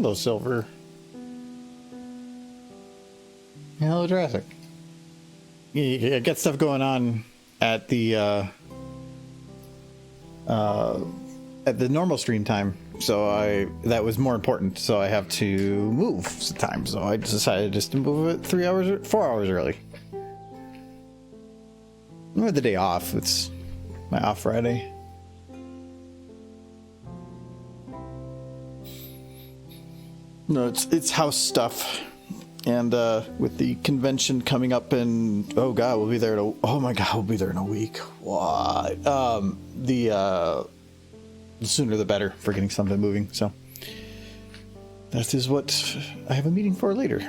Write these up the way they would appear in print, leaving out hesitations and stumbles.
Hello, Silver. Hello, Jurassic. You got stuff going on at the normal stream time, so that was more important. So I have to move the time. So I decided just to move it 4 hours early. I had the day off. It's my off Friday. No, it's house stuff. And with the convention coming up in, oh god, we'll be there oh my god, we'll be there in a week. What? The sooner the better for getting something moving. So that is what I have a meeting for later.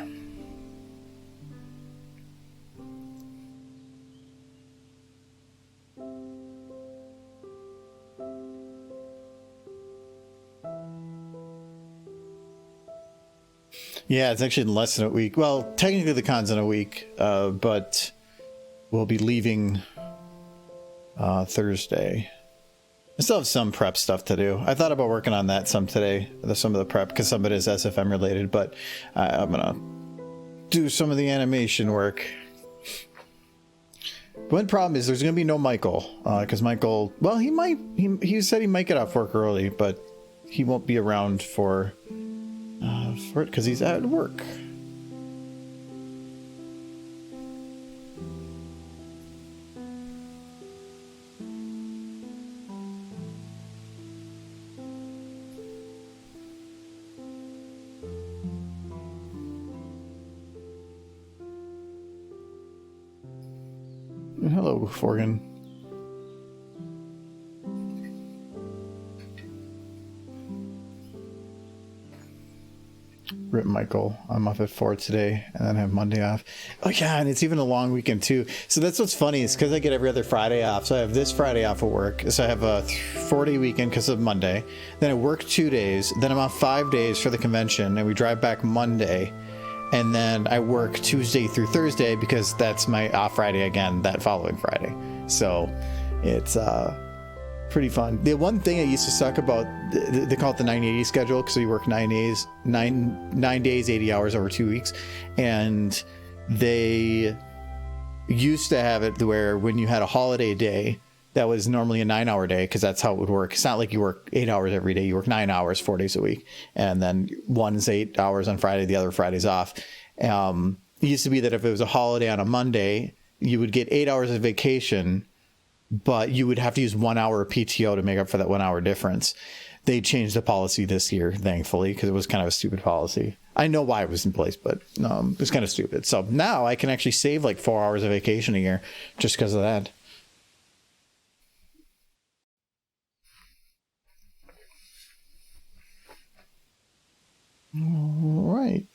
Yeah, it's actually in less than a week. Well, technically the con's in a week, but we'll be leaving Thursday. I still have some prep stuff to do. I thought about working on that some today, some of the prep, because some of it is SFM related, but I'm going to do some of the animation work. One problem is there's going to be no Michael, because Michael, well, he said he might get off work early, but he won't be around for it because he's at work. Hello, Forgan. Rip Michael. I'm off at 4 today and then I have Monday off. Oh yeah, and it's even a long weekend too. So that's what's funny is because I get every other Friday off. So I have this Friday off at work. So I have a 4-day weekend because of Monday. Then I work 2 days. Then I'm off 5 days for the convention and we drive back Monday. And then I work Tuesday through Thursday because that's my off Friday again that following Friday. So it's pretty fun. The one thing I used to suck about, they call it the 980 schedule because we work 9 days, 80 hours over 2 weeks. And they used to have it where when you had a holiday day, that was normally a 9-hour day because that's how it would work. It's not like you work 8 hours every day. You work 9 hours, 4 days a week. And then one's 8 hours on Friday, the other Friday's off. It used to be that if it was a holiday on a Monday, you would get 8 hours of vacation, but you would have to use 1 hour of PTO to make up for that 1 hour difference. They changed the policy this year, thankfully, because it was kind of a stupid policy. I know why it was in place, but it was kind of stupid. So now I can actually save like 4 hours of vacation a year just because of that. All right.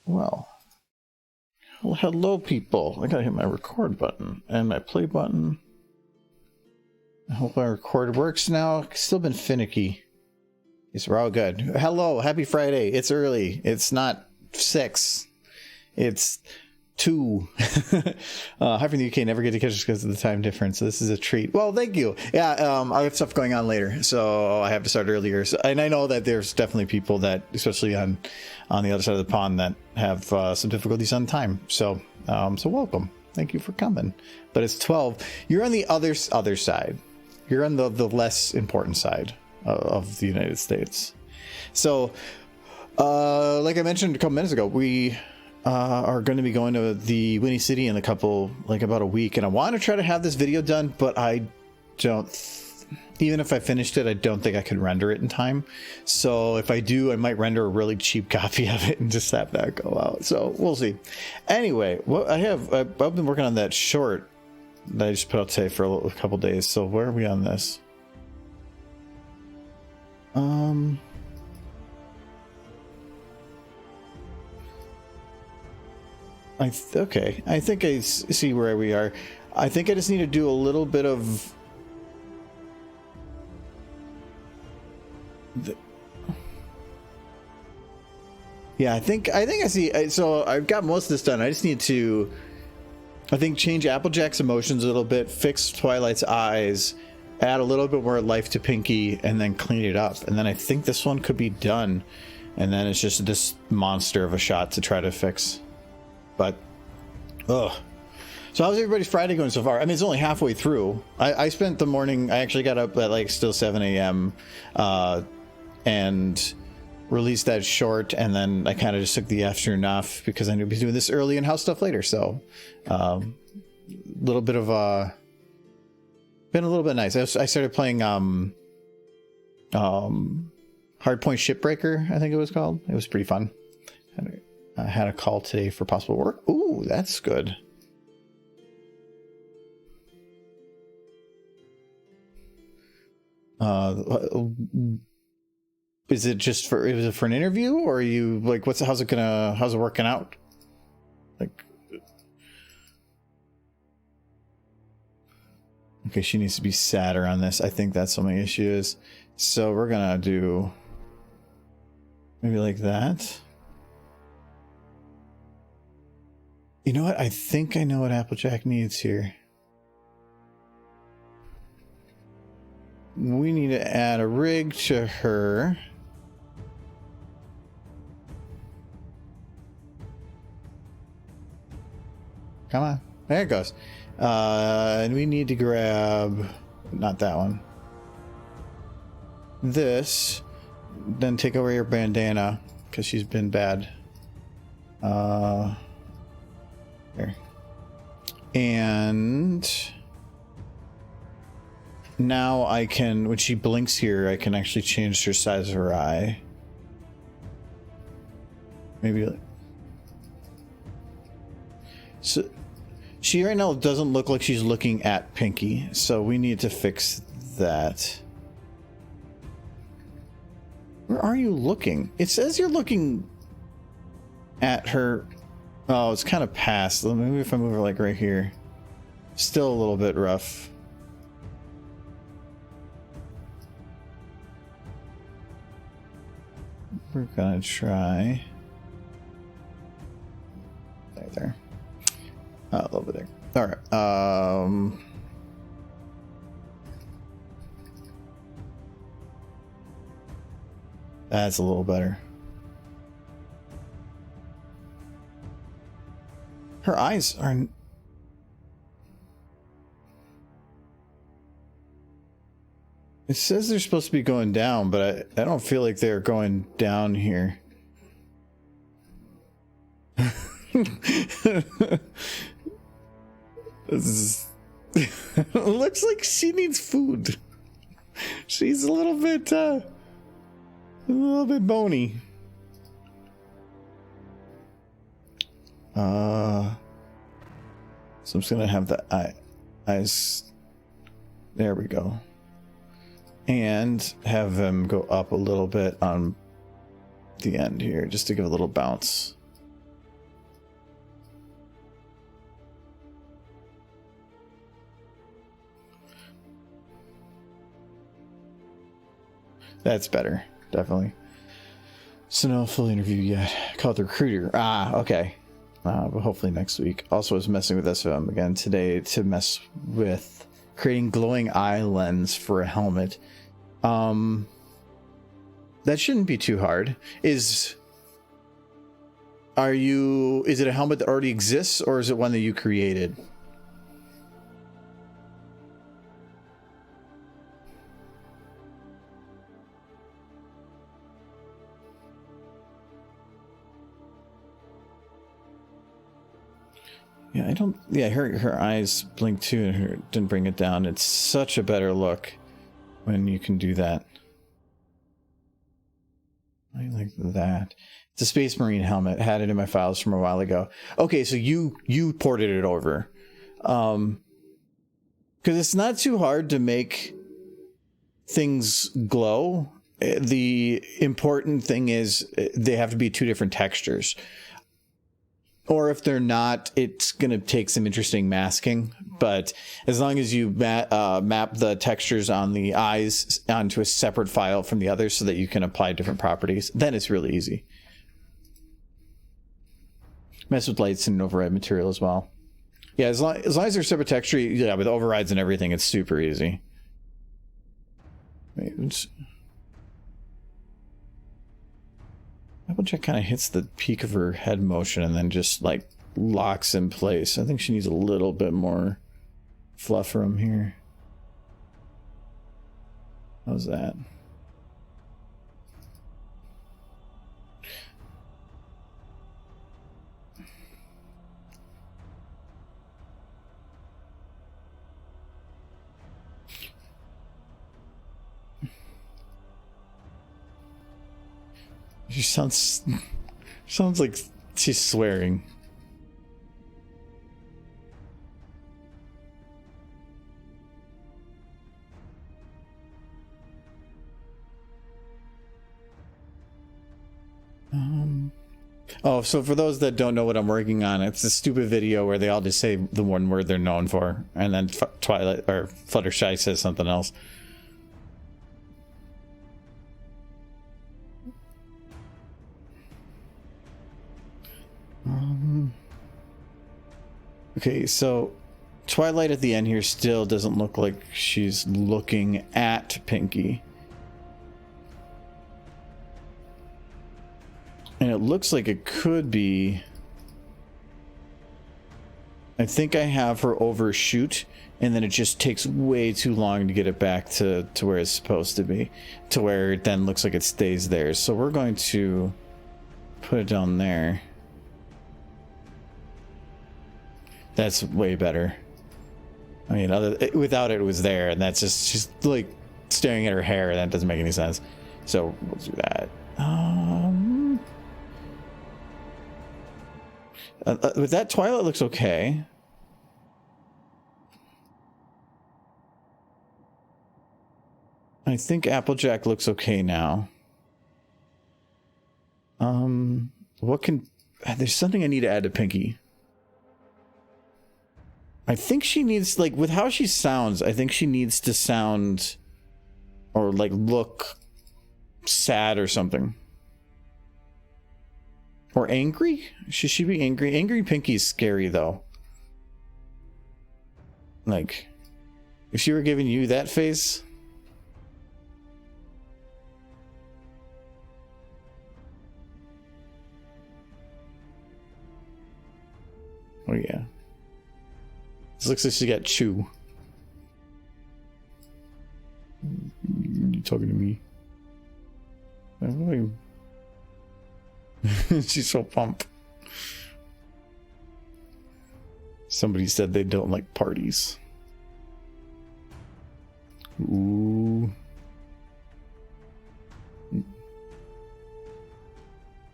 Well, hello, people. I gotta hit my record button and my play button. I hope my record works now. Still been finicky. Yes, we're all good. Hello, happy Friday. It's early. It's not 6. It's 2. Hi from the UK. Never get to catch us because of the time difference. So this is a treat. Well, thank you. Yeah, I have stuff going on later, so I have to start earlier. So, and I know that there's definitely people that, especially on the other side of the pond, that have some difficulties on time. So welcome. Thank you for coming. But it's 12. You're on the other side. You're on the less important side of the United States. So, like I mentioned a couple minutes ago, we are going to be going to the Winnie City in about a week, and I want to try to have this video done, but I don't, even if I finished it, I don't think I could render it in time. So if I do, I might render a really cheap copy of it and just have that go out. So we'll see. Anyway, what I've been working on that short that I just put out today for a couple days. So where are we on this? Okay, I think I see where we are. I think I just need to do a little bit of yeah, I think I see. So I've got most of this done. I just need to, I think, change Applejack's emotions a little bit, fix Twilight's eyes, add a little bit more life to Pinky, and then clean it up. And then I think this one could be done. and then it's just this monster of a shot to try to fix. But ugh. So how's everybody's Friday going so far? I mean, it's only halfway through. I spent the morning, I actually got up at like still 7 a.m. And released that short, and then I kind of just took the afternoon off because I knew I'd be doing this early and house stuff later. So little bit of been a little bit nice. I started playing Hardpoint Shipbreaker, I think it was called. It was pretty fun. I had a call today for possible work. Ooh, that's good. Is it just for, is it for an interview, or are you like, how's it working out? Like, okay, she needs to be sadder on this. I think that's what my issue is. So we're gonna do maybe like that. You know what? I think I know what Applejack needs here. We need to add a rig to her. Come on. There it goes. And we need to grab, not that one. This. Then take away your bandana, because she's been bad. There. And now I can, when she blinks here, I can actually change her size of her eye. Maybe like, so she right now doesn't look like she's looking at Pinky, so we need to fix that. Where are you looking? It says you're looking at her. Oh, it's kind of past. Maybe if I move her like right here. Still a little bit rough. We're gonna try right there. A little bit there. All right. That's a little better. Her eyes are. It says they're supposed to be going down, but I don't feel like they're going down here. This is looks like she needs food. She's a little bit bony. So I'm just gonna have the eyes. There we go. And have them go up a little bit on the end here, just to give a little bounce. That's better, definitely. So no full interview yet. Called the recruiter. Ah, okay. But hopefully next week. Also was messing with SOM again today to mess with creating glowing eye lens for a helmet. That shouldn't be too hard. Is it a helmet that already exists, or is it one that you created? Yeah, I don't. Yeah, her eyes blink too, and her didn't bring it down. It's such a better look when you can do that. I like that. It's a Space Marine helmet. Had it in my files from a while ago. Okay, so you ported it over, because it's not too hard to make things glow. The important thing is they have to be two different textures. Or if they're not, it's going to take some interesting masking. But as long as you map the textures on the eyes onto a separate file from the others so that you can apply different properties, then it's really easy. Mess with lights and override material as well. Yeah, as long as they're separate texture, yeah, with overrides and everything, it's super easy. Wait, Applejack kind of hits the peak of her head motion and then just like locks in place. I think she needs a little bit more fluff room here. How's that? She sounds like she's swearing. Oh, so for those that don't know what I'm working on, it's a stupid video where they all just say the one word they're known for, and then Twilight or Fluttershy says something else. Okay, so Twilight at the end here still doesn't look like she's looking at Pinky. And it looks like it could be... I think I have her overshoot, and then it just takes way too long to get it back to where it's supposed to be. To where it then looks like it stays there. So we're going to put it down there. That's way better. I mean, without it was there, and that's just, she's like staring at her hair, and that doesn't make any sense. So we'll do that. With that, Twilight looks okay. I think Applejack looks okay now. What can... There's something I need to add to Pinky. I think she needs, like, with how she sounds, I think she needs to sound or, like, look sad or something. Or angry? Should she be angry? Angry Pinky's scary, though. Like, if she were giving you that face... Oh, yeah. This looks like she got chew. You talking to me? She's so pumped. Somebody said they don't like parties. Ooh.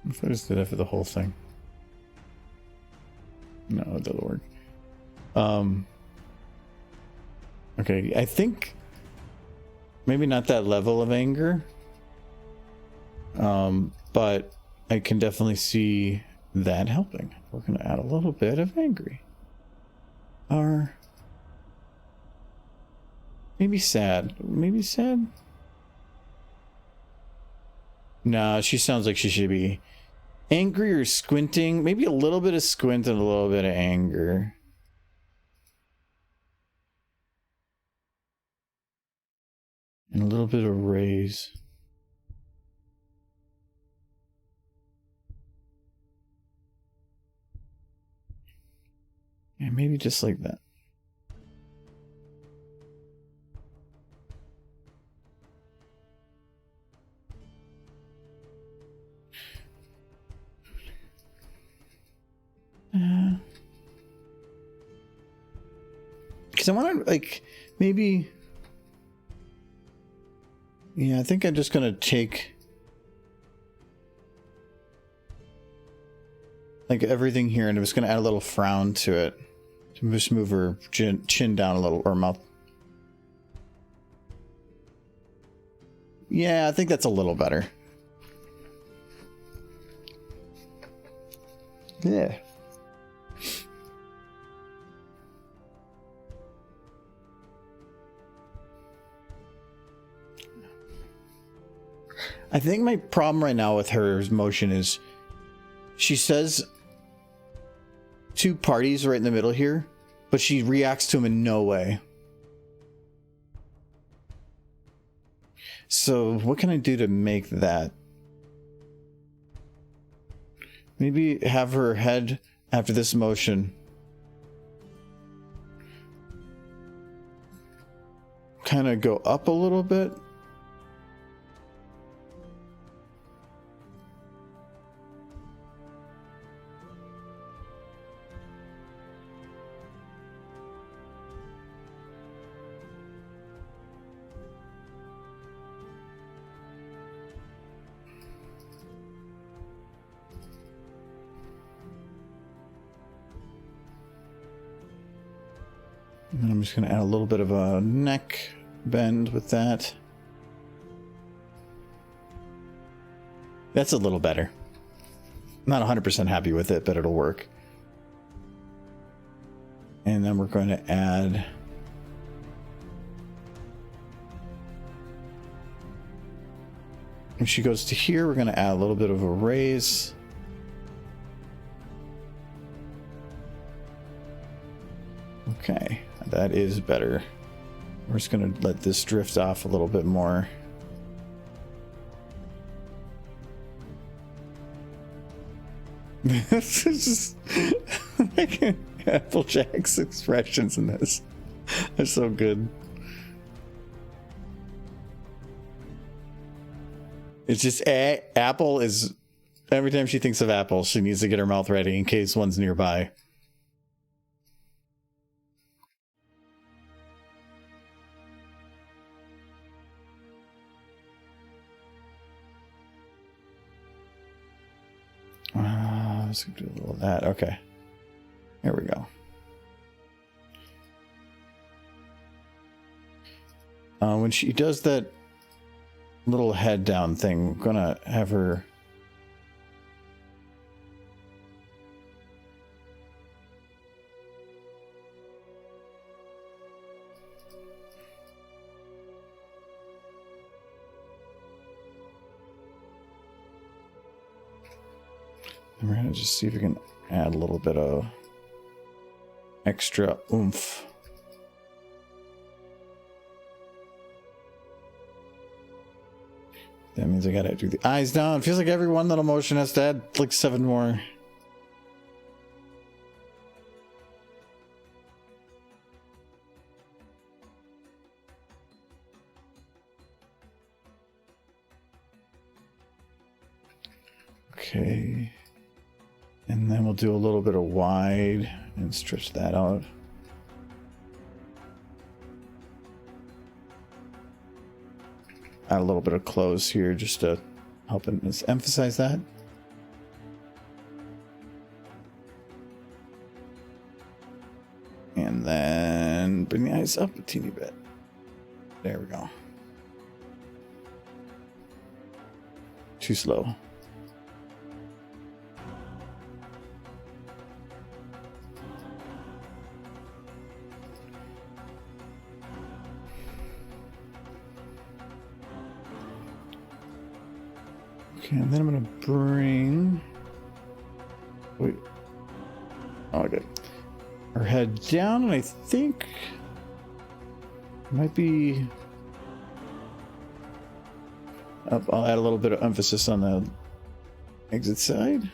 If I just did that for the whole thing. No, it doesn't work. Okay, I think maybe not that level of anger. But I can definitely see that helping. We're gonna add a little bit of angry. Or maybe sad. Maybe sad? Nah, she sounds like she should be angry or squinting. Maybe a little bit of squint and a little bit of anger. And a little bit of raise. Yeah, maybe just like that. Because I want to, like, maybe... Yeah, I think I'm just going to take... like, everything here, and I'm just going to add a little frown to it. To just move her chin down a little, or mouth. Yeah, I think that's a little better. Yeah. I think my problem right now with her motion is she says two parties right in the middle here, but she reacts to them in no way. So what can I do to make that? Maybe have her head after this motion kind of go up a little bit. And I'm just going to add a little bit of a neck bend with that. That's a little better. Not 100% happy with it, but it'll work. And then we're going to add when she goes to here, we're going to add a little bit of a raise. Okay, that is better. We're just going to let this drift off a little bit more. This is just like Applejack's expressions in this. They're so good. It's just Apple is, every time she thinks of Apple, she needs to get her mouth ready in case one's nearby. Let's do a little of that. Okay. There we go. When she does that little head down thing, I'm gonna have her we're gonna just see if we can add a little bit of extra oomph. That means I gotta do the eyes down. It feels like every one little motion has to add like 7 more. Okay. And then we'll do a little bit of wide and stretch that out. Add a little bit of close here just to help emphasize that. And then bring the eyes up a teeny bit. There we go. Too slow. Okay, and then I'm gonna bring. Wait. Oh, good. Her head down, and I think it might be. I'll add a little bit of emphasis on the exit side.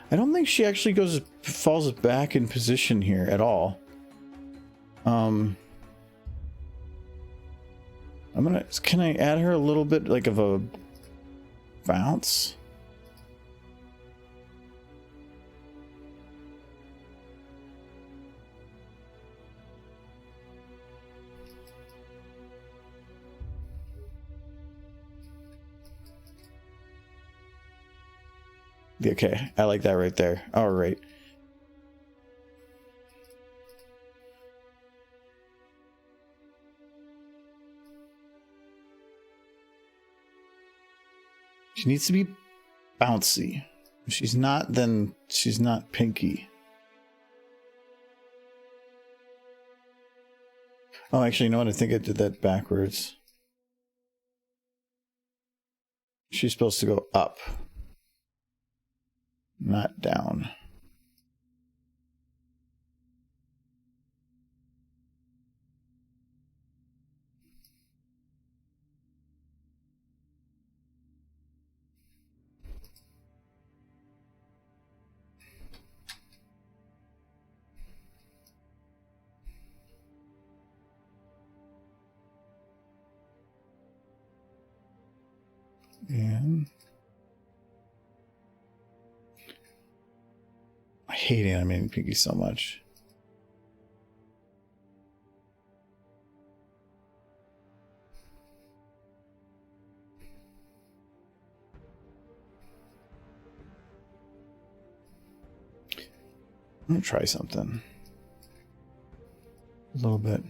I don't think she actually falls back in position here at all. Can I add her a little bit like of a bounce? Okay, I like that right there. All right. She needs to be bouncy. If she's not, then she's not Pinky. Oh, actually, you know what? I think I did that backwards. She's supposed to go up, not down. And I hate animating Piggy so much. I'm gonna try something. A little bit.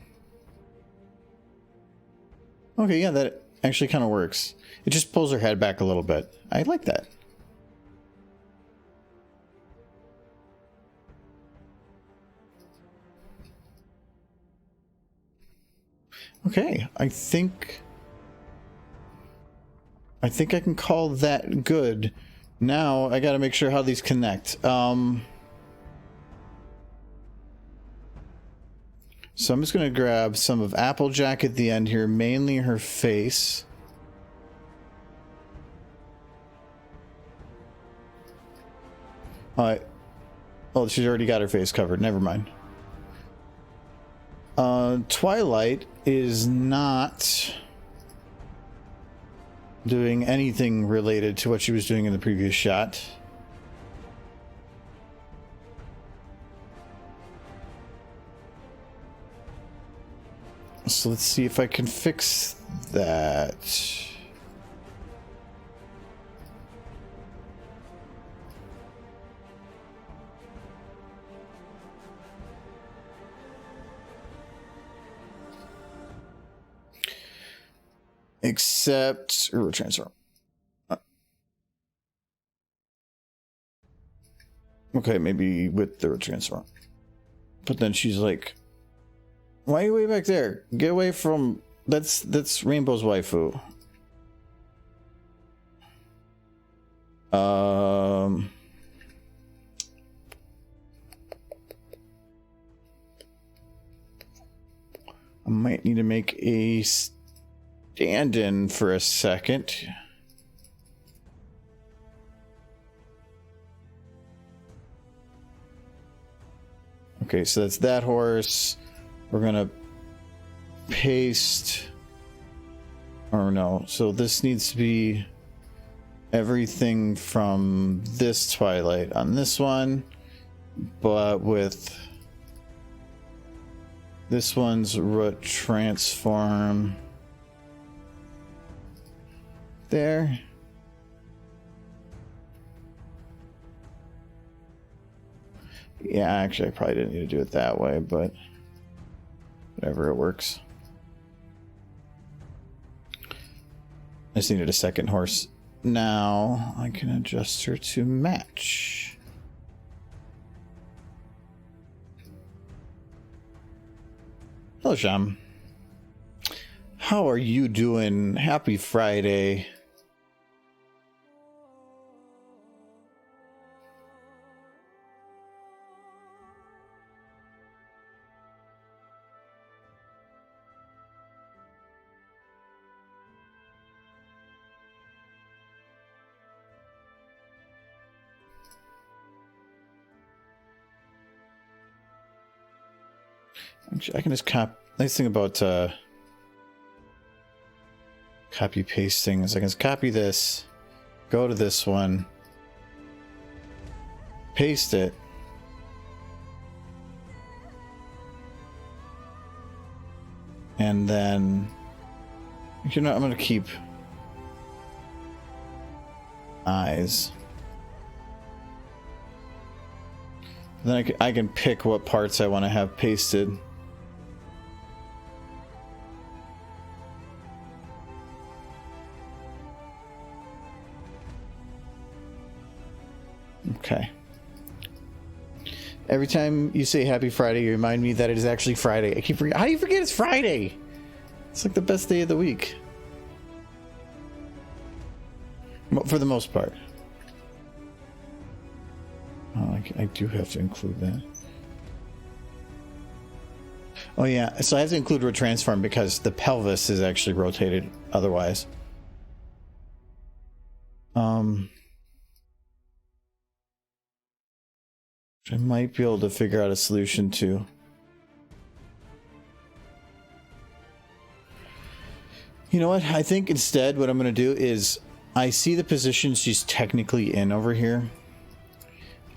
Okay, yeah, that actually kind of works. It just pulls her head back a little bit. I like that. Okay, I think I can call that good. Now I gotta make sure how these connect. So I'm just going to grab some of Applejack at the end here, mainly her face. Oh, she's already got her face covered. Never mind. Twilight is not doing anything related to what she was doing in the previous shot. So let's see if I can fix that. Except transform. Okay, maybe with the transform. But then she's like, why are you way back there? Get away from... That's Rainbow's waifu. I might need to make a stand-in for a second. Okay, so that's that horse. We're gonna paste, or no, so this needs to be everything from this Twilight on this one, but with this one's root transform there. Yeah, actually I probably didn't need to do it that way, but whatever, it works. I just needed a second horse. Now I can adjust her to match. Hello, Sham. How are you doing? Happy Friday. I can just nice thing about copy pasting is I can just copy this, go to this one, paste it, and then, you know, I'm gonna keep eyes. Then I can pick what parts I want to have pasted. Okay. Every time you say Happy Friday, you remind me that it is actually Friday. I keep forgetting. How do you forget it's Friday? It's like the best day of the week. For the most part. Oh, I do have to include that. Oh yeah, so I have to include retransform because the pelvis is actually rotated otherwise. I might be able to figure out a solution to. You know what? I think instead what I'm going to do is I see the position she's technically in over here.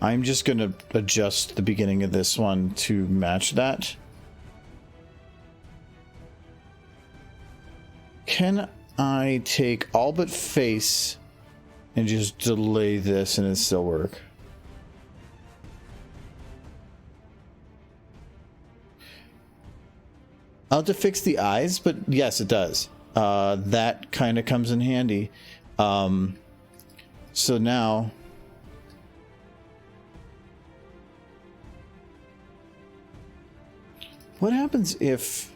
I'm just going to adjust the beginning of this one to match that. Can I take all but face and just delay this and it still work? I'll have to fix the eyes, but yes, it does. That kind of comes in handy. So now... what happens if...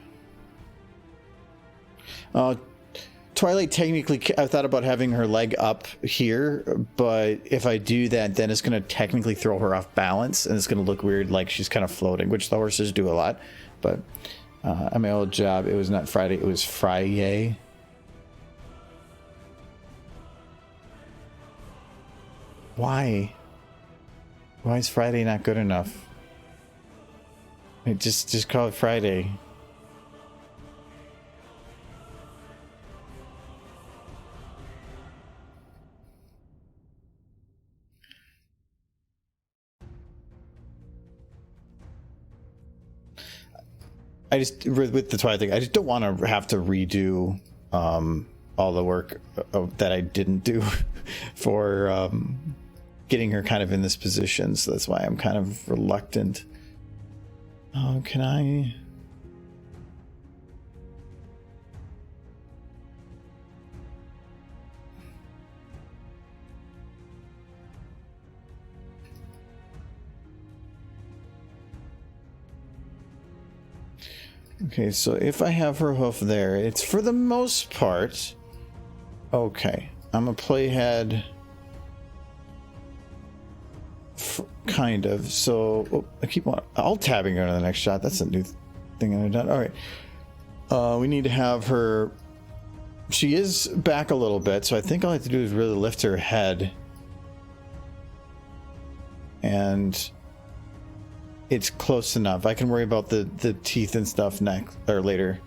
Twilight technically... I thought about having her leg up here, but if I do that, then it's going to technically throw her off balance, and it's going to look weird, like she's kind of floating, which the horses do a lot. But at my old job, it was not Friday, it was Friday. Why? Why is Friday not good enough? Just call it Friday. I just, with the Twilight thing, I just don't want to have to redo all the work that I didn't do for getting her kind of in this position. So that's why I'm kind of reluctant. Oh, can I... Okay, so if I have her hoof there, it's for the most part... Okay, I'm a playhead... kind of, so I keep on alt-tabbing her to the next shot. That's a new thing I've done. Alright. We need to have her... She is back a little bit, so I think all I have to do is really lift her head. And... it's close enough. I can worry about the teeth and stuff next or later.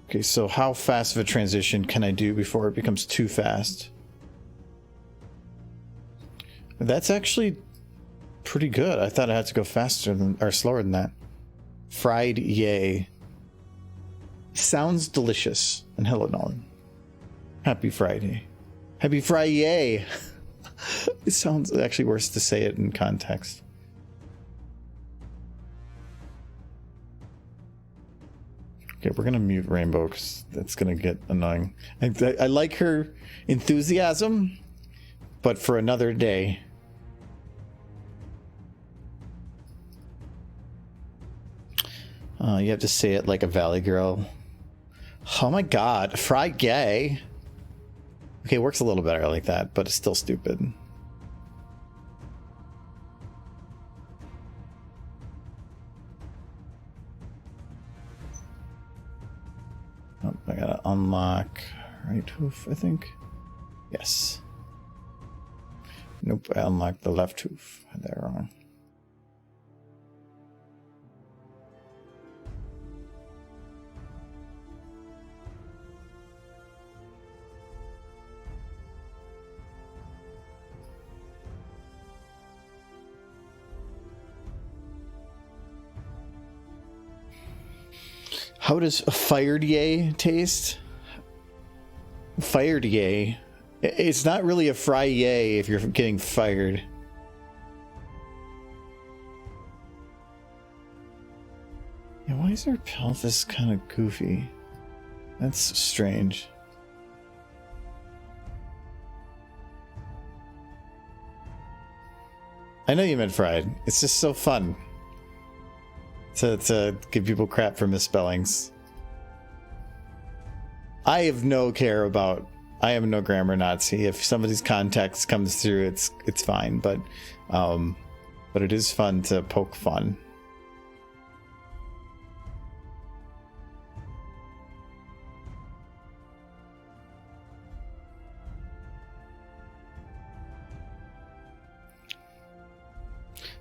Okay, so how fast of a transition can I do before it becomes too fast? That's actually pretty good. I thought I had to go faster than or slower than that. Fried yay. Sounds delicious. And hello, Nolan. Happy Friday. Happy Friday. It sounds actually worse to say it in context. Okay, we're gonna mute Rainbow because that's gonna get annoying. I like her enthusiasm, but for another day. You have to say it like a Valley girl. Oh my god, Friday. Okay, it works a little better like that, but it's still stupid. Oh, I gotta unlock right hoof, I think. Yes. Nope, I unlocked the left hoof. I had that wrong. How does fired yay taste? Fired yay. It's not really a fry yay if you're getting fired. Yeah, why is her pelvis kind of goofy? That's strange. I know you meant fried. It's just so fun to give people crap for misspellings. I have no care about... I am no grammar Nazi. If somebody's context comes through, it's fine. But it is fun to poke fun.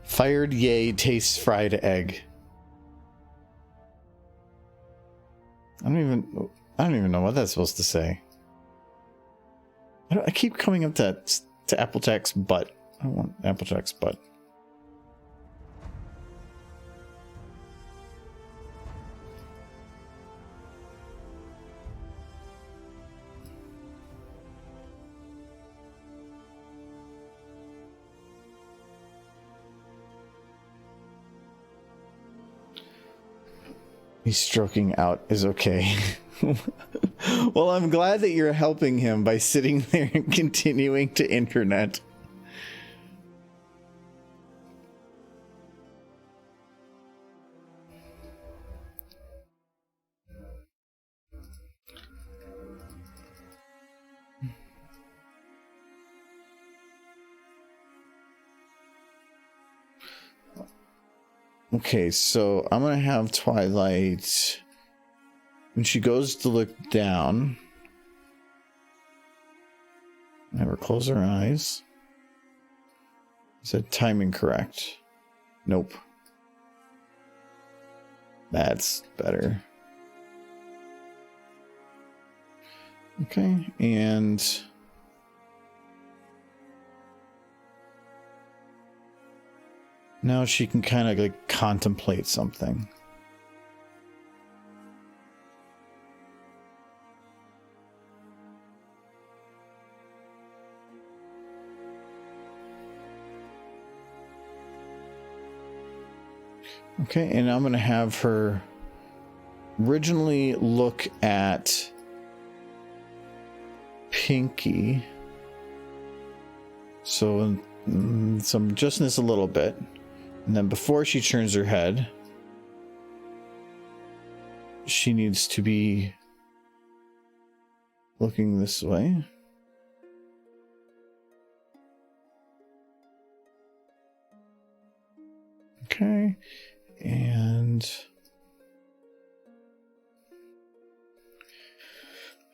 Fired yay tastes fried egg. I don't even know what that's supposed to say. I keep coming up to Applejack's butt. I don't want Applejack's butt. He's stroking out is okay. Well, I'm glad that you're helping him by sitting there and continuing to internet. Okay, so I'm gonna have Twilight, when she goes to look down, have her close her eyes. Is that timing correct? Nope. That's better. Okay, and now she can kind of like contemplate something. Okay, and I'm going to have her originally look at Pinky. So I'm adjusting this a little bit. And then before she turns her head, she needs to be looking this way. Okay. And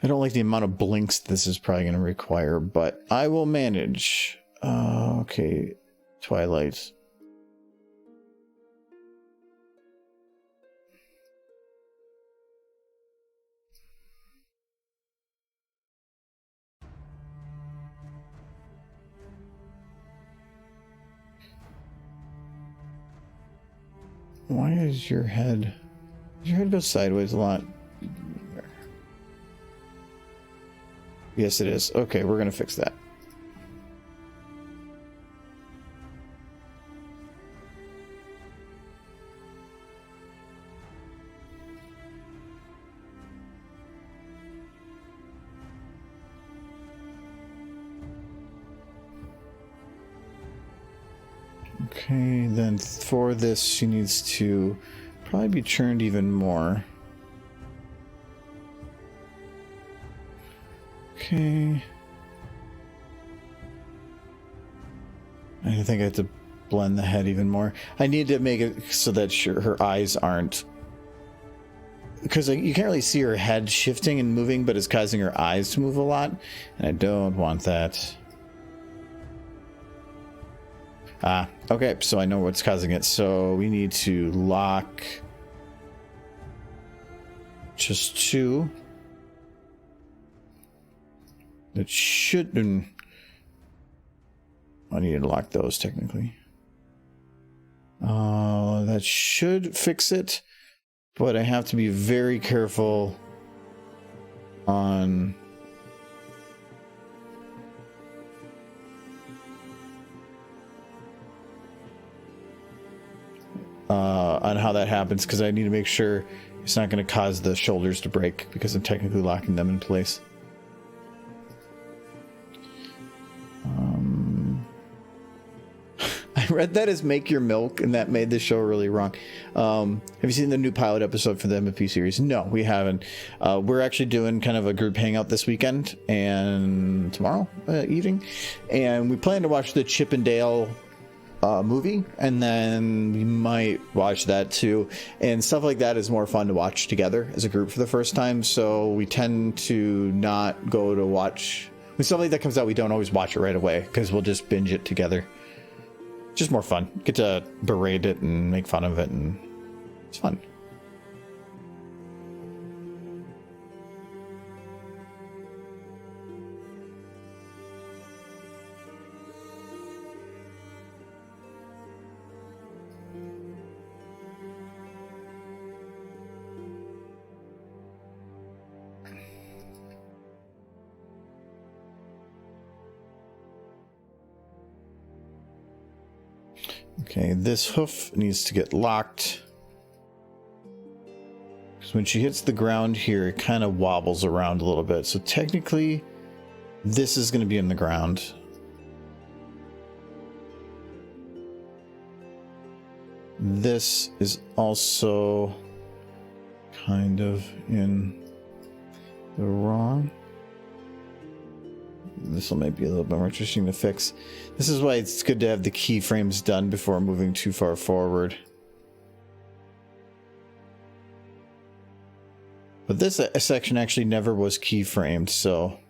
I don't like the amount of blinks this is probably going to require, but I will manage. Okay, Twilight. Why is your head... Your head goes sideways a lot. Yes, it is. Okay, we're going to fix that. Okay, then for this, she needs to probably be turned even more. Okay. I think I have to blend the head even more. I need to make it so that her eyes aren't... Because you can't really see her head shifting and moving, but it's causing her eyes to move a lot. And I don't want that. Ah, okay, so I know what's causing it. So we need to lock just two. It should... I need to lock those technically. That should fix it, but I have to be very careful on... on how that happens, because I need to make sure it's not going to cause the shoulders to break, because I'm technically locking them in place. I read that as make your milk, and that made the show really wrong. Have you seen the new pilot episode for the MVP series? No, we haven't. We're actually doing kind of a group hangout this weekend and tomorrow evening, and we plan to watch the Chip and Dale movie, and then we might watch that too, and stuff like that is more fun to watch together as a group for the first time. So we tend to not go to watch when stuff like that comes out. We don't always watch it right away because we'll just binge it together. Just more fun. Get to berate it and make fun of it, and it's fun. Okay, this hoof needs to get locked. Because when she hits the ground here, it kind of wobbles around a little bit. So technically, this is going to be in the ground. This is also kind of in the wrong. This will maybe be a little bit more interesting to fix. This is why it's good to have the keyframes done before moving too far forward. But this section actually never was keyframed, so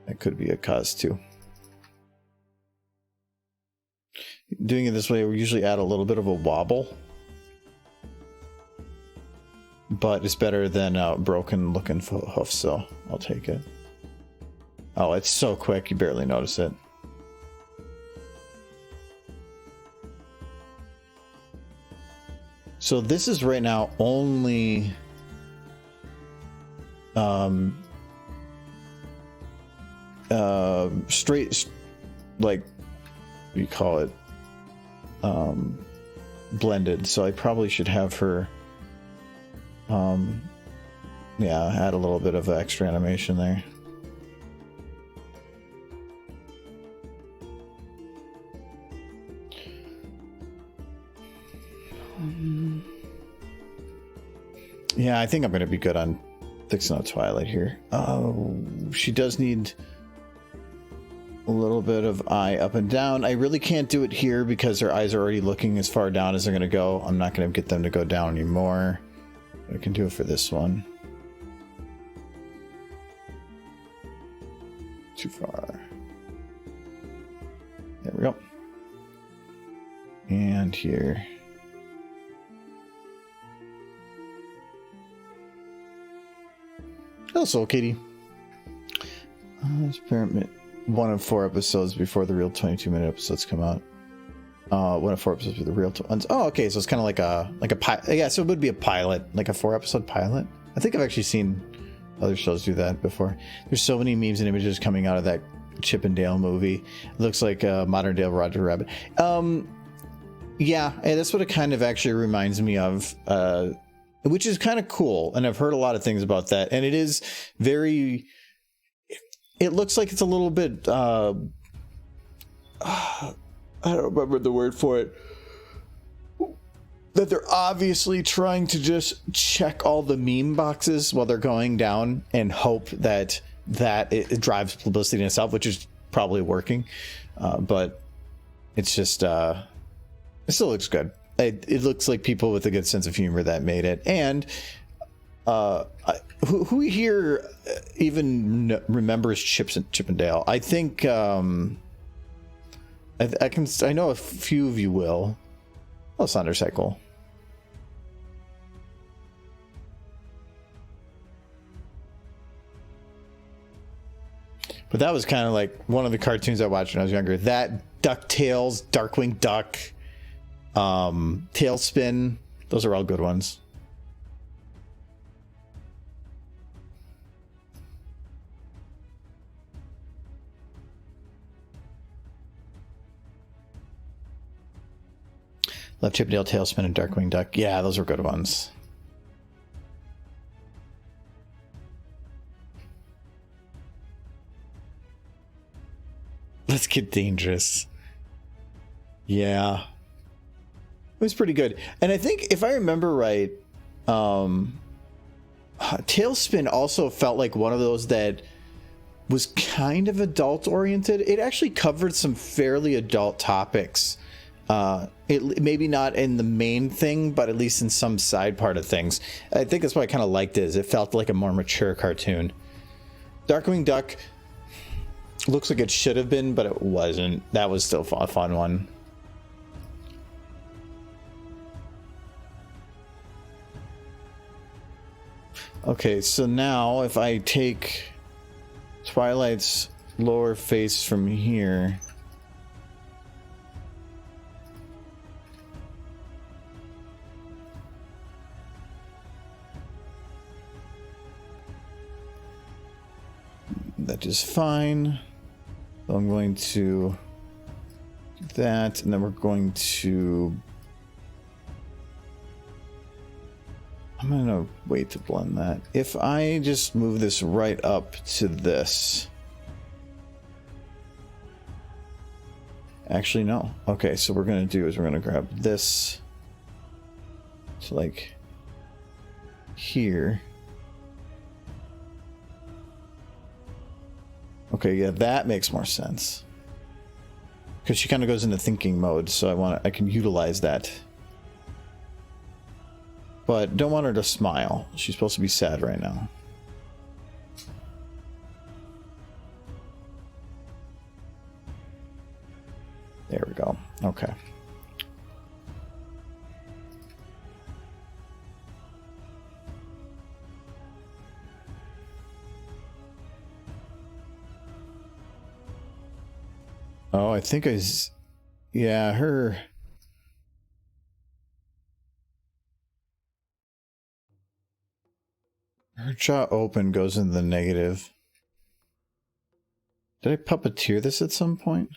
that could be a cause too. Doing it this way, we usually add a little bit of a wobble. But it's better than a broken looking hoof, so I'll take it. Oh, it's so quick, you barely notice it. So this is right now only straight, like, what do you call it? Blended. So I probably should have her yeah, add a little bit of extra animation there. Yeah, I think I'm going to be good on fixing out Twilight here. She does need a little bit of eye up and down. I really can't do it here because her eyes are already looking as far down as they're going to go. I'm not going to get them to go down anymore. I can do it for this one. Too far. There we go. And here. Hello, Soul Katie. Experiment 1 of 4 episodes before the real 22-minute episodes come out. 1 of 4 episodes for the real ones. Oh, okay, so it's kind of like a pilot. Yeah, so it would be a pilot, like a 4-episode pilot. I think I've actually seen other shows do that before. There's so many memes and images coming out of that Chip and Dale movie. It looks like modern day Roger Rabbit. Yeah, and that's what it kind of actually reminds me of. Which is kind of cool, and I've heard a lot of things about that, and it is very, it looks like it's a little bit, I don't remember the word for it, that they're obviously trying to just check all the meme boxes while they're going down and hope that it drives publicity in itself, which is probably working, but it's just, it still looks good. It looks like people with a good sense of humor that made it. And who here even remembers Chip and Dale? I think I know a few of you will. Oh, Sondercycle. But that was kind of like one of the cartoons I watched when I was younger. That, DuckTales, Darkwing Duck, Tailspin, those are all good ones. Love Chip and Dale, Tailspin, and Darkwing Duck. Yeah, those were good ones. Let's Get Dangerous. Yeah. It was pretty good. And I think, if I remember right, Tailspin also felt like one of those that was kind of adult-oriented. It actually covered some fairly adult topics. It maybe not in the main thing, but at least in some side part of things. I think that's why I kind of liked it, is it felt like a more mature cartoon. Darkwing Duck looks like it should have been, but it wasn't. That was still a fun one. Okay, so now if I take Twilight's lower face from here, that is fine. So I'm going to do that, and then we're going to... I'm gonna wait to blend that. If I just move this right up to this... Actually, no. Okay, so what we're gonna do is we're gonna grab this to like here. Okay, yeah, that makes more sense. Because she kind of goes into thinking mode, so I can utilize that. But don't want her to smile. She's supposed to be sad right now. There we go. Okay. Oh, I think yeah, her jaw open goes in the negative. Did I puppeteer this at some point?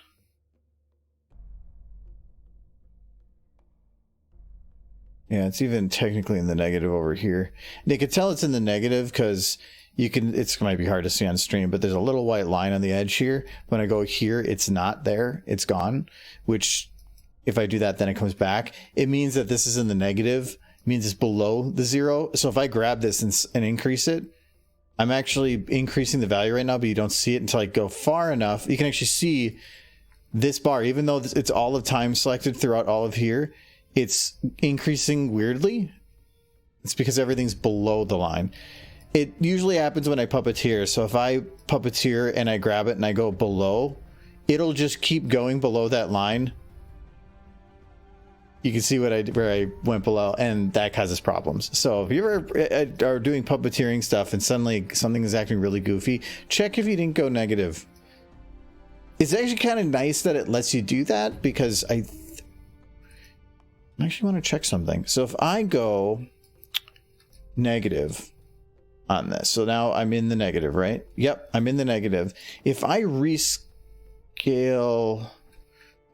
Yeah, it's even technically in the negative over here. And you can tell it's in the negative because it might be hard to see on stream, but there's a little white line on the edge here. When I go here, it's not there. It's gone, which if I do that, then it comes back. It means that this is in the negative. It means it's below the 0. So if I grab this and increase it, I'm actually increasing the value right now, but you don't see it until I go far enough. You can actually see this bar, even though it's all of time selected throughout all of here, it's increasing weirdly. It's because everything's below the line. It usually happens when I puppeteer. So if I puppeteer and I grab it and I go below, it'll just keep going below that line. You can see where I went below, and that causes problems. So if you ever are doing puppeteering stuff and suddenly something is acting really goofy, check if you didn't go negative. It's actually kind of nice that it lets you do that, because I actually want to check something. So if I go negative on this, so now I'm in the negative, right? Yep, I'm in the negative. If I rescale,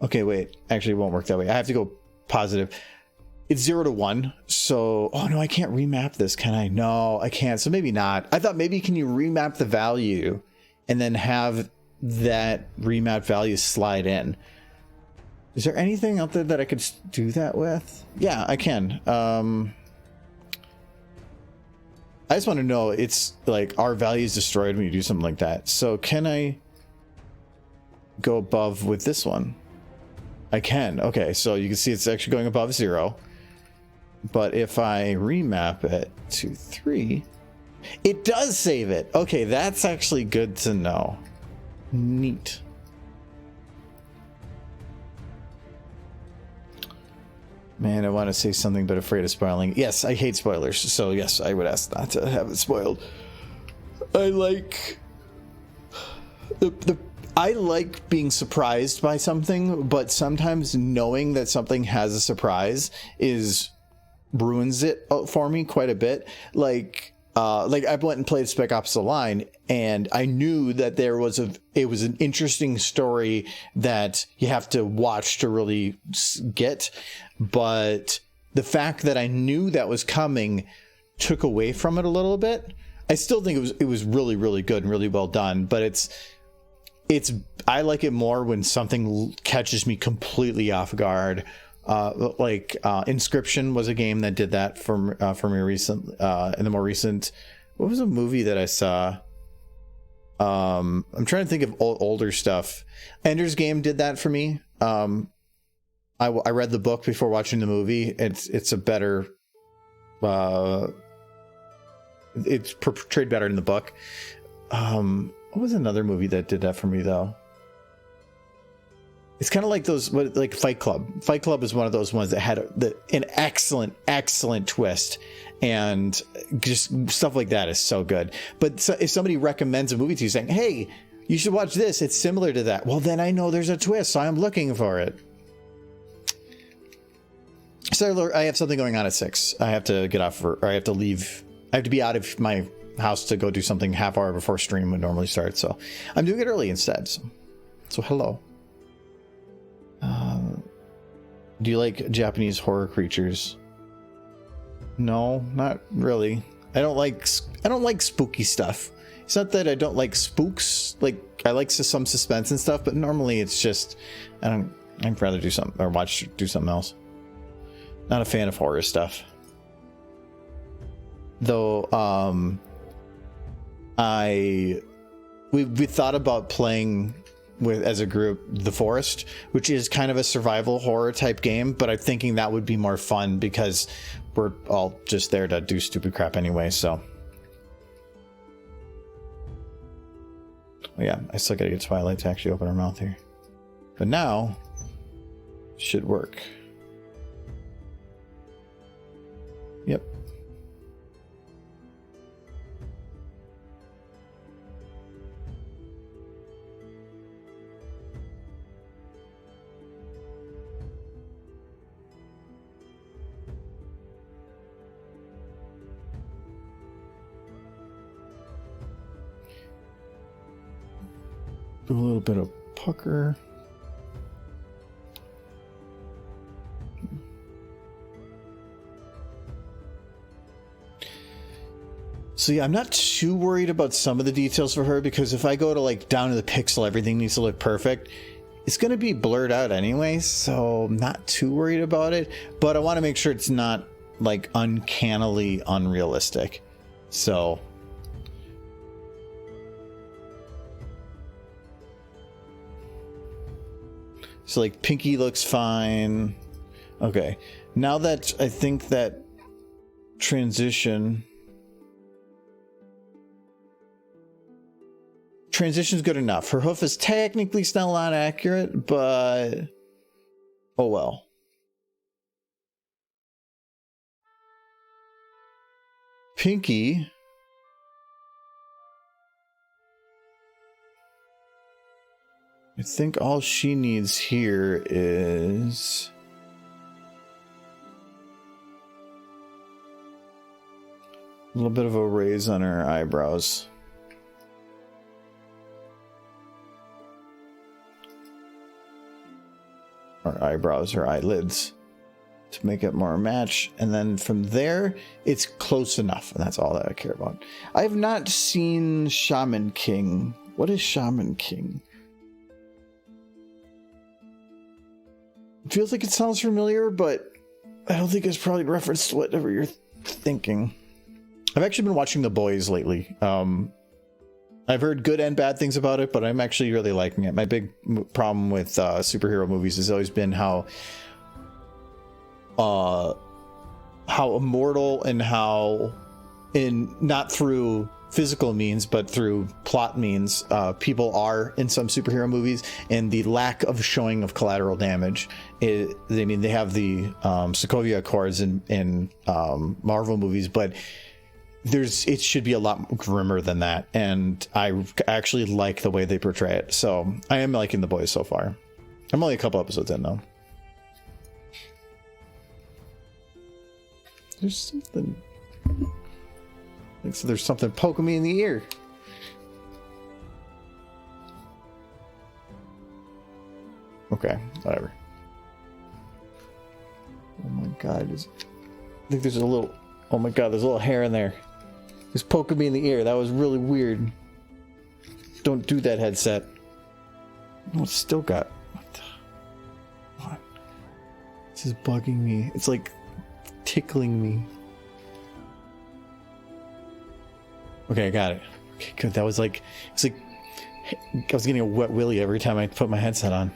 okay, wait, actually it won't work that way. I have to go positive. It's 0 to 1. So, oh no, I can't remap this, can I? No, I can't. So maybe not. I thought maybe can you remap the value and then have that remap value slide in? Is there anything out there that I could do that with? Yeah, I can. I just want to know, it's like, our value is destroyed when you do something like that. So can I go above with this one? I can. Okay, so you can see it's actually going above 0. But if I remap it to 3, it does save it. Okay, that's actually good to know. Neat. Man, I want to say something, but afraid of spoiling. Yes, I hate spoilers, so yes, I would ask not to have it spoiled. I like I like being surprised by something, but sometimes knowing that something has a surprise ruins it for me quite a bit. Like I went and played Spec Ops: The Line, and I knew that it was an interesting story that you have to watch to really get. But the fact that I knew that was coming took away from it a little bit. I still think it was really, really good and really well done, but I like it more when something catches me completely off guard. Inscription was a game that did that for me recent. In the more recent, what was a movie that I saw? I'm trying to think of older stuff. Ender's Game did that for me. I read the book before watching the movie. It's a better. It's portrayed better in the book. What was another movie that did that for me though? It's kind of like like Fight Club. Fight Club is one of those ones that had an excellent twist, and just stuff like that is so good. But if somebody recommends a movie to you saying, "Hey, you should watch this. It's similar to that," well, then I know there's a twist, so I'm looking for it. So I have something going on at 6. I have to get off, or I have to leave. I have to be out of my house to go do something half hour before stream would normally start. So I'm doing it early instead. So hello. Do you like Japanese horror creatures? No, not really. I don't like spooky stuff. It's not that I don't like spooks. Like, I like some suspense and stuff, but normally it's just I'd rather do something or do something else. Not a fan of horror stuff. Though we thought about playing with as a group The Forest, which is kind of a survival horror type game, but I'm thinking that would be more fun because we're all just there to do stupid crap anyway. So yeah, I still gotta get Twilight to actually open her mouth here, but now should work. Yep. Do a little bit of pucker. So yeah, I'm not too worried about some of the details for her, because if I go to like down to the pixel, everything needs to look perfect. It's going to be blurred out anyway, so I'm not too worried about it, but I want to make sure it's not like uncannily unrealistic. So like Pinky looks fine. Okay, now that I think that transition's good enough. Her hoof is technically still not accurate, but oh well. Pinky, I think all she needs here is a little bit of a raise on her eyebrows. Or eyebrows or eyelids to make it more match. And then from there, it's close enough. And that's all that I care about. I have not seen Shaman King. What is Shaman King? It feels like it sounds familiar, but I don't think it's probably referenced to whatever you're thinking. I've actually been watching The Boys lately. I've heard good and bad things about it, but I'm actually really liking it. My big problem with superhero movies has always been how immortal and how, not through physical means, but through plot means, people are in some superhero movies, and the lack of showing of collateral damage. They have the Sokovia Accords in Marvel movies, but it should be a lot grimmer than that, and I actually like the way they portray it. So I am liking The Boys so far. I'm only a couple episodes in though. There's something like, so there's something poking me in the ear. Okay, whatever. Oh my god, I think there's a little, oh my god, there's a little hair in there. It's poking me in the ear. That was really weird. Don't do that, headset. Oh, it's still got... What? This is bugging me. It's like tickling me. Okay, I got it. Okay, good. That was like... It's like... I was getting a wet willy every time I put my headset on.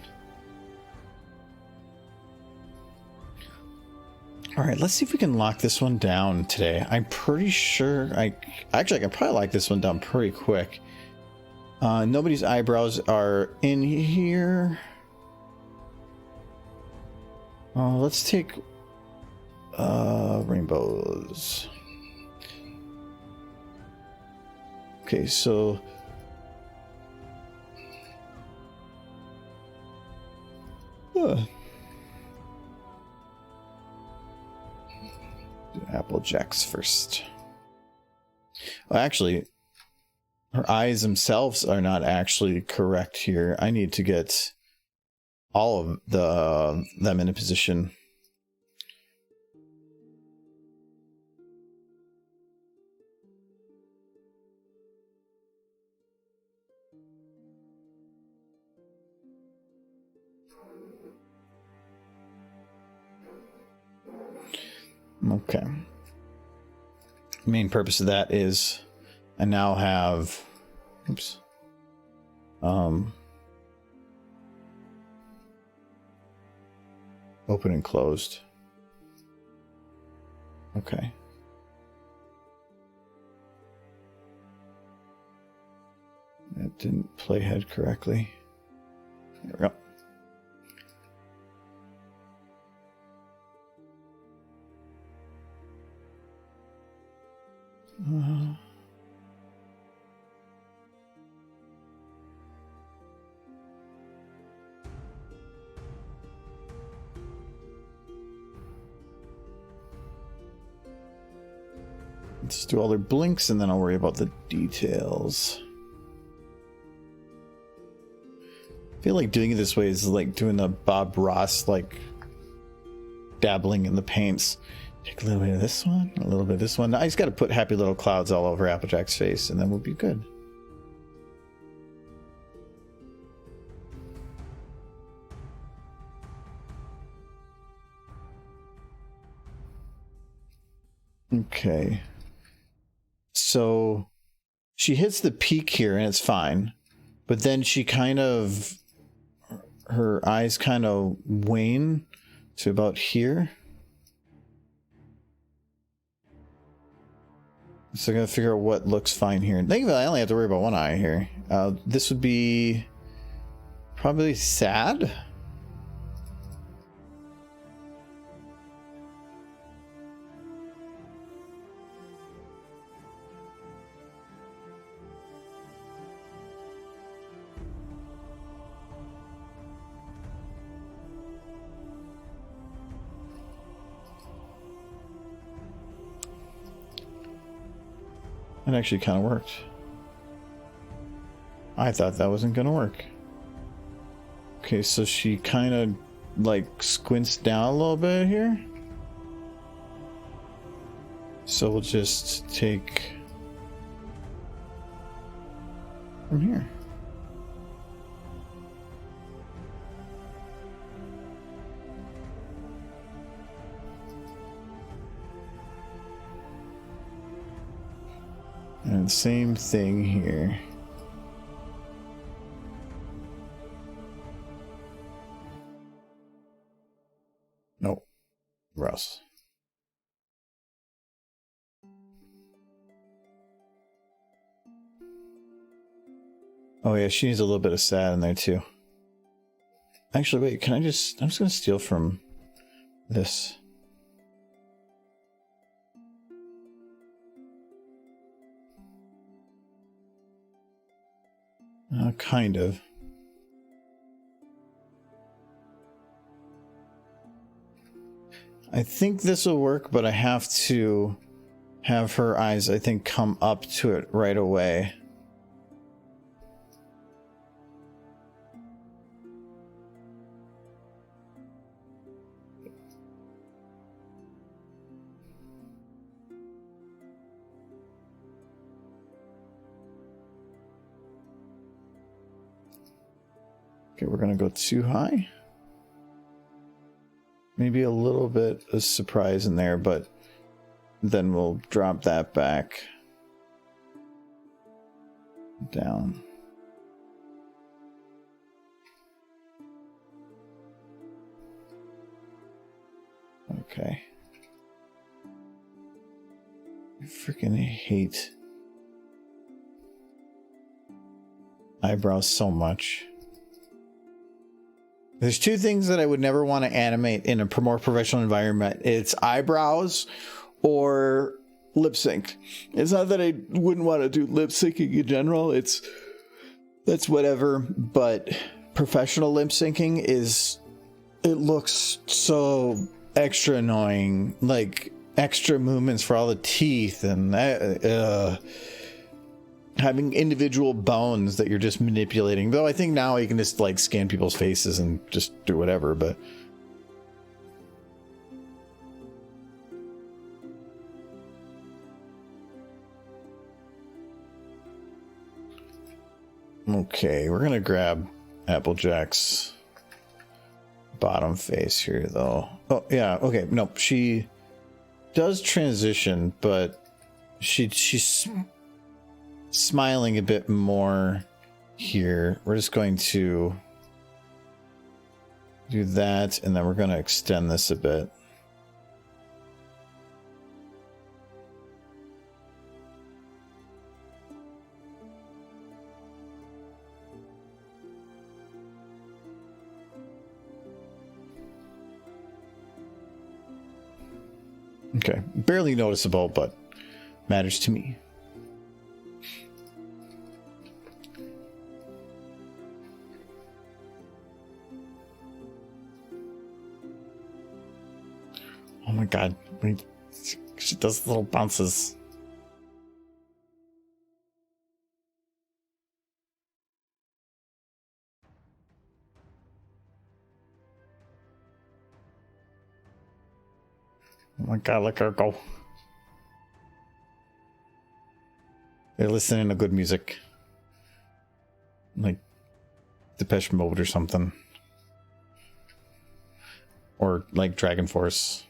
All right, let's see if we can lock this one down today. I'm pretty sure I can probably lock this one down pretty quick. Nobody's eyebrows are in here. Let's take rainbows. Okay, so Applejacks first. Well, actually, her eyes themselves are not actually correct here. I need to get all of them in a position. Okay. Main purpose of that is I now have, oops, open and closed. Okay. That didn't play head correctly. There we go. Let's do all their blinks and then I'll worry about the details. I feel like doing it this way is like doing the Bob Ross, like dabbling in the paints. Take a little bit of this one, a little bit of this one. I just got to put happy little clouds all over Applejack's face and then we'll be good. Okay. So she hits the peak here and it's fine. But then she kind of, her eyes kind of wane to about here. So I'm going to figure out what looks fine here. Thankfully, I only have to worry about one eye here. This would be probably sad. It actually kind of worked. I thought that wasn't going to work. Okay, so she kind of like squints down a little bit here. So we'll just take from here. And same thing here. Nope. Russ. Oh yeah, she needs a little bit of sad in there too. Actually, wait, can I just... I'm just gonna steal from this. Kind of. I think this will work, but I have to have her eyes, I think, come up to it right away. Okay, we're gonna go too high. Maybe a little bit of surprise in there, but then we'll drop that back down. Okay. I freaking hate eyebrows so much. There's two things that I would never want to animate in a more professional environment. It's eyebrows or lip sync. It's not that I wouldn't want to do lip syncing in general. That's whatever. But professional lip syncing it looks so extra annoying. Like extra movements for all the teeth and having individual bones that you're just manipulating. Though I think now you can just like scan people's faces and just do whatever, but okay, we're gonna grab Applejack's bottom face here though. Oh yeah, okay, nope, she does transition, but she's smiling a bit more here. We're just going to do that, and then we're going to extend this a bit. Okay, barely noticeable, but matters to me. Oh my god, she does little bounces. Oh my god, let her go. They're listening to good music. Like Depeche Mode or something. Or like Dragon Force.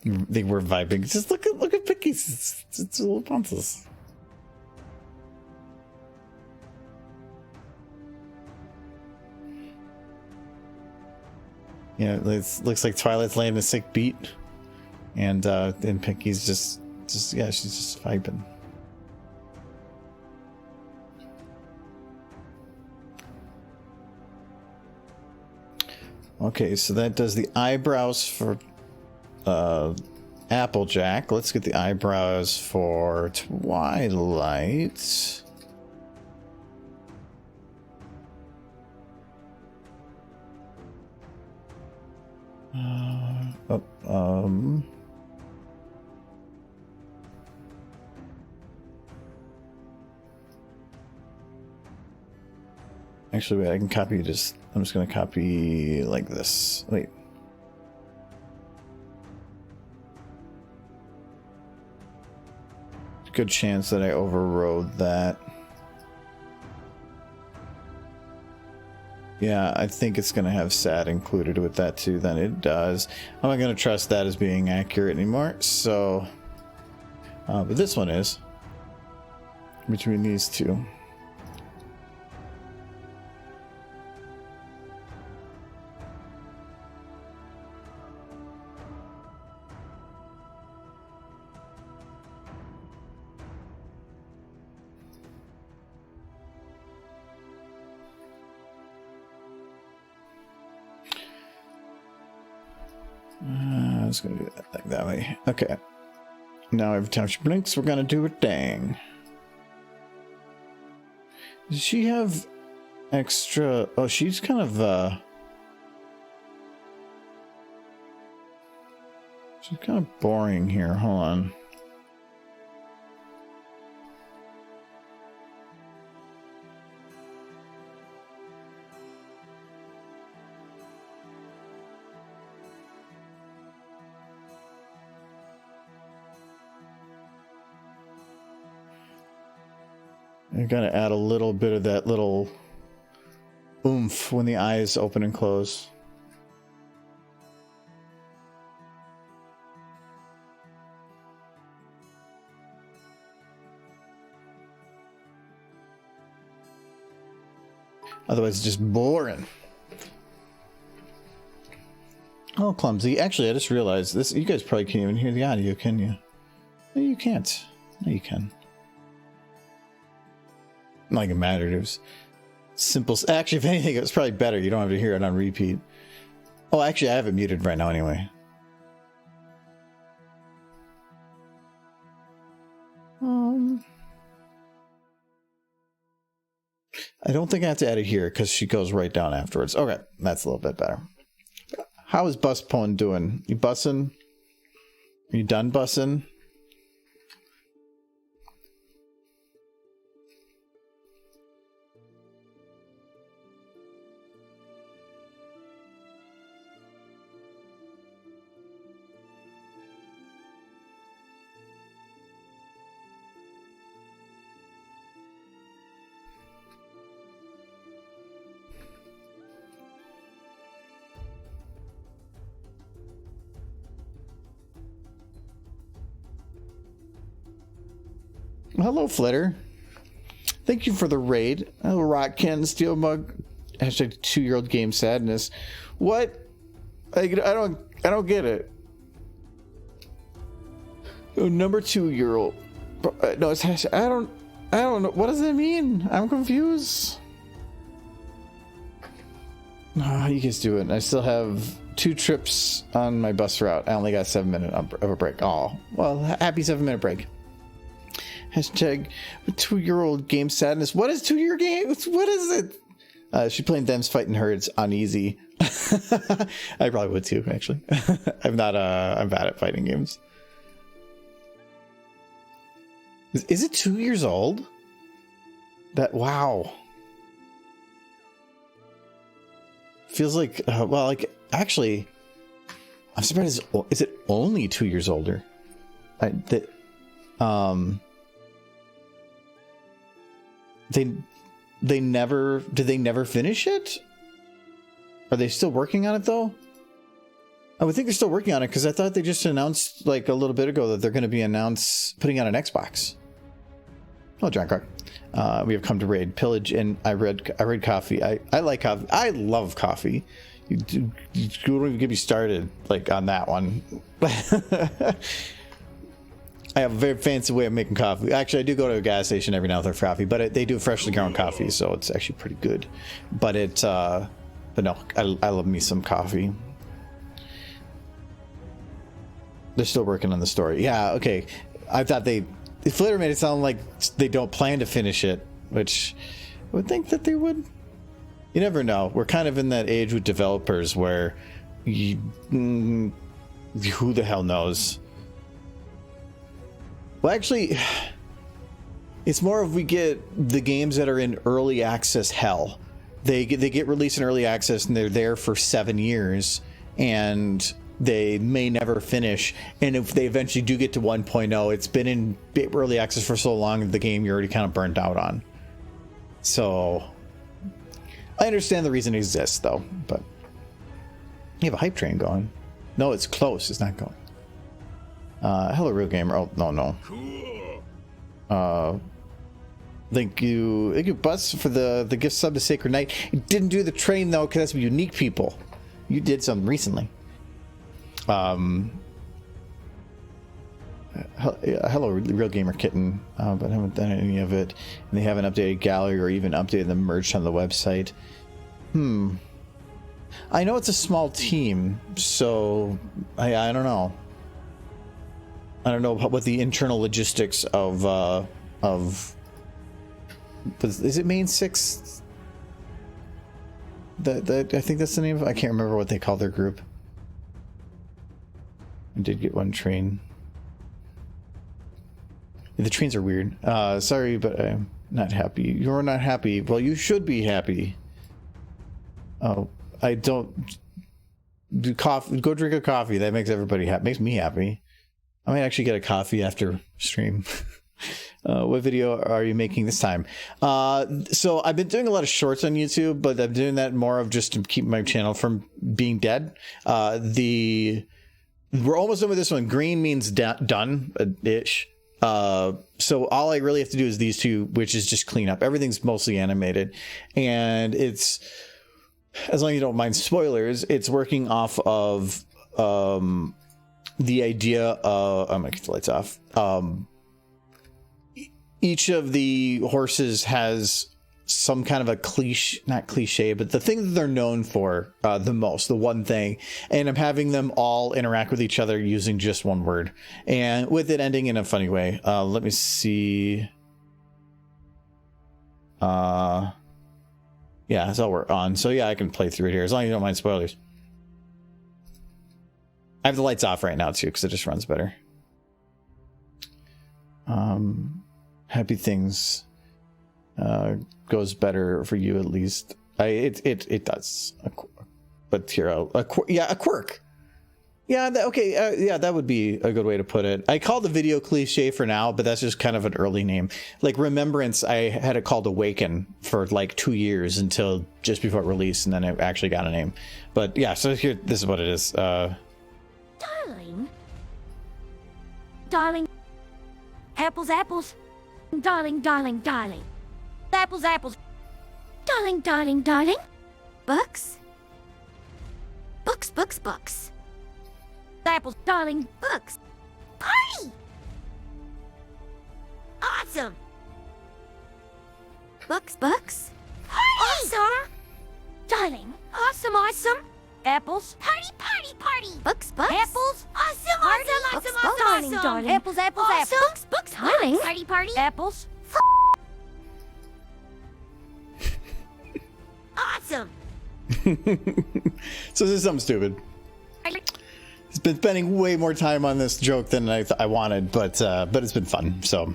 They were vibing. Just look at Picky's. It's little bounces. Yeah, it looks like Twilight's laying a sick beat, and Pinky's just yeah, she's just vibing. Okay, so that does the eyebrows for Applejack. Let's get the eyebrows for Twilight. Actually, wait, I can copy just. I'm just going to copy like this. Wait. Good chance that I overrode that. Yeah, I think it's going to have SAT included with that too. Then it does. I'm not going to trust that as being accurate anymore. So, but this one is between these two. I was going to do that that way. Okay. Now every time she blinks, we're going to do a dang. Does she have extra... Oh, she's kind of... She's kind of boring here. Hold on. You gotta add a little bit of that little oomph when the eyes open and close. Otherwise, it's just boring. Oh, clumsy. Actually, I just realized this. You guys probably can't even hear the audio, can you? No, you can't. No, you can. Not like it mattered. It was simple. Actually, if anything, it was probably better. You don't have to hear it on repeat. Oh, actually, I have it muted right now anyway. I don't think I have to add it here because she goes right down afterwards. Okay, that's a little bit better. How is Bus Pone doing? You bussing? Are you done bussing? Hello, Flitter. Thank you for the raid. Hello, Rock Ken, Steel Mug. Hashtag 2-year-old game sadness. What? I don't get it. Oh, number 2-year-old. No, it's hashtag. I don't know. What does that mean? I'm confused. Ah, you guys do it. I still have 2 trips on my bus route. I only got 7 minutes of a break. Oh, well, happy 7-minute break. Hashtag 2-year-old game sadness. What is 2-year game? What is it? She playing Them's Fighting Herds on easy. I probably would too, actually. I'm bad at fighting games. Is it 2 years old? Wow. Feels like, well, like, actually, I'm surprised. Is it only 2 years older? They never finish it? Are they still working on it though? I would think they're still working on it because I thought they just announced like a little bit ago that they're going to be putting out an Xbox. Oh, John Clark. We have come to raid pillage, and I read coffee. I like coffee. I love coffee. You don't even get me started like on that one. I have a very fancy way of making coffee. Actually, I do go to a gas station every now and then for coffee, but they do freshly ground coffee, so it's actually pretty good. But no, I love me some coffee. They're still working on the story. Yeah, okay. I thought Flitter made it sound like they don't plan to finish it, which I would think that they would. You never know. We're kind of in that age with developers where who the hell knows? Well, actually, it's more of we get the games that are in early access hell. They get released in early access and they're there for 7 years and they may never finish. And if they eventually do get to 1.0, it's been in early access for so long the game you're already kind of burnt out on. So I understand the reason it exists though, but you have a hype train going. No, it's close. It's not going. Hello, Real Gamer. Oh, no. Thank you, Buzz, for the gift sub to Sacred Knight. You didn't do the train, though, because that's unique people. You did something recently. Hello, Real Gamer Kitten, but I haven't done any of it. And they haven't updated gallery or even updated the merch on the website. I know it's a small team, so I don't know. I don't know what the internal logistics of is it Main 6? I think that's the name of it. I can't remember what they call their group. I did get one train. The trains are weird. Sorry, but I'm not happy. You're not happy. Well, you should be happy. Oh, I don't do coffee. Go drink a coffee. That makes everybody happy. Makes me happy. I might actually get a coffee after stream. What video are you making this time? So I've been doing a lot of shorts on YouTube, but I'm doing that more of just to keep my channel from being dead. We're almost done with this one. Green means done-ish. So all I really have to do is these two, which is just clean up. Everything's mostly animated. And it's, as long as you don't mind spoilers, it's working off of the idea of, I'm gonna get the lights off. Each of the horses has some kind of a not cliche, but the thing that they're known for the most, the one thing. And I'm having them all interact with each other using just one word, and with it ending in a funny way. Let me see. Yeah, that's all we're on. So yeah, I can play through it here as long as you don't mind spoilers. I have the lights off right now too, because it just runs better. Happy things goes better for you, at least. It does. But here, a quirk. Yeah, yeah, that would be a good way to put it. I call the video cliche for now, but that's just kind of an early name. Like Remembrance, I had it called Awaken for like 2 years until just before it released, and then it actually got a name. But yeah, so here, this is what it is. Darling. Darling. Apples, apples. Darling, darling, darling. Apples, apples. Darling, darling, darling. Books. Books, books, books. Apples, darling, books. Party! Awesome! Books, books. Party! Awesome! Darling, awesome, awesome. Apples, party, party, party. Books, books. Apples, awesome, Party. awesome, Books, awesome, books. awesome. Darling. Apples, apples, Awesome. apples. Books, books, Darling. party, party. Apples. Awesome! So this is something stupid. It's been spending way more time on this joke than I wanted, but it's been fun. So,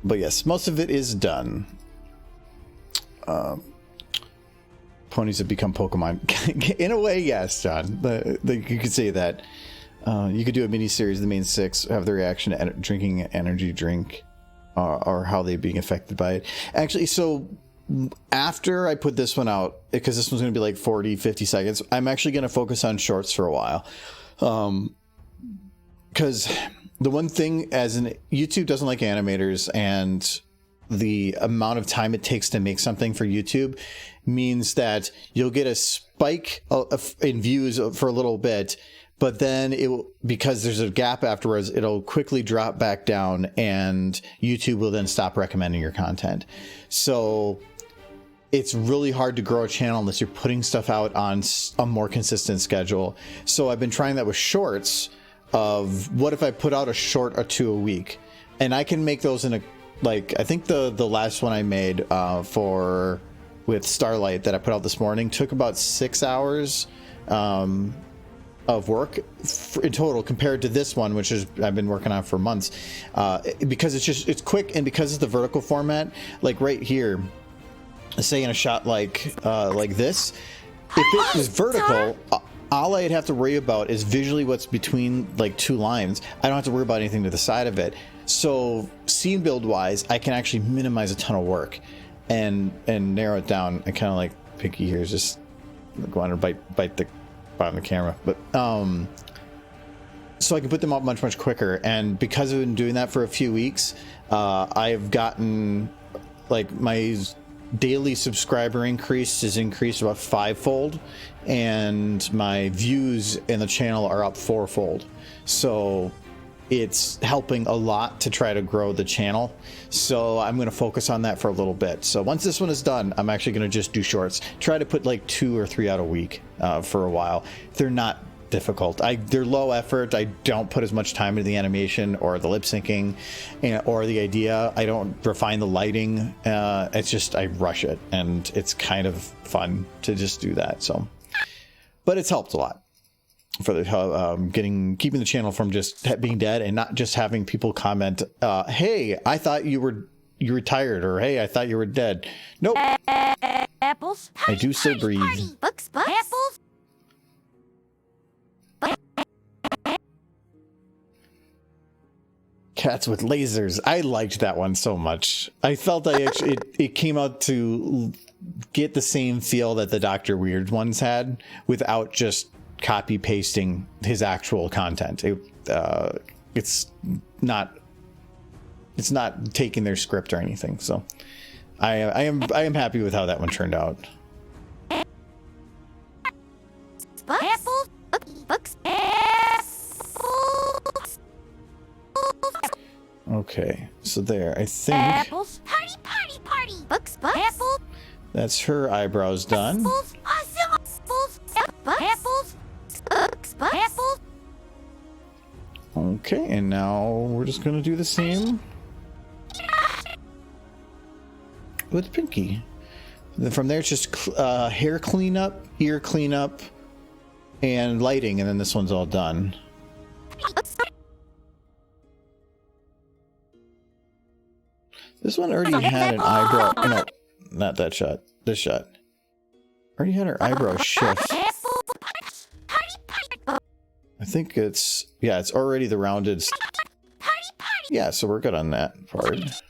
but yes, most of it is done. Ponies have become Pokemon. In a way, yes, John. You could say that. You could do a mini series, the main 6, have the reaction to drinking an energy drink, or how they being affected by it. Actually, so after I put this one out, because this one's going to be like 40-50 seconds, I'm actually going to focus on shorts for a while, because the one thing, as in YouTube doesn't like animators, and the amount of time it takes to make something for YouTube means that you'll get a spike in views for a little bit, but then because there's a gap afterwards, it'll quickly drop back down, and YouTube will then stop recommending your content. So it's really hard to grow a channel unless you're putting stuff out on a more consistent schedule. So I've been trying that with shorts, of what if I put out a short or 2 a week, and I can make those in I think the last one I made with Starlight that I put out this morning took about 6 hours of work in total, compared to this one, which is I've been working on for months, because it's quick, and because it's the vertical format. Like right here, say in a shot like this, if it was vertical, all I'd have to worry about is visually what's between like 2 lines. I don't have to worry about anything to the side of it. So scene build wise, I can actually minimize a ton of work and narrow it down. I kind of like Pinky here is just going to bite the bottom of the camera, but so I can put them up much quicker. And because I've been doing that for a few weeks, I've gotten like my daily subscriber increase is increased about 5-fold, and my views in the channel are up 4-fold. So it's helping a lot to try to grow the channel. So I'm going to focus on that for a little bit. So once this one is done, I'm actually going to just do shorts. Try to put like 2 or 3 out a week for a while. They're not difficult. They're low effort. I don't put as much time into the animation or the lip syncing or the idea. I don't refine the lighting. It's just I rush it, and it's kind of fun to just do that. So, but it's helped a lot for the keeping the channel from just being dead, and not just having people comment, hey, I thought you retired, or hey, I thought you were dead. Nope. Apples. I do still breathe. Party. Books. Apples. Cats with lasers. I liked that one so much. I felt it came out to get the same feel that the Dr. Weird ones had, without just copy pasting his actual content. It's not taking their script or anything. So I am happy with how that one turned out. Apples. Books. Apples. Okay, so there, I think Apples. Party. Books. Apples. that's her eyebrows done. Apples. Awesome. Apples. Apples. Books. Apples. Okay, and now we're just gonna do the same with Pinky. Then from there, it's just hair cleanup, ear cleanup, and lighting, and then this one's all done. This one already had an eyebrow. No, not that shot. This shot. Already had her eyebrow shift. I think it's, yeah, it's already the rounded. Yeah, so we're good on that part.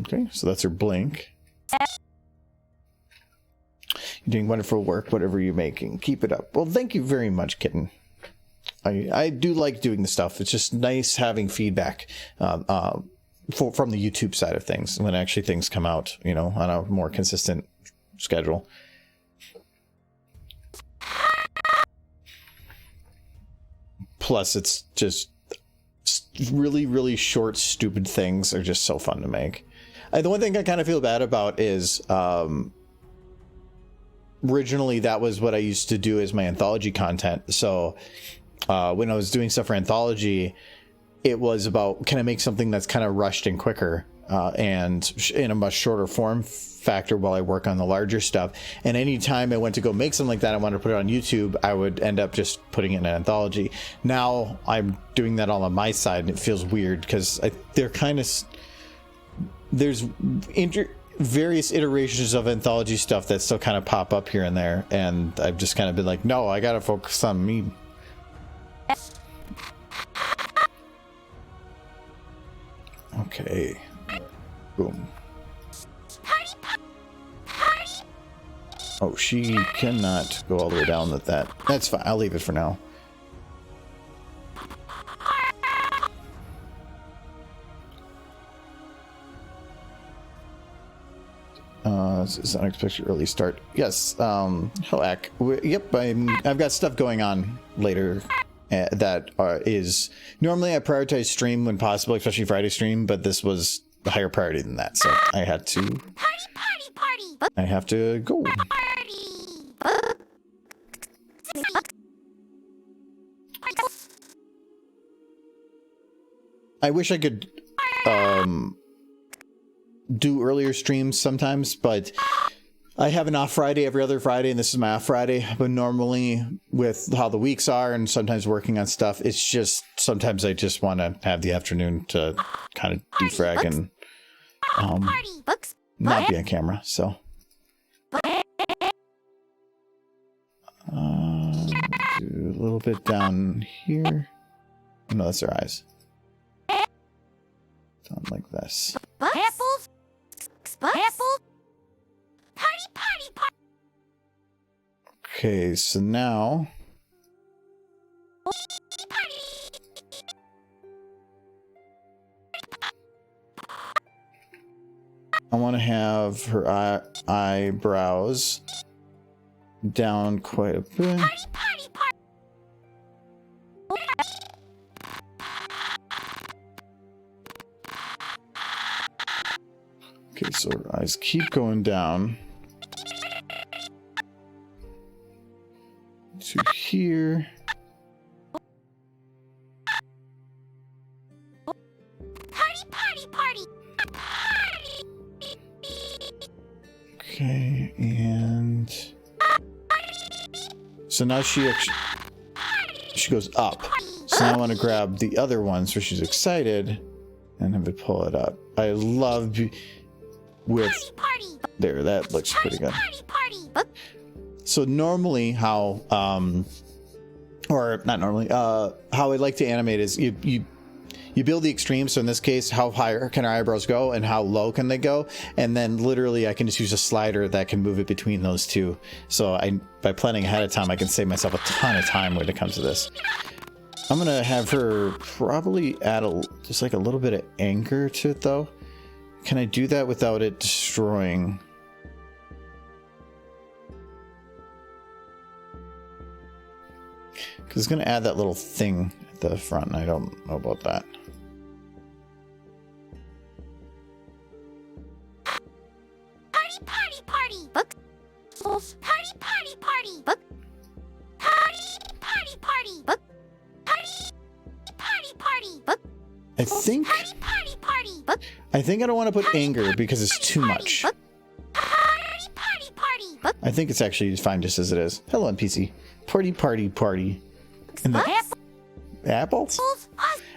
Okay, so that's her blink. You're doing wonderful work, whatever you're making. Keep it up. Well, thank you very much, Kitten. I do like doing the stuff. It's just nice having feedback from the YouTube side of things when actually things come out, you know, on a more consistent schedule. Plus, it's just really, really short, stupid things are just so fun to make. The one thing I kind of feel bad about is originally that was what I used to do as my anthology content. So when I was doing stuff for anthology, it was about, can I make something that's kind of rushed and quicker and in a much shorter form factor while I work on the larger stuff. And anytime I went to go make something like that, I wanted to put it on YouTube, I would end up just putting it in an anthology. Now I'm doing that all on my side, and it feels weird because they're kind of, there's various iterations of anthology stuff that still kind of pop up here and there, and I've just kind of been like, no, I gotta focus on me. Okay. Boom. Oh, she cannot go all the way down with that. That's fine. I'll leave it for now. This is unexpected early start. Yes. Hellac. Yep. I've got stuff going on later that is normally I prioritize stream when possible, especially Friday stream, but this was a higher priority than that, so I had to. I have to go. I wish I could do earlier streams sometimes, but I have an off Friday every other Friday, and this is my off Friday. But normally, with how the weeks are and sometimes working on stuff, it's just sometimes I just want to have the afternoon to kind of defrag and not be on camera. So do a little bit down here. No, that's their eyes. Down like this. Apples. Apples. Party. Okay, so now I want to have her eyebrows down quite a bit. Okay, so her eyes keep going down to here. Party. Okay, and so now she goes up. So now I want to grab the other ones where she's excited and have it pull it up. I love with there, that looks pretty good. So normally how or not normally how I like to animate is you build the extremes. So in this case, how high can our eyebrows go and how low can they go, and then literally I can just use a slider that can move it between those two. So by planning ahead of time, I can save myself a ton of time when it comes to this. I'm gonna have her probably add just like a little bit of anger to it though. Can I do that without it destroying? Because it's going to add that little thing at the front, and I don't know about that. Party. Book. Party. Book. Party. Book. Party. Book. I think I don't want to put anger because it's too much. I think it's actually fine just as it is. Hello, NPC. Party. And Apples?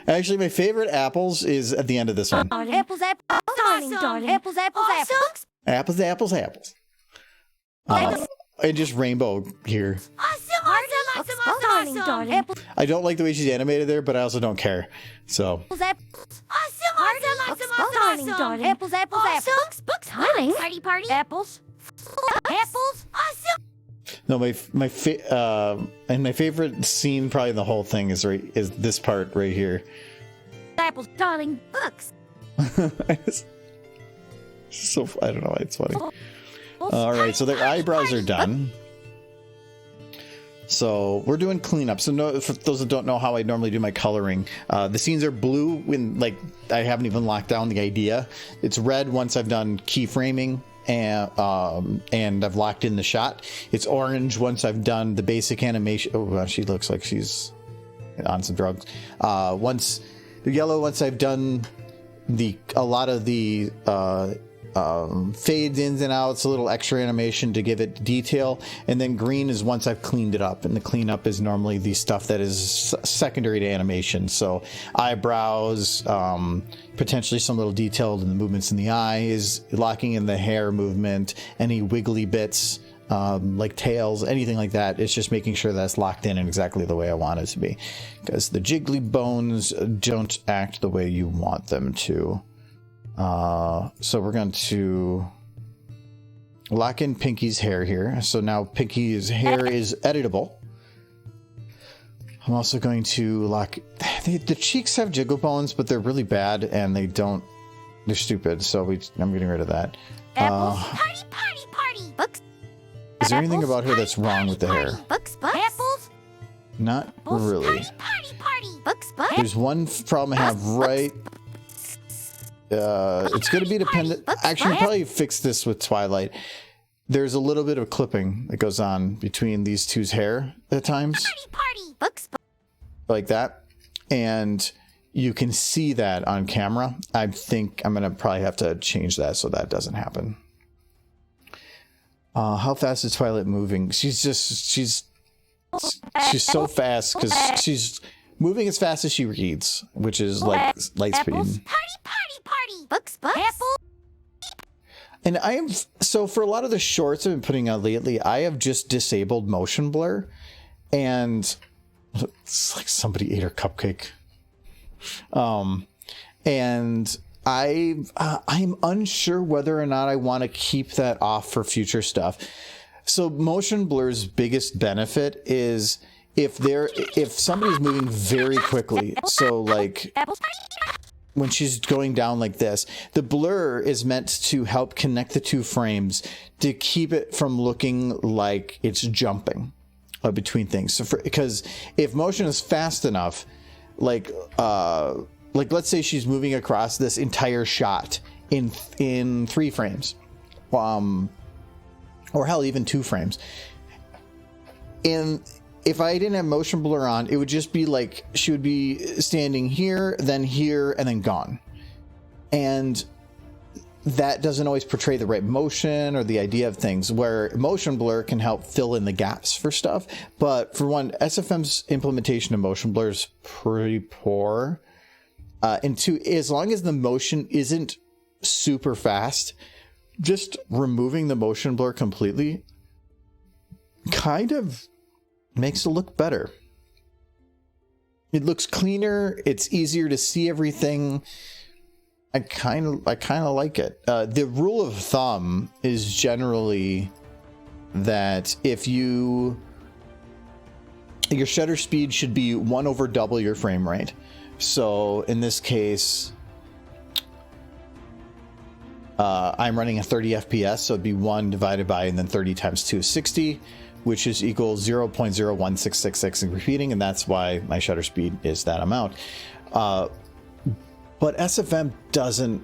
Actually, my favorite apples is at the end of this one. Apples, apples, darling, darling. Apples, apples, apples. Apples, apples, apples. And just rainbow here. Darling, darling. I don't like the way she's animated there, but I also don't care. So. Darling, darling. Apples, apples, apples. Darling. Party, party. Apples. Apples. Awesome. No, my favorite scene probably in the whole thing is this part right here. Apples, darling. Books. So I don't know why it's funny. All right, so their eyebrows are done. So we're doing cleanup. So for those that don't know how I normally do my coloring, the scenes are blue when I haven't even locked down the idea. It's red once I've done keyframing and I've locked in the shot. It's orange once I've done the basic animation. Oh, well, she looks like she's on some drugs. Yellow once I've done a lot of the fades ins and outs, a little extra animation to give it detail, and then green is once I've cleaned it up, and the cleanup is normally the stuff that is secondary to animation. So eyebrows, potentially some little detail in the movements in the eyes, locking in the hair movement, any wiggly bits, like tails, anything like that. It's just making sure that's locked in exactly the way I want it to be, because the jiggly bones don't act the way you want them to. So we're going to lock in Pinky's hair here. So now Pinky's hair is editable. I'm also going to lock... The cheeks have jiggle bones, but they're really bad, and they're stupid, so I'm getting rid of that. Apples, party, party, party. Books. Is there anything about her that's wrong with the hair? Books, apples. Not really. Party, party. Books, There's one problem I have right... it's going to be dependent. Actually, I'll probably fix this with Twilight. There's a little bit of clipping that goes on between these two's hair at times. Like that. And you can see that on camera. I think I'm going to probably have to change that so that doesn't happen. How fast is Twilight moving? She's so fast because she's moving as fast as she reads, which is like light speed. Party, party, party. Books, apple. And so for a lot of the shorts I've been putting out lately, I have just disabled motion blur, and it's like somebody ate her cupcake. And I'm unsure whether or not I want to keep that off for future stuff. So motion blur's biggest benefit is if somebody's moving very quickly, so like when she's going down like this, the blur is meant to help connect the two frames to keep it from looking like it's jumping between things. So because if motion is fast enough, like let's say she's moving across this entire shot in 3 frames, or hell, even 2 frames. And if I didn't have motion blur on, it would just be like she would be standing here, and then gone. And that doesn't always portray the right motion or the idea of things, where motion blur can help fill in the gaps for stuff. But for one, SFM's implementation of motion blur is pretty poor. And 2, as long as the motion isn't super fast, just removing the motion blur completely kind of makes it look better. It looks cleaner. It's easier to see everything. I kind of like it. The rule of thumb is generally that if your shutter speed should be 1 over double your frame rate. So in this case, I'm running a 30 FPS, so it'd be 1 divided by, and then 30 times 2 is 60, which is equals 0.01666 and repeating, and that's why my shutter speed is that amount. But SFM doesn't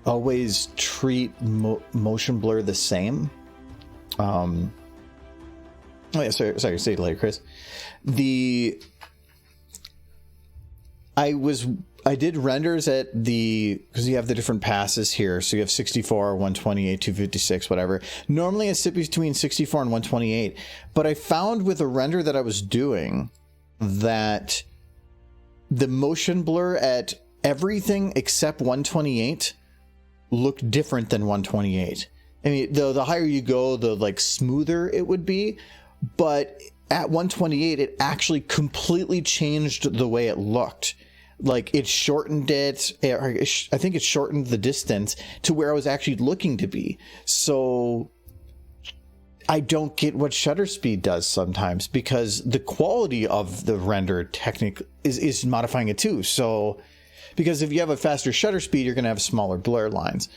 always treat motion blur the same. Oh yeah, sorry, say it later, Chris. I did renders at because you have the different passes here. So you have 64, 128, 256, whatever. Normally I sit between 64 and 128, but I found with a render that I was doing that the motion blur at everything except 128 looked different than 128. I mean, the higher you go, the like smoother it would be, but at 128 it actually completely changed the way it looked. Like it shortened it. I think it shortened the distance to where I was actually looking to be. So I don't get what shutter speed does sometimes, because the quality of the render technique is modifying it too. So because if you have a faster shutter speed, you're going to have smaller blur lines.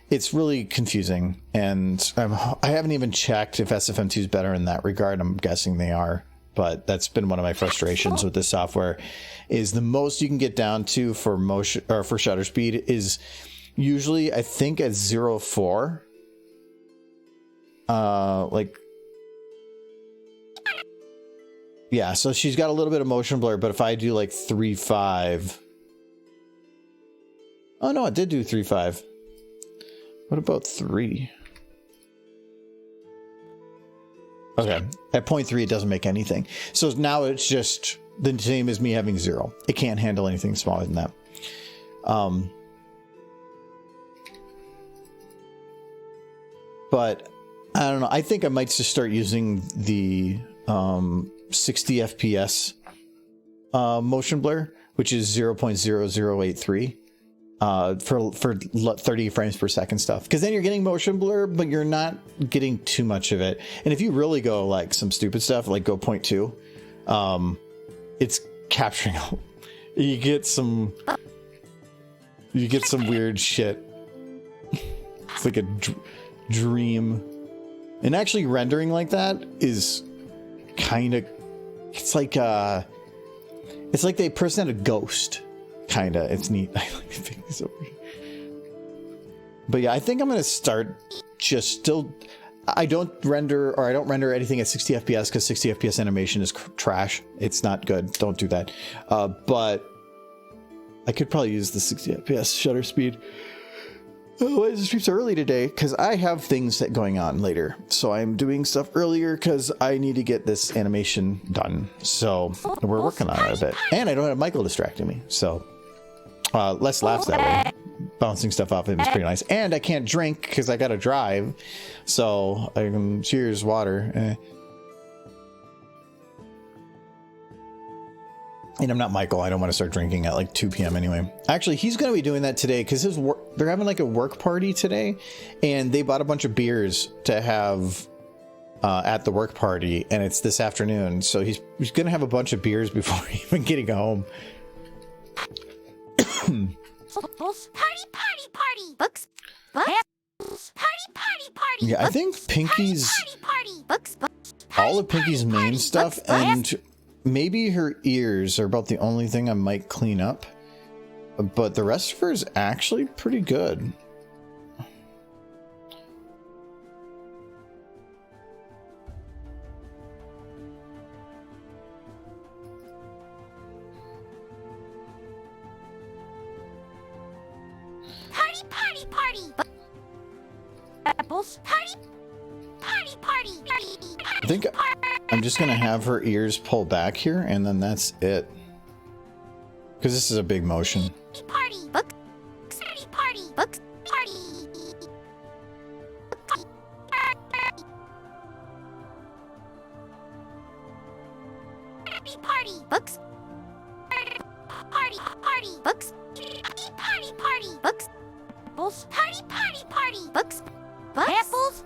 It's really confusing, and I haven't even checked if SFM2 is better in that regard. I'm guessing they are, but that's been one of my frustrations with this software. Is the most you can get down to for motion or for shutter speed is usually, I think, at 0.4. Like, yeah. So she's got a little bit of motion blur, but if I do like 3.5, oh no, it did do 3.5. What about 3? Okay, at 0.3 it doesn't make anything. So now it's just the same as me having 0. It can't handle anything smaller than that. But I don't know. I think I might just start using the 60 FPS motion blur, which is 0.0083. For 30 frames per second stuff, because then you're getting motion blur, but you're not getting too much of it. And if you really go like some stupid stuff, like go 0.2, it's capturing. You get some weird shit. It's like a dream. And actually rendering like that is kind of, it's like they present a ghost. Kinda, it's neat. I like to pick this over here. But yeah, I think I'm gonna start just still. I don't render anything at 60 FPS because 60 FPS animation is trash. It's not good. Don't do that. But I could probably use the 60 FPS shutter speed. Otherwise, the stream's early today because I have things going on later. So I'm doing stuff earlier because I need to get this animation done. So we're working on it a bit, and I don't have Michael distracting me. So. Less laughs that way. Bouncing stuff off him is pretty nice. And I can't drink because I gotta drive. So I can cheers water. And I'm not Michael. I don't want to start drinking at like 2 p.m. anyway. Actually, he's going to be doing that today because they're having like a work party today. And they bought a bunch of beers to have at the work party. And it's this afternoon. So he's going to have a bunch of beers before even getting home. Party. Books. Party. Yeah, I think Pinky's all of Pinky's main stuff, and maybe her ears are about the only thing I might clean up. But the rest of her is actually pretty good. Party. Apples. Party. I think I'm just gonna have her ears pull back here, and then that's it. Because this is a big motion. Party. Books. Party. Books. Party. Party. Books. Party. Books. Party. Books. Apples. Party. Books. Apples.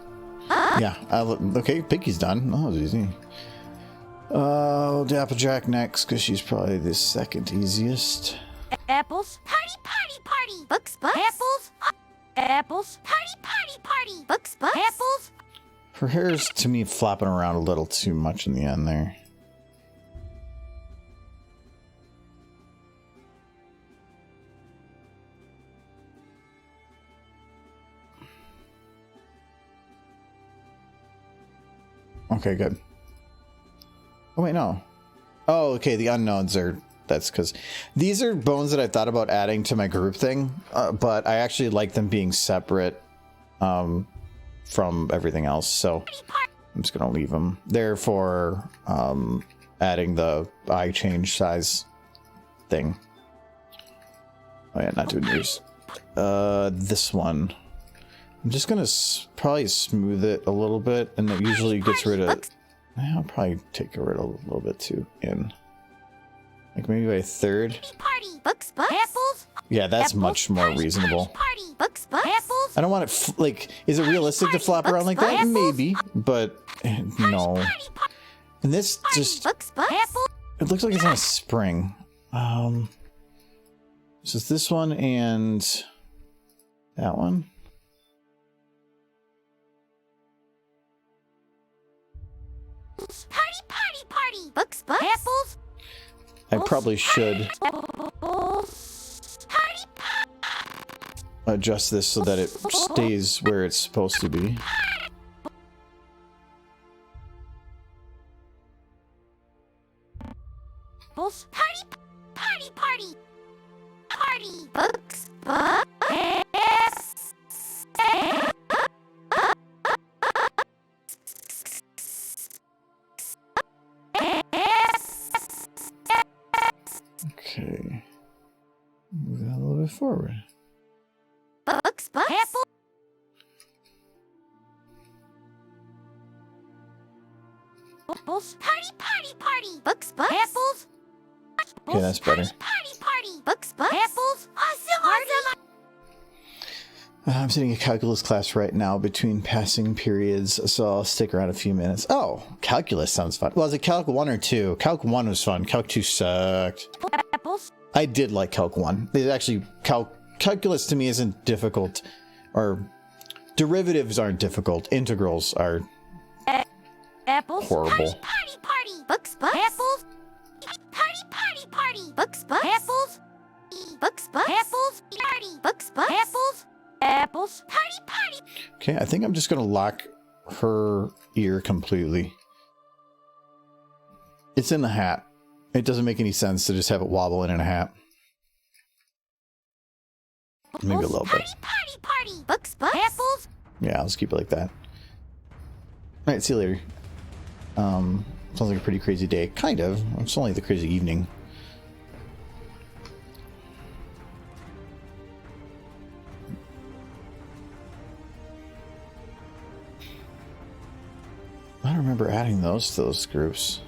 Yeah. Okay. Pinky's done. Oh, that was easy. We'll do Applejack next because she's probably the second easiest. Apples. Party. Books. Apples. Apples. Party. Books. Apples. Her hair's to me flopping around a little too much in the end there. Okay, good. Oh, wait, no. Oh, okay, the unknowns are... That's because... These are bones that I thought about adding to my group thing, but I actually like them being separate from everything else, so I'm just going to leave them there for adding the eye change size thing. Oh yeah, not doing yours. This one. I'm just gonna probably smooth it a little bit, and it usually gets rid of... I'll probably take rid of a little bit too, in. Like maybe by a third. Party. Books, apples. Yeah, that's much more reasonable. Party. Books, apples. I don't want it, like, is it realistic to flop around like that? Maybe, but no. And this just... It looks like it's on a spring. So it's this one and that one. Party. Books, apples. I probably should adjust this so that it stays where it's supposed to be. Party. Books, Okay. Move that a little bit forward. Books, apple. Party. Books, apples. Okay, that's better. Party. Books, apples. Awesome. I'm sitting in a calculus class right now between passing periods, so I'll stick around a few minutes. Oh, calculus sounds fun. Well, was it Calc 1 or 2? Calc 1 was fun. Calc 2 sucked. Apples. I did like Calc 1. It actually, calculus to me isn't difficult, or derivatives aren't difficult. Integrals are Apples. horrible. Party. Books, apples. Party. Books, apples. Books, apples. Party. Books, apples. Apples. Party. Okay, I think I'm just going to lock her ear completely. It's in the hat. It doesn't make any sense to just have it wobble in a hat. Maybe a little bit. Party. Books, apples. Yeah, let's keep it like that. Alright, see you later. Sounds like a pretty crazy day. Kind of. It's only the crazy evening. I don't remember adding those to those groups.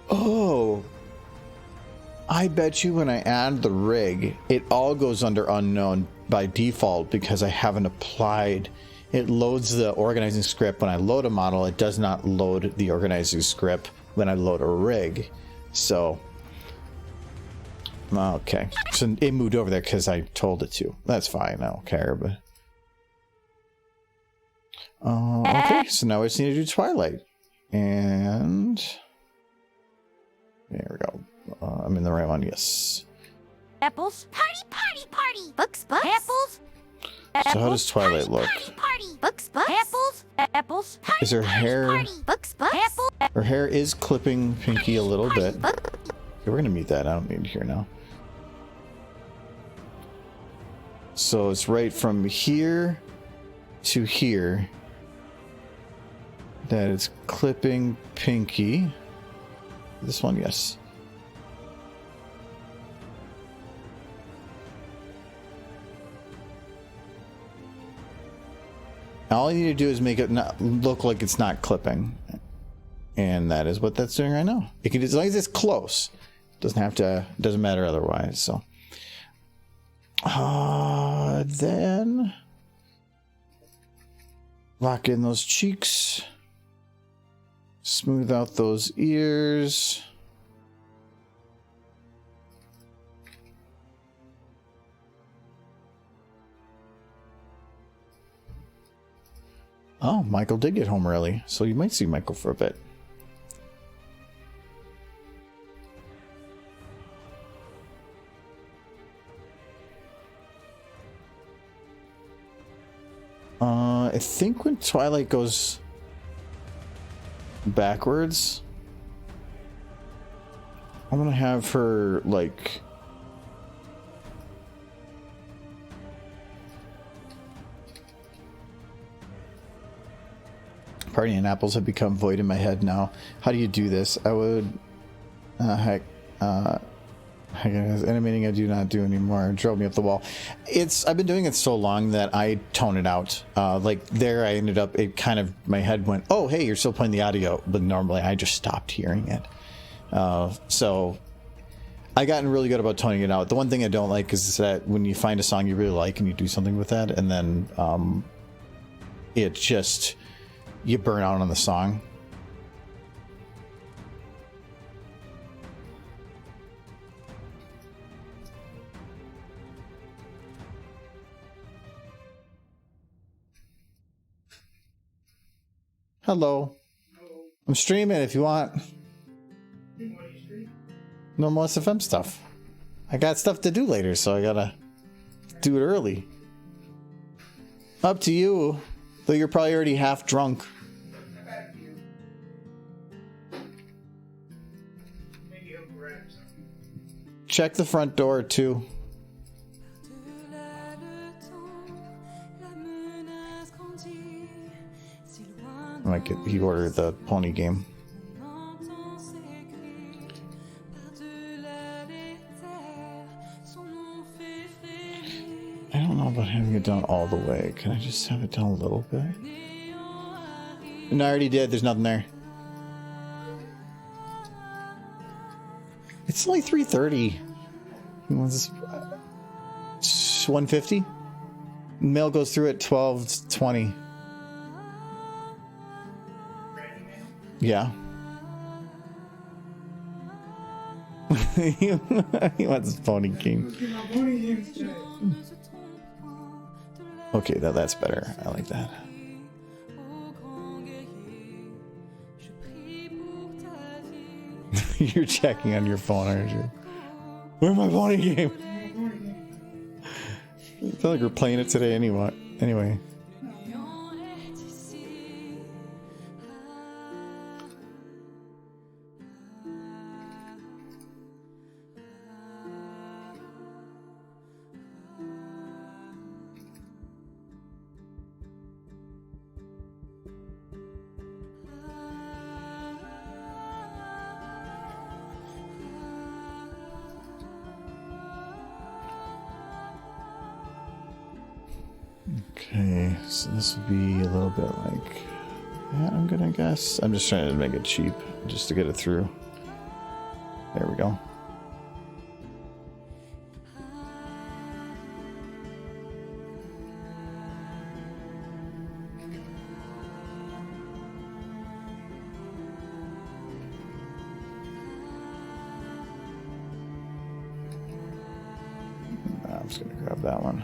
Oh! I bet you when I add the rig, it all goes under unknown by default because I haven't applied. It loads the organizing script when I load a model. It does not load the organizing script when I load a rig. So, okay. So it moved over there because I told it to. That's fine. I don't care. But okay. So now I just need to do Twilight. And there we go. I'm in the right one. Yes. Apples. Party. Books, apples. So how does Twilight look? Party. Books, apples. Apples. Is her hair... Books, apples. Her hair is clipping Pinky a little bit. Okay, we're going to mute that. I don't need to hear now. So it's right from here to here that it's clipping Pinky. This one, yes. All you need to do is make it not look like it's not clipping. And that is what that's doing right now. It can, as long as it's close. Doesn't have to, doesn't matter otherwise, so. Then lock in those cheeks. Smooth out those ears. Oh, Michael did get home early, so you might see Michael for a bit. I think when Twilight goes backwards, I'm gonna have her like Party and apples have become void in my head now. How do you do this? I would... heck... Animating I do not do anymore. It drove me up the wall. I've been doing it so long that I tone it out. Like there I ended up, it kind of, my head went, oh hey, you're still playing the audio, but normally I just stopped hearing it. So I gotten really good about toning it out. The one thing I don't like is that when you find a song you really like and you do something with that, and then it just, you burn out on the song. Hello. I'm streaming if you want. Normal SFM stuff. I got stuff to do later, so I gotta do it early. Up to you, though you're probably already half drunk. Check the front door too. I might get he ordered the pony game. I don't know about having it done all the way. Can I just have it done a little bit? And I already did. There's nothing there. It's only 3:30. What's this? 150? Mail goes through at 12:20. Yeah. He wants his pony game. Okay, that's better. I like that. You're checking on your phone, aren't you? Where's my pony game? I feel like we're playing it today anyway. Okay, so this would be a little bit like that, I'm gonna guess. I'm just trying to make it cheap, just to get it through. There we go. I'm just gonna grab that one.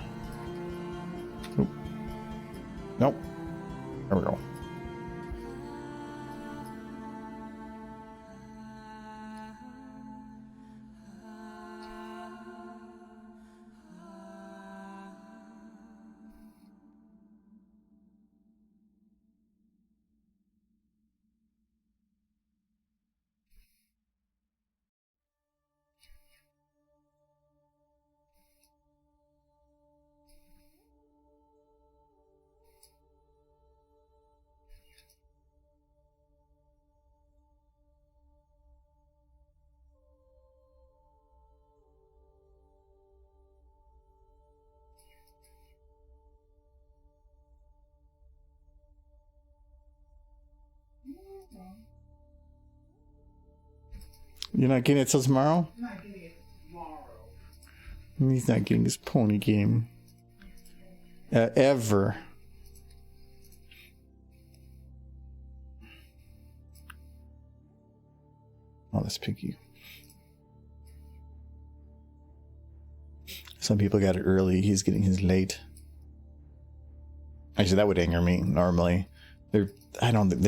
Oop. Nope. There we go. You're not getting it till tomorrow? I'm not getting it tomorrow. He's not getting his pony game. Ever. Oh, that's picky. Some people got it early. He's getting his late. Actually, that would anger me normally. They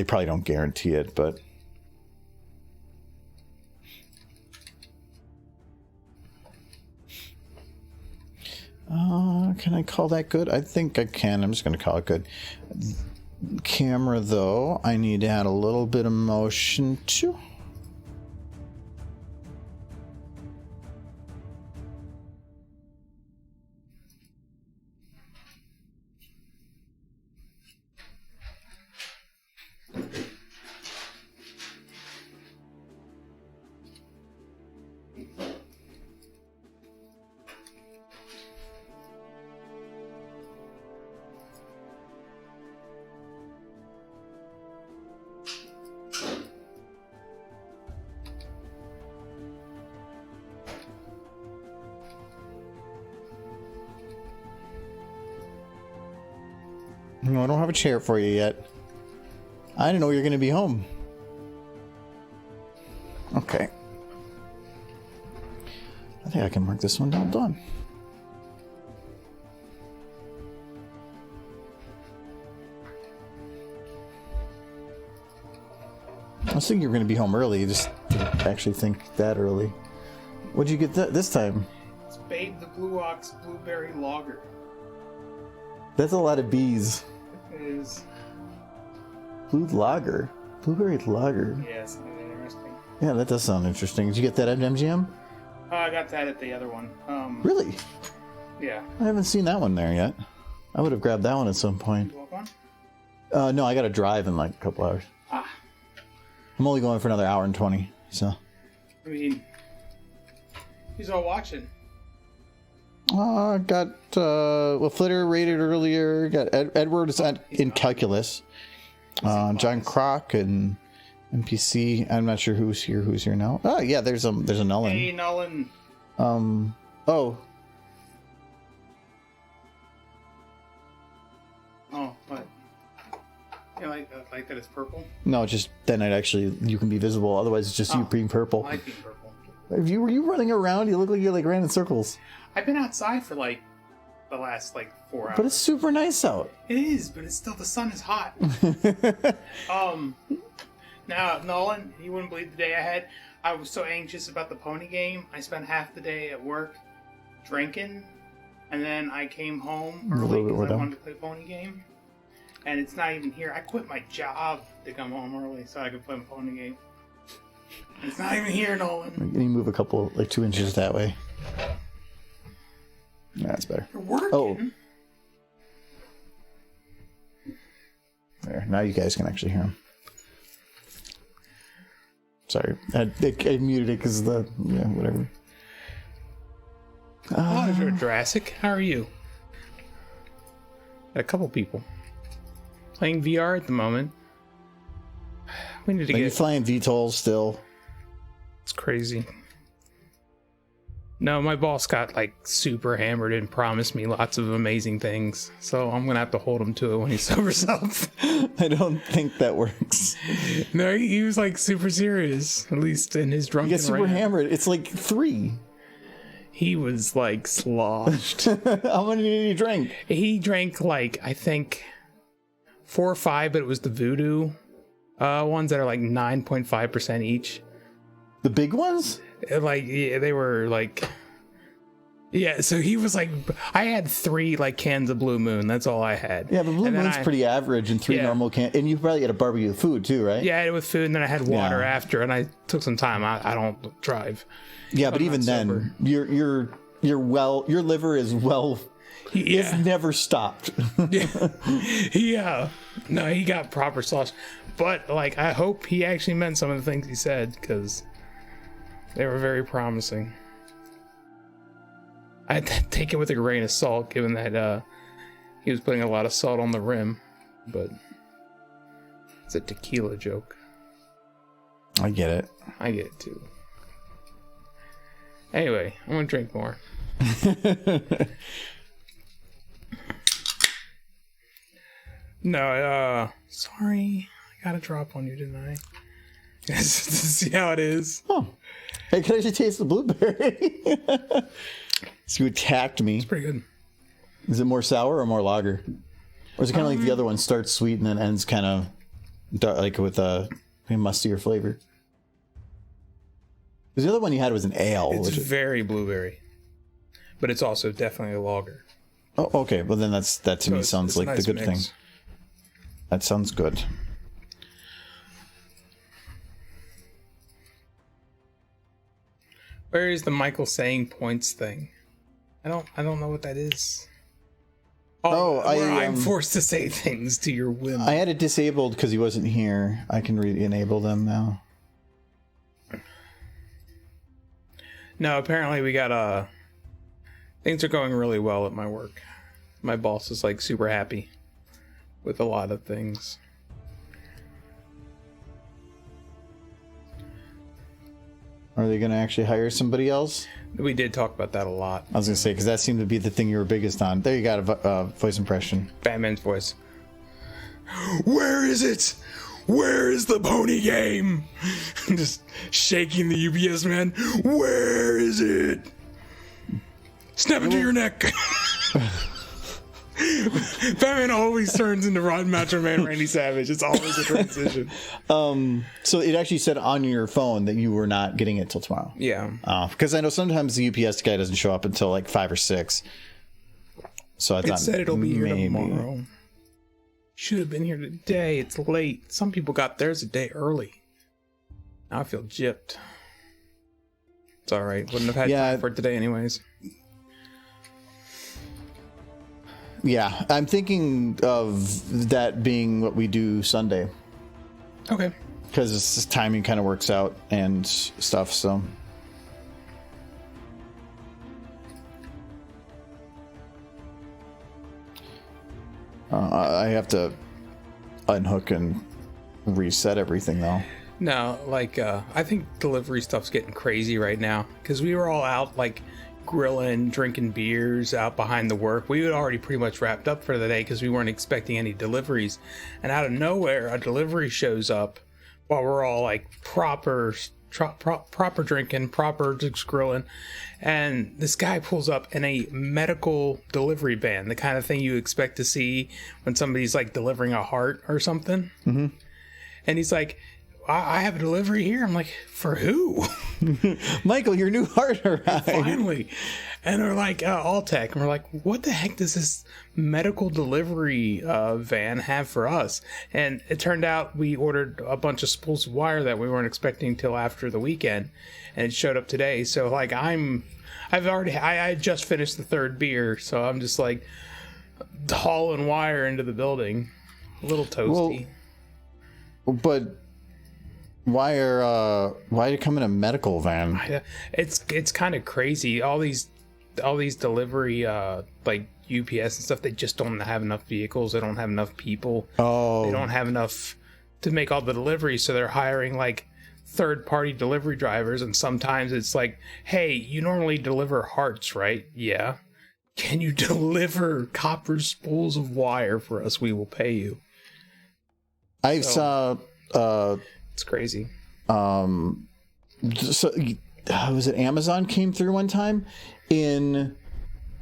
probably don't guarantee it, but can I call that good? I think I can. I'm just going to call it good. Camera, though, I need to add a little bit of motion to. No, I don't have a chair for you yet. I didn't know you were going to be home. Okay. I think I can mark this one down done. I was thinking you were going to be home early. You just didn't actually think that early. What'd you get this time? It's Babe the Blue Ox Blueberry Lager. That's a lot of B's. It is. Blue lager. Blueberry lager. Yeah, something interesting. Yeah, that does sound interesting. Did you get that at MGM? I got that at the other one. Really? Yeah. I haven't seen that one there yet. I would have grabbed that one at some point. You want one? No, I got to drive in like a couple hours. Ah. I'm only going for another hour and 20, so. I mean, who's all watching? Got Flitter rated earlier. Got Edward is in calculus. John Croc and NPC. I'm not sure who's here now. Oh yeah, there's a Nolan. Hey, Nolan. Oh. Oh, what? You like that it's purple? No, just then you can be visible. Otherwise, it's just you being purple. I like being purple. Were you running around? You look like you ran in circles. I've been outside for like the last 4 hours. But it's super nice out. It is, but it's still, the sun is hot. Now, Nolan, you wouldn't believe the day I had. I was so anxious about the pony game. I spent half the day at work drinking, and then I came home early because I wanted to play pony game. And it's not even here. I quit my job to come home early so I could play a pony game. It's not even here, Nolan. Can you move a couple, 2 inches that way? Yeah, that's better. You're working. Oh. There. Now you guys can actually hear him. Sorry. I muted it because whatever. Hello, Jurassic. How are you? Got a couple people playing VR at the moment. We need to Are you flying VTOL still? It's crazy. No, my boss got super hammered and promised me lots of amazing things. So I'm gonna have to hold him to it when he sobers up. I don't think that works. No, he was super serious. At least in his drunken You get super rant. hammered. It's 3. He was sloshed. How many did he drink? He drank I think 4 or 5, but it was the voodoo ones that are 9.5% each. The big ones? Yeah, they were yeah, so he was I had 3 cans of Blue Moon. That's all I had. Yeah, but Blue Moon's pretty average, and 3 normal cans. And you probably had a barbecue with food too, right? Yeah, I had it with food, and then I had water after, and I took some time. I don't drive. Yeah, but even then, your liver is it's never stopped. Yeah. No, he got proper sauce. But I hope he actually meant some of the things he said, because they were very promising. I had to take it with a grain of salt, given that he was putting a lot of salt on the rim. But it's a tequila joke. I get it. I get it too. Anyway, I'm gonna drink more. No, sorry. I got a drop on you, didn't I? See how it is. Oh. Hey, can I just taste the blueberry? So you attacked me. It's pretty good. Is it more sour or more lager? Or is it kind of like the other one, starts sweet and then ends kind of with a mustier flavor? Because the other one you had was an ale. It's very blueberry. But it's also definitely a lager. Oh, okay. Well, then that to me sounds like the good thing. That sounds good. Where is the Michael saying points thing? I don't know what that is. I'm forced to say things to your whim. I had it disabled because he wasn't here. I can re-enable them now. No, apparently we got things are going really well at my work. My boss is super happy with a lot of things. Are they going to actually hire somebody else? We did talk about that a lot. I was going to say, because that seemed to be the thing you were biggest on. There you got a voice impression. Batman's voice. Where is it? Where is the pony game? Just shaking the UPS man. Where is it? Snap it to your neck. Batman always turns into Macho Man Randy Savage. It's always a transition. So it actually said on your phone that you were not getting it till tomorrow. Yeah. Because I know sometimes the UPS guy doesn't show up until like 5 or 6. So I thought it said it'll be here tomorrow. Should have been here today. It's late. Some people got theirs a day early. Now I feel gypped. It's all right. Wouldn't have had time for it today anyways. Yeah, I'm thinking of that being what we do Sunday. Okay. Because this timing kind of works out and stuff, so. I have to unhook and reset everything, though. No, like, I think delivery stuff's getting crazy right now. Because we were all out, like, grilling, drinking beers out behind the work. We had already pretty much wrapped up for the day because we weren't expecting any deliveries. And out of nowhere, a delivery shows up while we're all, like, proper drinking, proper just grilling. And this guy pulls up in a medical delivery van, the kind of thing you expect to see when somebody's like delivering a heart or something. Mm-hmm. And he's like, I have a delivery here. I'm like, for who? Michael, your new heart arrived. Finally. And they're like, all tech. And we're like, what the heck does this medical delivery van have for us? And it turned out we ordered a bunch of spools of wire that we weren't expecting till after the weekend. And it showed up today. So like I just finished the 3rd beer. So I'm just like hauling wire into the building. A little toasty. Well, but why do you come in a medical van? It's kind of crazy. All these delivery like UPS and stuff, they just don't have enough vehicles. They don't have enough people. Oh, they don't have enough to make all the deliveries, so they're hiring like third-party delivery drivers. And sometimes it's like, hey, you normally deliver hearts, right? Yeah. Can you deliver copper spools of wire for us? We will pay you. I saw. It's crazy. So was it Amazon came through one time in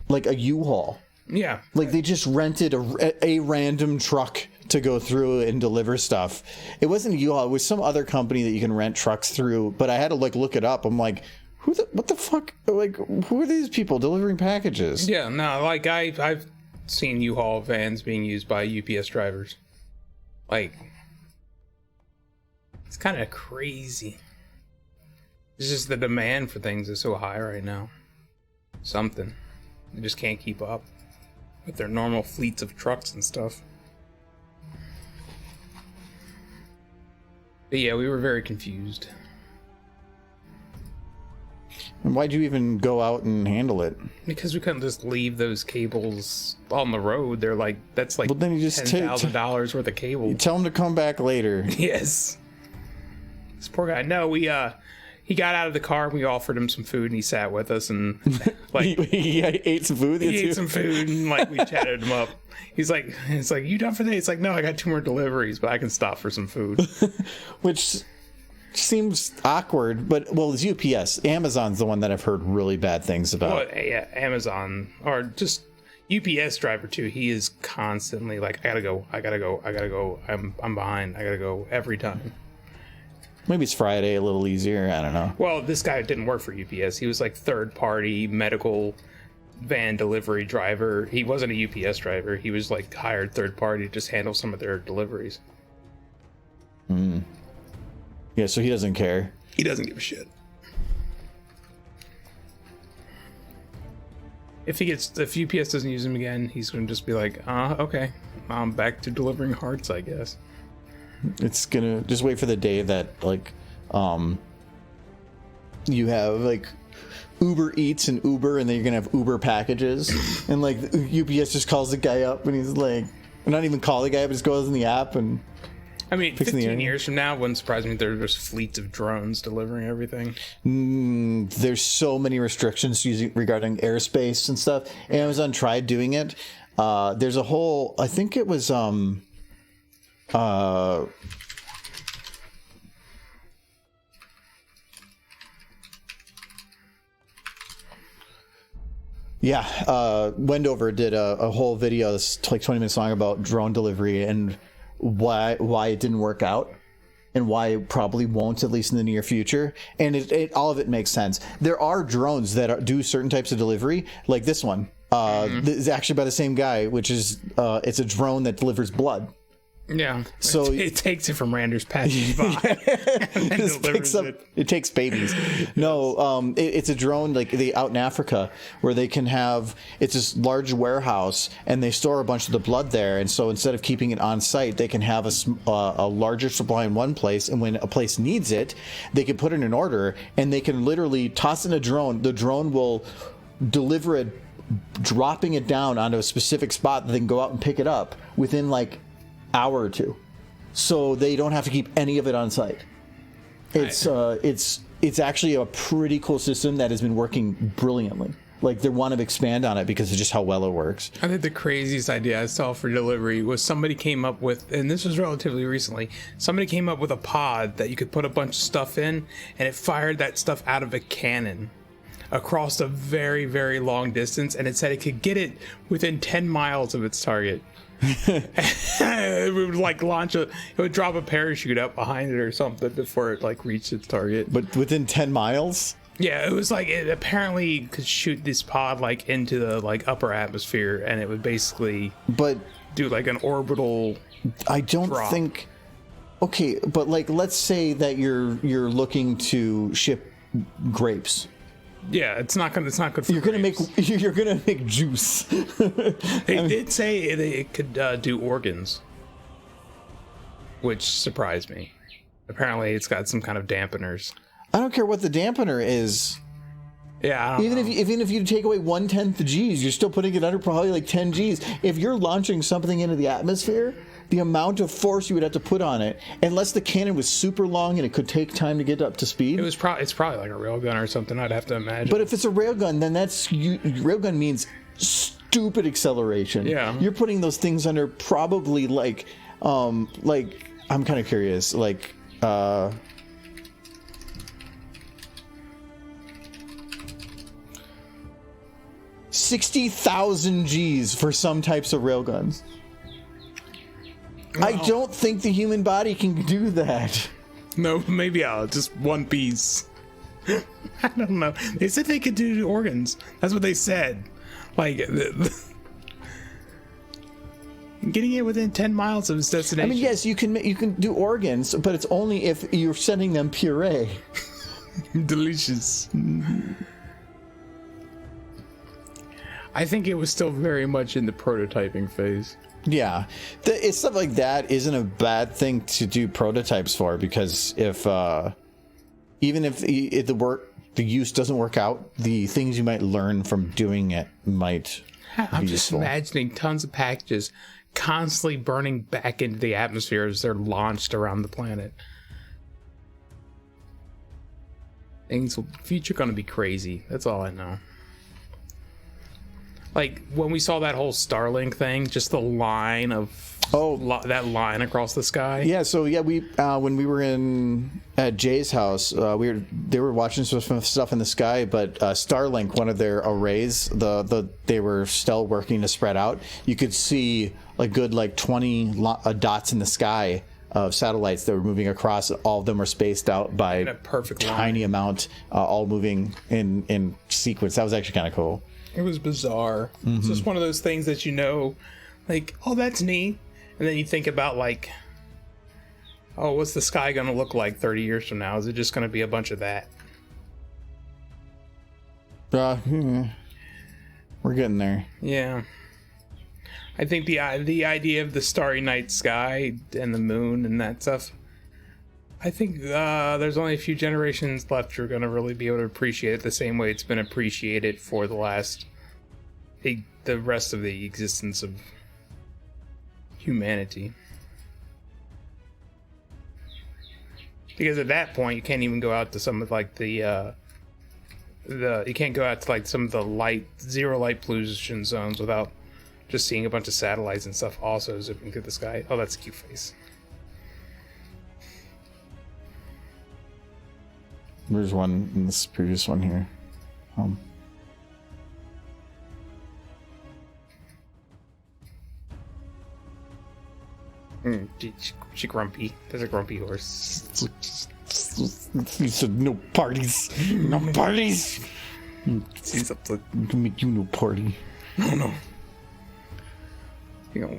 like a U-Haul? Yeah. Like they just rented a random truck to go through and deliver stuff. It wasn't a U-Haul. It was some other company that you can rent trucks through. But I had to like look it up. I'm like, what the fuck? Like, who are these people delivering packages? Yeah, no, like I've seen U-Haul vans being used by UPS drivers. Like, it's kind of crazy. It's just the demand for things is so high right now. Something. They just can't keep up with their normal fleets of trucks and stuff. But yeah, we were very confused. And why'd you even go out and handle it? Because we couldn't just leave those cables on the road. They're like, that's like, well, then you just $10,000 worth of cable. You tell them to come back later. Yes. This poor guy. No, he got out of the car. We offered him some food, and he sat with us, and like he ate some food. He ate some food, and like we chatted him up. He's like, it's like, you done for the day? It's like, no, I got 2 more deliveries, but I can stop for some food. Which seems awkward, but well, it's UPS. Amazon's the one that I've heard really bad things about. Well, yeah, Amazon, or just UPS driver too. He is constantly like, I gotta go. I'm behind. I gotta go every time. Maybe it's Friday, a little easier. I don't know. Well, this guy didn't work for UPS. He was like third-party medical van delivery driver. He wasn't a UPS driver. He was like hired third-party to just handle some of their deliveries. Yeah, so he doesn't care. He doesn't give a shit. If UPS doesn't use him again, he's going to just be like, okay, I'm back to delivering hearts, I guess. It's gonna just wait for the day that like you have like Uber Eats and Uber, and then you're gonna have Uber packages, and like UPS just calls the guy up, and he's like, not even call the guy, but just goes in the app and. I mean, 15 years from now, wouldn't surprise me. There's fleets of drones delivering everything. There's so many restrictions regarding airspace and stuff. Amazon tried doing it. There's a whole, I think it was Wendover did a whole video that's like 20 minutes long about drone delivery and why it didn't work out and why it probably won't, at least in the near future. And it all of it makes sense. There are drones that do certain types of delivery, like this one. This is actually by the same guy, which is it's a drone that delivers blood. Yeah, so it takes it from Rander's passage by. And then delivers it takes babies. No, it's a drone like out in Africa where they can have, it's this large warehouse and they store a bunch of the blood there. And so instead of keeping it on site, they can have a larger supply in one place. And when a place needs it, they can put in an order and they can literally toss in a drone. The drone will deliver it, dropping it down onto a specific spot that they can go out and pick it up within like hour or two, so they don't have to keep any of it on site. It's actually a pretty cool system that has been working brilliantly. Like, they want to expand on it because of just how well it works. I think the craziest idea I saw for delivery was somebody came up with, and this was relatively recently, somebody came up with a pod that you could put a bunch of stuff in and it fired that stuff out of a cannon across a very, very long distance, and it said it could get it within 10 miles of its target. It would like it would drop a parachute up behind it or something before it like reached its target. But within 10 miles? Yeah, it was like it apparently could shoot this pod like into the like upper atmosphere, and it would basically do like an orbital. I don't drop. think. Okay, but like let's say that you're looking to ship grapes. Yeah, it's not good for you're gonna make juice. They did say it could do organs, which surprised me. Apparently, it's got some kind of dampeners. I don't care what the dampener is. Yeah, even if you take away 1/10 G's, you're still putting it under probably like 10 G's. If you're launching something into the atmosphere, the amount of force you would have to put on it, unless the cannon was super long and it could take time to get up to speed. It's probably like a railgun or something, I'd have to imagine. But if it's a railgun, then railgun means stupid acceleration. Yeah. You're putting those things under probably like I'm kind of curious, like 60,000 G's for some types of railguns. I don't think the human body can do that. No, maybe just one piece. I don't know. They said they could do organs. That's what they said. Like, getting it within 10 miles of its destination. I mean, yes, you can do organs, but it's only if you're sending them puree. Delicious. I think it was still very much in the prototyping phase. Yeah, it's stuff like that isn't a bad thing to do prototypes for, because if even if the use doesn't work out, the things you might learn from doing it might I'm be just useful. imagining tons of packages constantly burning back into the atmosphere as they're launched around the planet. Future gonna be crazy. That's all I know. Like, when we saw that whole Starlink thing, just the line of that line across the sky. Yeah, so we when we were at Jay's house, they were watching some stuff in the sky, but Starlink, one of their arrays, they were still working to spread out. You could see a good 20 dots in the sky of satellites that were moving across. All of them were spaced out by in a perfect tiny amount, all moving in sequence. That was actually kind of cool. It was bizarre. Mm-hmm. It's just one of those things that like, oh, that's neat. And then you think about, like, oh, what's the sky going to look like 30 years from now? Is it just going to be a bunch of that? We're getting there. Yeah. I think the idea of the starry night sky and the moon and that stuff, I think there's only a few generations left who are going to really be able to appreciate it the same way it's been appreciated for the rest of the existence of humanity. Because at that point, you can't even go out to some of like you can't go out to like some of the zero light pollution zones without just seeing a bunch of satellites and stuff also zipping through the sky. Oh, that's a cute face. There's one in this previous one here. She grumpy. There's a grumpy horse. He said no parties. No parties. She's up to Make you no party. no. You know,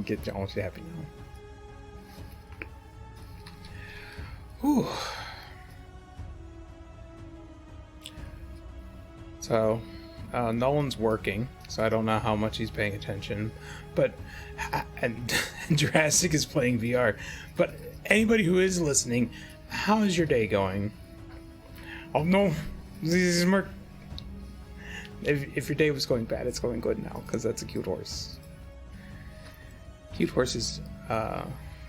get you all happy now. Whew. So, Nolan's working, so I don't know how much he's paying attention. But, and Jurassic is playing VR. But anybody who is listening, how is your day going? Oh no, this is Merc. If your day was going bad, it's going good now, because that's a cute horse. Cute horses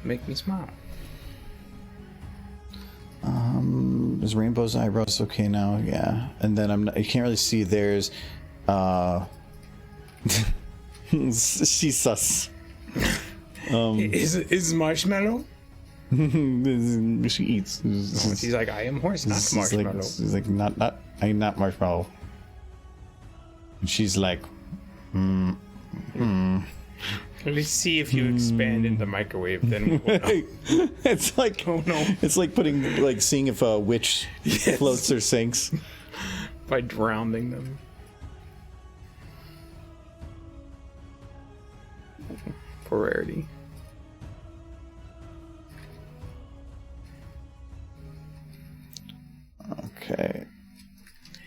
make me smile. Is Rainbow's eyebrows okay now? Yeah. And then you can't really see theirs. She's sus. Is Marshmallow? She eats. She's like, I am horse, not Marshmallow. She's like, I'm not Marshmallow. And she's like, Let's see if you expand in the microwave, then we will know. It's like, oh no. It's like seeing if a witch floats or sinks. By drowning them. For rarity. Okay.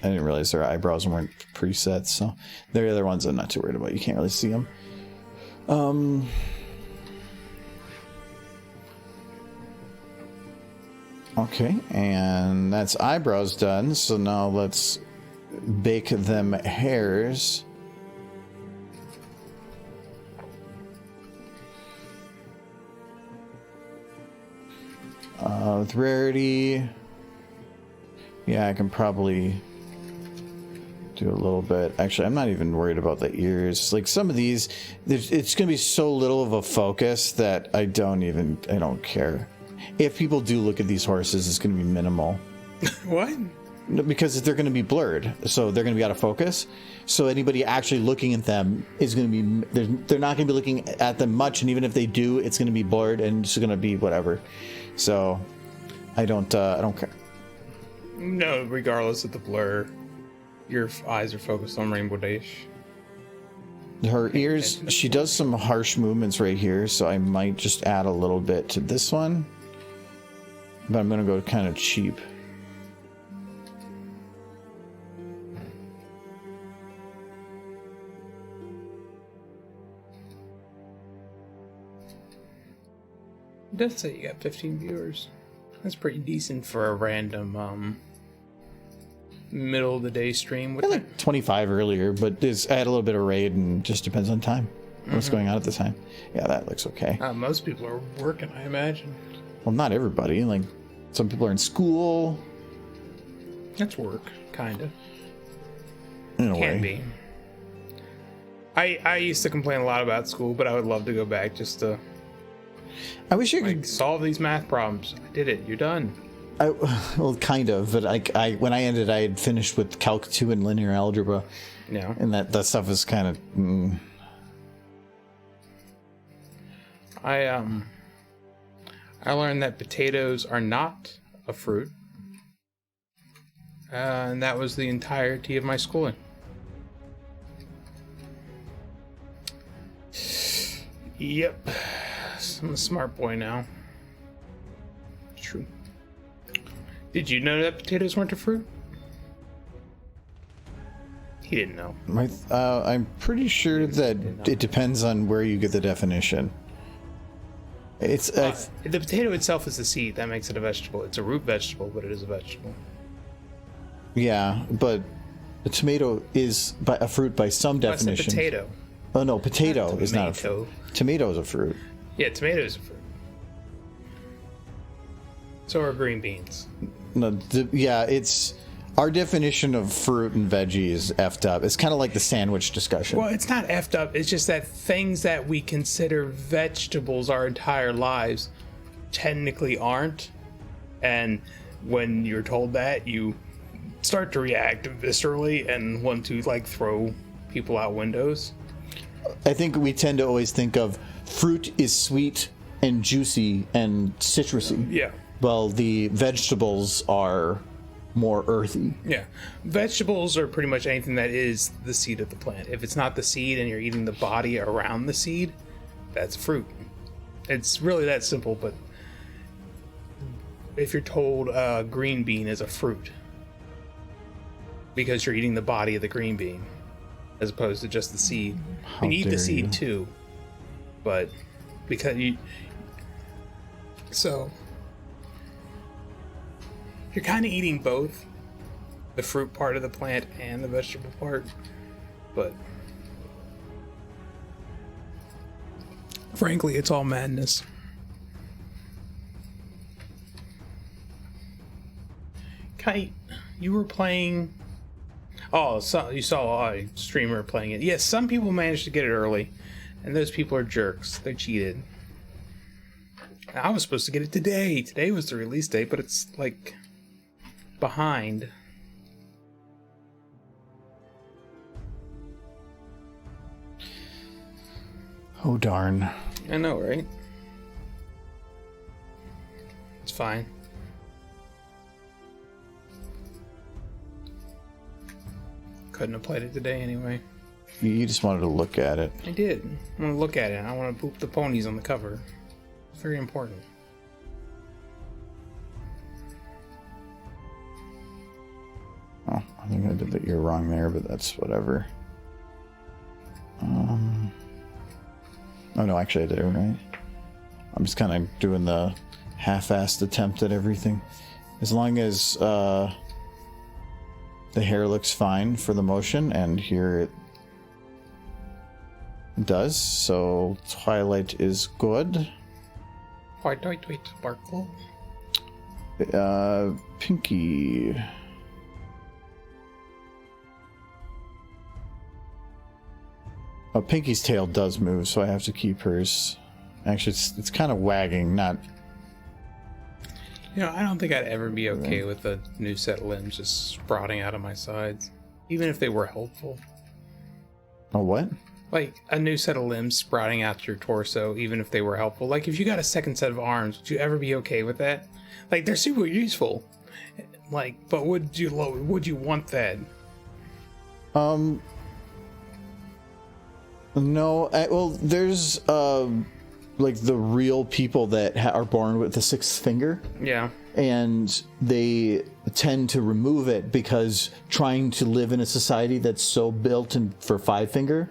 I didn't realize their eyebrows weren't preset, so they're the other ones I'm not too worried about. You can't really see them. Okay, and that's eyebrows done. So now let's bake them hairs. With rarity, yeah, I can probably do a little bit. Actually, I'm not even worried about the ears. Like some of these, it's going to be so little of a focus that I don't care. If people do look at these horses, it's going to be minimal. What? Because they're going to be blurred, so they're going to be out of focus. So anybody actually looking at them is going to be, they're not going to be looking at them much, and even if they do, it's going to be blurred and it's going to be whatever. So I don't care. No, regardless of the blur, your eyes are focused on Rainbow Dash. Her ears, she does some harsh movements right here, so I might just add a little bit to this one. But I'm going to go kind of cheap. It does say you got 15 viewers. That's pretty decent for a random middle of the day stream. I had like 25 earlier, but I had a little bit of raid and just depends on time. What's going on at the time. Yeah, that looks okay. Most people are working, I imagine. Well, not everybody. Like some people are in school. That's work, kind of. In a way. Can be. I used to complain a lot about school, but I would love to go back just to I wish you could solve these math problems. I did it. You're done. Well, kind of, but when I ended, I had finished with Calc 2 and linear algebra. Yeah. And that stuff is kind of. I learned that potatoes are not a fruit, and that was the entirety of my schooling. Yep, I'm a smart boy now. True. Did you know that potatoes weren't a fruit? He didn't know. I'm pretty sure that it depends on where you get the definition. It's the potato itself is a seed that makes it a vegetable. It's a root vegetable, but it is a vegetable. Yeah, but a tomato is a fruit by some definition. Potato. Oh no, potato is not a fruit. Tomato is a fruit. Yeah, tomato is a fruit. So are green beans. No, it's our definition of fruit and veggie is effed up. It's kind of like the sandwich discussion. Well, it's not effed up. It's just that things that we consider vegetables our entire lives technically aren't. And when you're told that, you start to react viscerally and want to like throw people out windows. I think we tend to always think of fruit is sweet and juicy and citrusy. Yeah. Well, the vegetables are more earthy. Yeah. Vegetables are pretty much anything that is the seed of the plant. If it's not the seed and you're eating the body around the seed, that's fruit. It's really that simple, but if you're told a green bean is a fruit because you're eating the body of the green bean as opposed to just the seed. You eat the seed too, but because you... So... You're kind of eating both the fruit part of the plant and the vegetable part, but frankly, it's all madness. Kite, you were playing... Oh, so you saw a streamer playing it. Yes, some people managed to get it early, and those people are jerks. They cheated. I was supposed to get it today. Today was the release date, but it's like... behind. Oh darn. I know, right? It's fine. Couldn't have played it today anyway. You just wanted to look at it. I did. I want to look at it. I want to poop the ponies on the cover. It's very important. Oh, I think I did the ear wrong there, but that's whatever. Oh no, actually I did it right. I'm just kind of doing the half-assed attempt at everything. As long as the hair looks fine for the motion, and here it does, so Twilight is good. Wait, sparkle. Pinky. Oh, Pinky's tail does move, so I have to keep hers. Actually, it's kind of wagging, not... You know, I don't think I'd ever be okay with a new set of limbs just sprouting out of my sides. Even if they were helpful. Oh, what? Like, a new set of limbs sprouting out your torso, even if they were helpful. Like, if you got a second set of arms, would you ever be okay with that? Like, they're super useful. Like, but would you want that? No, well, there's, like, the real people that are born with the sixth finger. Yeah. And they tend to remove it because trying to live in a society that's so built for five finger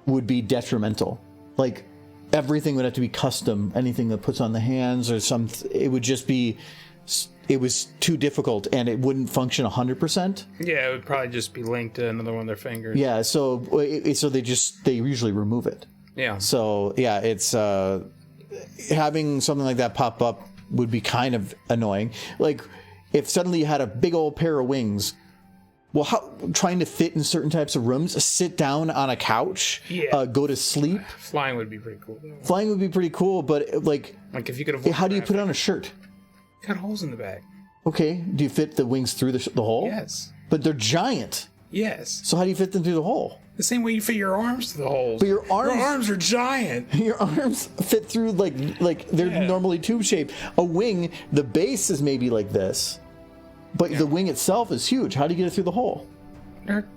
would be detrimental. Like, everything would have to be custom. Anything that puts on the hands or it would just be... It was too difficult, and it wouldn't function 100%. Yeah, it would probably just be linked to another one of their fingers. Yeah, so they usually remove it. Yeah. So yeah, it's having something like that pop up would be kind of annoying. Like if suddenly you had a big old pair of wings. Well, trying to fit in certain types of rooms, sit down on a couch, go to sleep. Flying would be pretty cool, though. Flying would be pretty cool, but like if you could have. How do you put on a shirt? Got holes in the back. Okay, do you fit the wings through the hole? Yes. But they're giant. Yes. So how do you fit them through the hole? The same way you fit your arms through the holes. But your arms are giant. Your arms fit through like they're normally tube shaped. A wing, the base is maybe like this, but the wing itself is huge. How do you get it through the hole? They're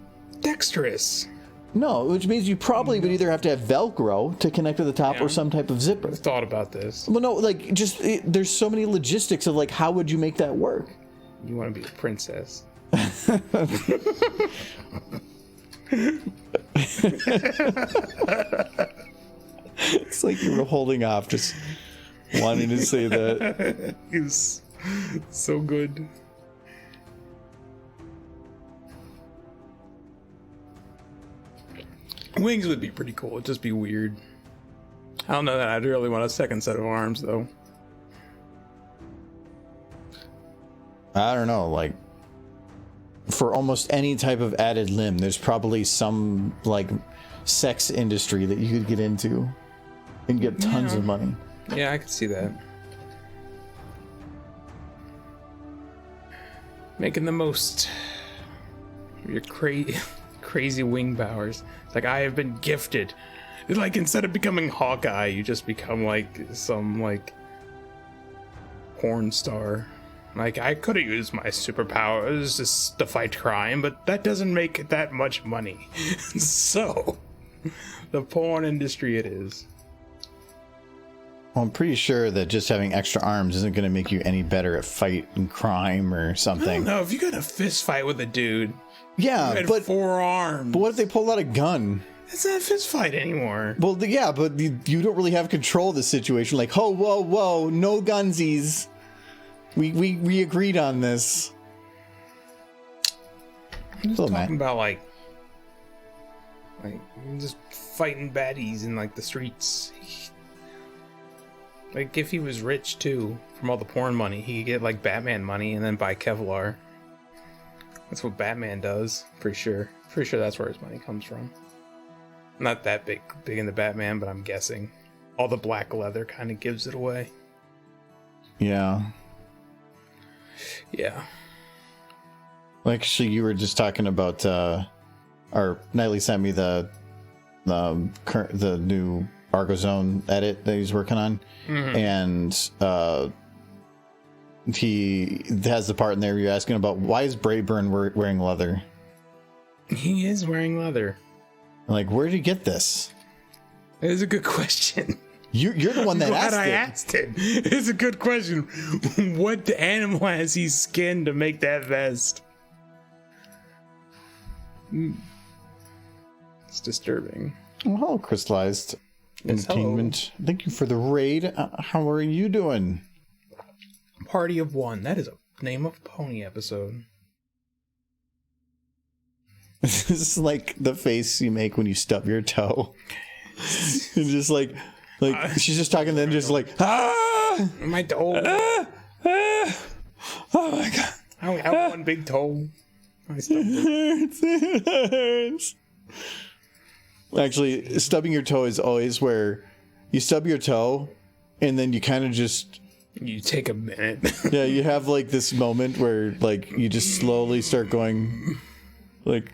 dexterous. No, which means you probably would either have to have Velcro to connect to the top or some type of zipper. I've thought about this. Well, no, like there's so many logistics of like how would you make that work? You want to be a princess. It's like you were holding off, just wanting to say that. It's so good. Wings would be pretty cool. It'd just be weird. I don't know that I'd really want a second set of arms, though. I don't know, like, for almost any type of added limb, there's probably some, like, sex industry that you could get into and get tons of money. Yeah, I could see that. Making the most of your crazy wing powers. It's like, I have been gifted. It's like, instead of becoming Hawkeye, you just become like some like porn star. Like, I could have used my superpowers just to fight crime, but that doesn't make that much money. So, the porn industry it is. Well, I'm pretty sure that just having extra arms isn't going to make you any better at fighting crime or something. I don't know, if you got a fist fight with a dude, yeah, but 4 arms. But what if they pull out a gun? It's not a fist fight anymore. Well, yeah, but you don't really have control of the situation. Like, oh, whoa, no gunsies. We agreed on this. I'm just talking about like just fighting baddies in like the streets. Like, if he was rich too, from all the porn money, he could get like Batman money and then buy Kevlar. That's what Batman does, pretty sure. Pretty sure that's where his money comes from. Not that big into Batman, but I'm guessing all the black leather kind of gives it away. Yeah. Yeah. Like, actually, you were just talking about, or Nightly sent me the new Argo Zone edit that he's working on, and he has the part in there where you're asking about why is Brayburn wearing leather? He is wearing leather. Like, where did you get this? It is a good question. You're the one that asked it. It's a good question. What animal has he skinned to make that vest? It's disturbing. Well, crystallized entertainment. Hello. Thank you for the raid. How are you doing? Party of One. That is a name of a pony episode. This is like the face you make when you stub your toe. And just like she's just talking, then just like, my toe. Oh my god! I only have one big toe. It hurts. Actually, stubbing your toe is always where you stub your toe, and then you kind of just. You take a minute. Yeah, you have like this moment where like you just slowly start going, like,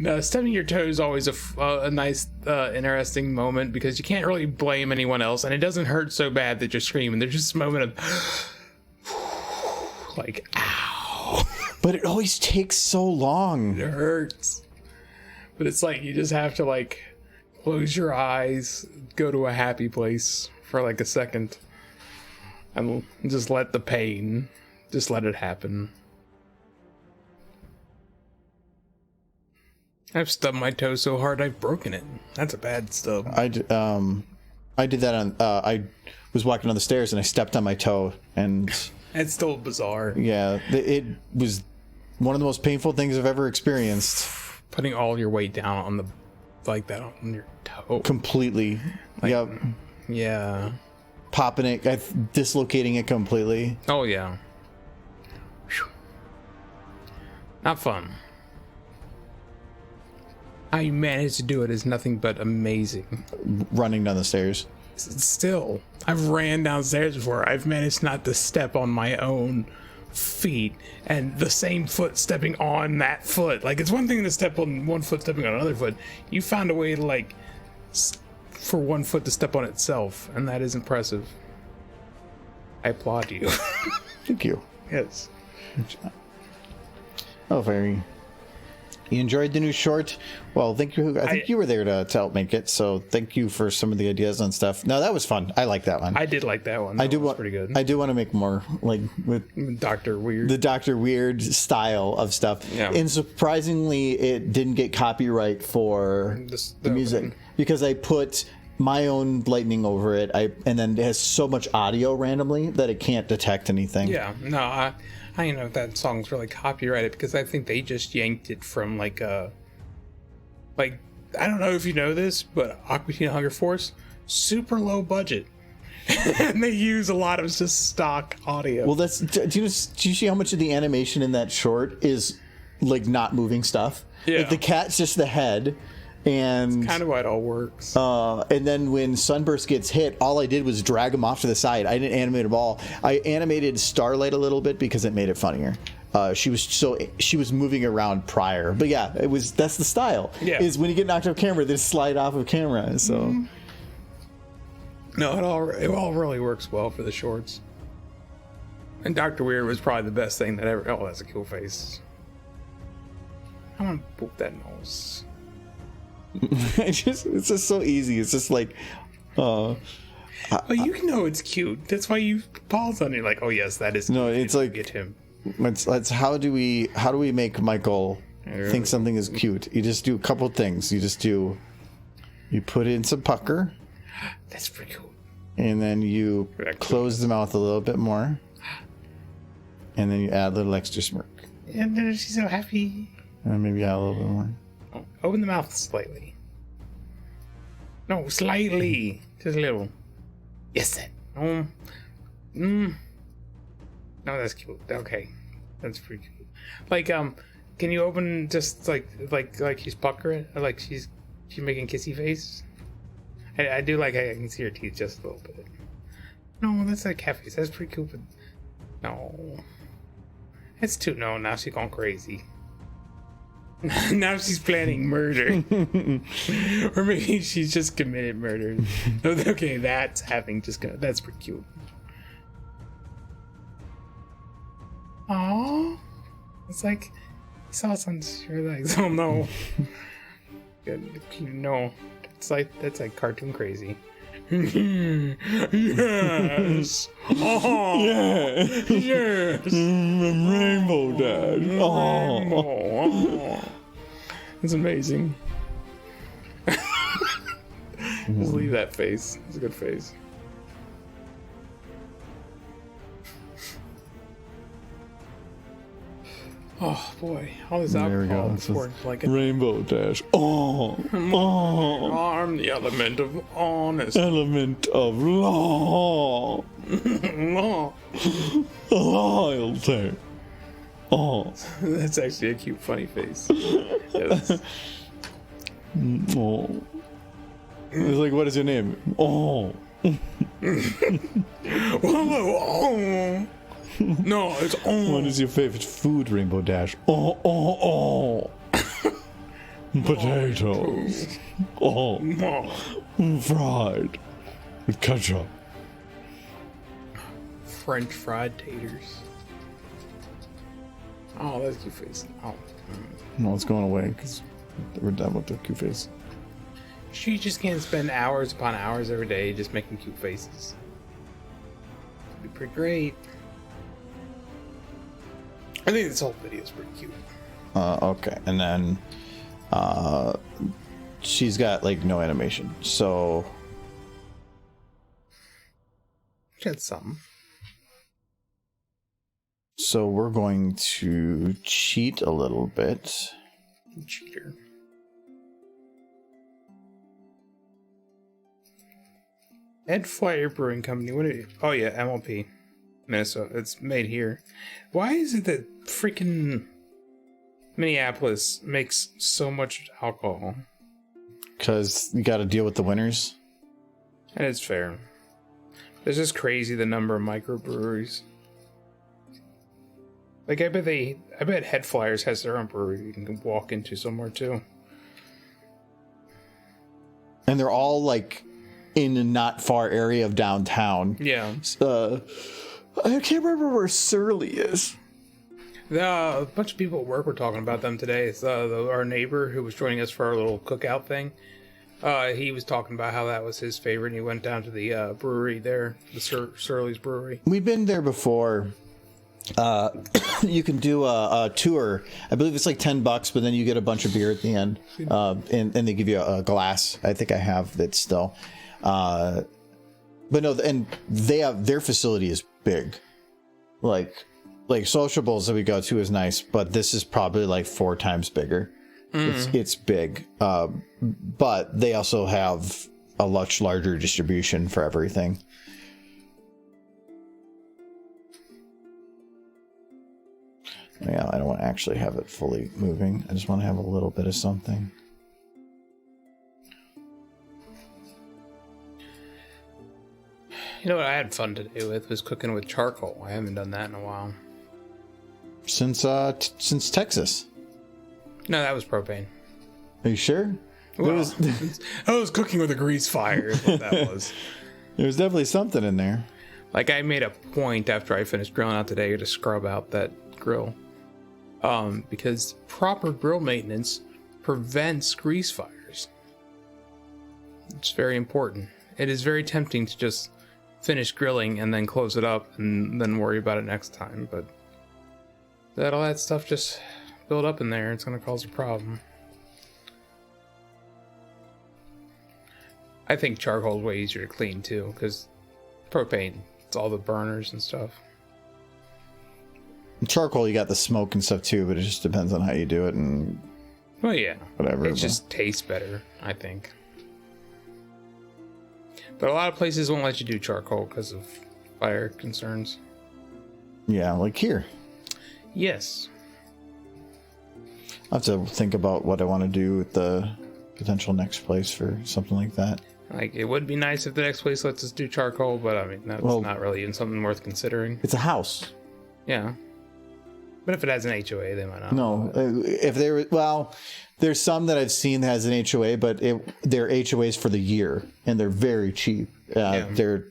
No, stubbing your toe is always a nice, interesting moment because you can't really blame anyone else, and it doesn't hurt so bad that you're screaming. There's just a moment of, like, ow. But it always takes so long. It hurts. But it's like you just have to, like, close your eyes, go to a happy place for, like, a second, and just let the pain, just let it happen. I've stubbed my toe so hard I've broken it. That's a bad stub. I did that on. I was walking down the stairs and I stepped on my toe, and it's still bizarre. Yeah, it was one of the most painful things I've ever experienced. Putting all your weight down on like that on your toe. Completely. Like, yep. Yeah. Popping it, dislocating it completely. Oh yeah. Whew. Not fun. How you manage to do it is nothing but amazing. Running down the stairs. Still, I've ran downstairs before. I've managed not to step on my own feet and the same foot stepping on that foot. Like, it's one thing to step on one foot stepping on another foot. You found a way to, like, for one foot to step on itself, and that is impressive. I applaud you. Thank you. Yes. Oh, very. You enjoyed the new short? Well, thank you. I think you were there to help make it, so thank you for some of the ideas and stuff. No, that was fun. I like that one. I did like that one. That was pretty good. I do want to make more, like, with Dr. Weird. The Dr. Weird style of stuff. Yeah. And surprisingly, it didn't get copyright for the music because I put my own lightning over it. And then it has so much audio randomly that it can't detect anything. Yeah. No, I don't know if that song's really copyrighted because I think they just yanked it from like I don't know if you know this, but Aqua Teen Hunger Force, super low budget. And they use a lot of just stock audio. Well, do you see how much of the animation in that short is like not moving stuff? Yeah. Like the cat's just the head, And kind of why it all works. And then when Sunburst gets hit, all I did was drag him off to the side. I didn't animate him all. I animated Starlight a little bit because it made it funnier. She was moving around prior, but yeah, that's the style. Yeah, is when you get knocked off camera, they slide off of camera. So no, it all really works well for the shorts. And Dr. Weird was probably the best thing that ever. Oh, that's a cool face. I want to poop that nose. it's just so easy. It's just like, you know it's cute. That's why you pause on it. Like, oh yes, that is. No, cute. it's like get him. It's how do we make Michael think something is cute? You just do a couple things. You put in some pucker. That's pretty cool. And then you close the mouth a little bit more. And then you add a little extra smirk. And then she's so happy. And maybe add a little bit more. Oh, open the mouth slightly. No, slightly. Just a little. Yes, that. No, that's cute. Okay, that's pretty cute. Like, can you open just like she's puckering, or like she's making kissy face? I do like I can see her teeth just a little bit. No, that's like cat face. That's pretty cool, but no, it's too. No, now she's going crazy. Now she's planning murder. Or maybe she's just committed murder. Okay, that's happening. That's pretty cute. Aww. It's like he saw some sure legs. Oh no. No. That's like cartoon crazy. Yes. Oh. Yeah. Yes. Rainbow Dash. Oh. It's amazing. Just leave that face. It's a good face. Oh boy, all this alcohol before like a Rainbow Dash. Oh. I'm the element of honest. Element of law. Law. Loyalty. Oh. That's actually a cute, funny face. Yes. Oh. It's like, what is your name? Oh. Oh. No, it's oh. What is your favorite food, Rainbow Dash? Oh. Potatoes. Oh. Fried. With ketchup. French fried taters. Oh, that's a cute face. Oh. No, it's going away because we're done with the cute face. She just can't spend hours upon hours every day just making cute faces. It'd be pretty great. I think this whole video is pretty cute. Okay, and then she's got like no animation, so That's something. So we're going to cheat a little bit. Cheater. Ed Flyer Brewing Company. What? Oh yeah, MLP, Minnesota. It's made here. Why is it that freaking Minneapolis makes so much alcohol? Because you got to deal with the winners. And it's fair. It's just crazy the number of microbreweries. Like I bet Head Flyers has their own brewery you can walk into somewhere too. And they're all like in a not far area of downtown. Yeah. I can't remember where Surly is. A bunch of people at work were talking about them today. It's, our neighbor who was joining us for our little cookout thing. He was talking about how that was his favorite, and he went down to the brewery there, the Surly's Brewery. We've been there before. You can do a tour. I believe it's like $10, but then you get a bunch of beer at the end, and they give you a glass. I think I have it still. But no, and their facility is big. Like Sociables that we go to is nice, but this is probably like 4 times bigger. It's big, but they also have a much larger distribution for everything. Yeah, I don't want to actually have it fully moving. I just want to have a little bit of something. You know what I had fun today with was cooking with charcoal. I haven't done that in a while. Since Texas. No, that was propane. Are you sure? Well, I was cooking with a grease fire is what that was. There was definitely something in there. Like, I made a point after I finished grilling out today to scrub out that grill. Because proper grill maintenance prevents grease fires. It's very important. It is very tempting to just finish grilling and then close it up and then worry about it next time, but all that stuff just build up in there. It's going to cause a problem. I think charcoal is way easier to clean too, because propane, it's all the burners and stuff. Charcoal, you got the smoke and stuff too, but it just depends on how you do it and well, yeah, whatever. It just tastes better, I think. But a lot of places won't let you do charcoal because of fire concerns. Yeah, like here. Yes. I'll have to think about what I want to do with the potential next place for something like that. Like, it would be nice if the next place lets us do charcoal, but I mean, that's not really even something worth considering. It's a house. Yeah. But if it has an HOA, they might not. No, if there, well, there's some that I've seen that has an HOA, but they're HOAs for the year, and they're very cheap. They're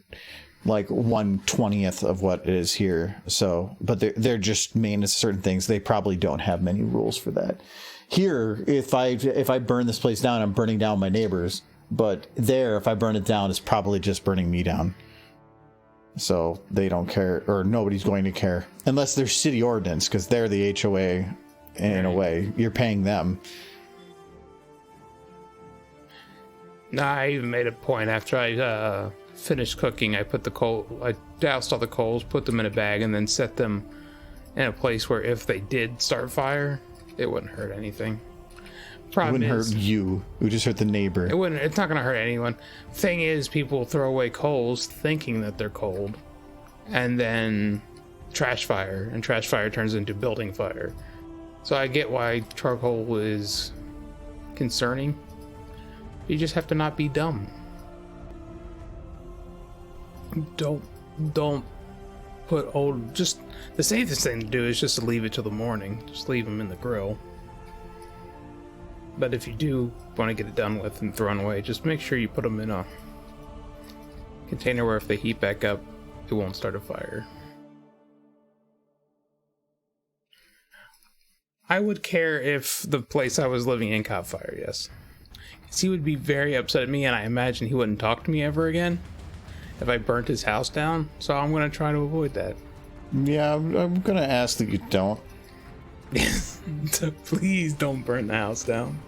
like 1/20th of what it is here. So, but they're just main to certain things. They probably don't have many rules for that. Here, if I burn this place down, I'm burning down my neighbors. But there, if I burn it down, it's probably just burning me down. So they don't care, or nobody's going to care, unless there's city ordinance, because they're the HOA in a way. You're paying them. No, I even made a point after I finished cooking. I doused all the coals, put them in a bag, and then set them in a place where if they did start fire, it wouldn't hurt anything. Problem it wouldn't is, hurt you. It would just hurt the neighbor. It's not going to hurt anyone. Thing is, people throw away coals thinking that they're cold, and then trash fire, and trash fire turns into building fire. So I get why charcoal is concerning. You just have to not be dumb. Don't put old. Just the safest thing to do is just to leave it till the morning. Just leave them in the grill. But if you do want to get it done with and thrown away, just make sure you put them in a container where if they heat back up, it won't start a fire. I would care if the place I was living in caught fire, yes. Because he would be very upset at me, and I imagine he wouldn't talk to me ever again if I burnt his house down. So I'm going to try to avoid that. Yeah, I'm going to ask that you don't. So please don't burn the house down.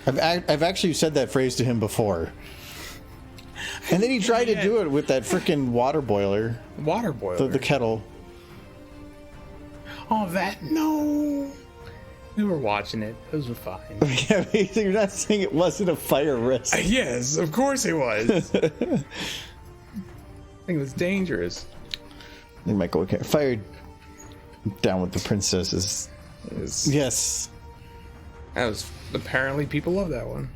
I've actually said that phrase to him before. And then he tried to do it with that freaking water boiler. Water boiler? The kettle. Oh, that? No. We were watching it. Those were fine. Yeah, you're not saying it wasn't a fire risk. Yes, of course it was. I think it was dangerous. They might go, okay, fire down with the princesses. Yes. That was, apparently people love that one.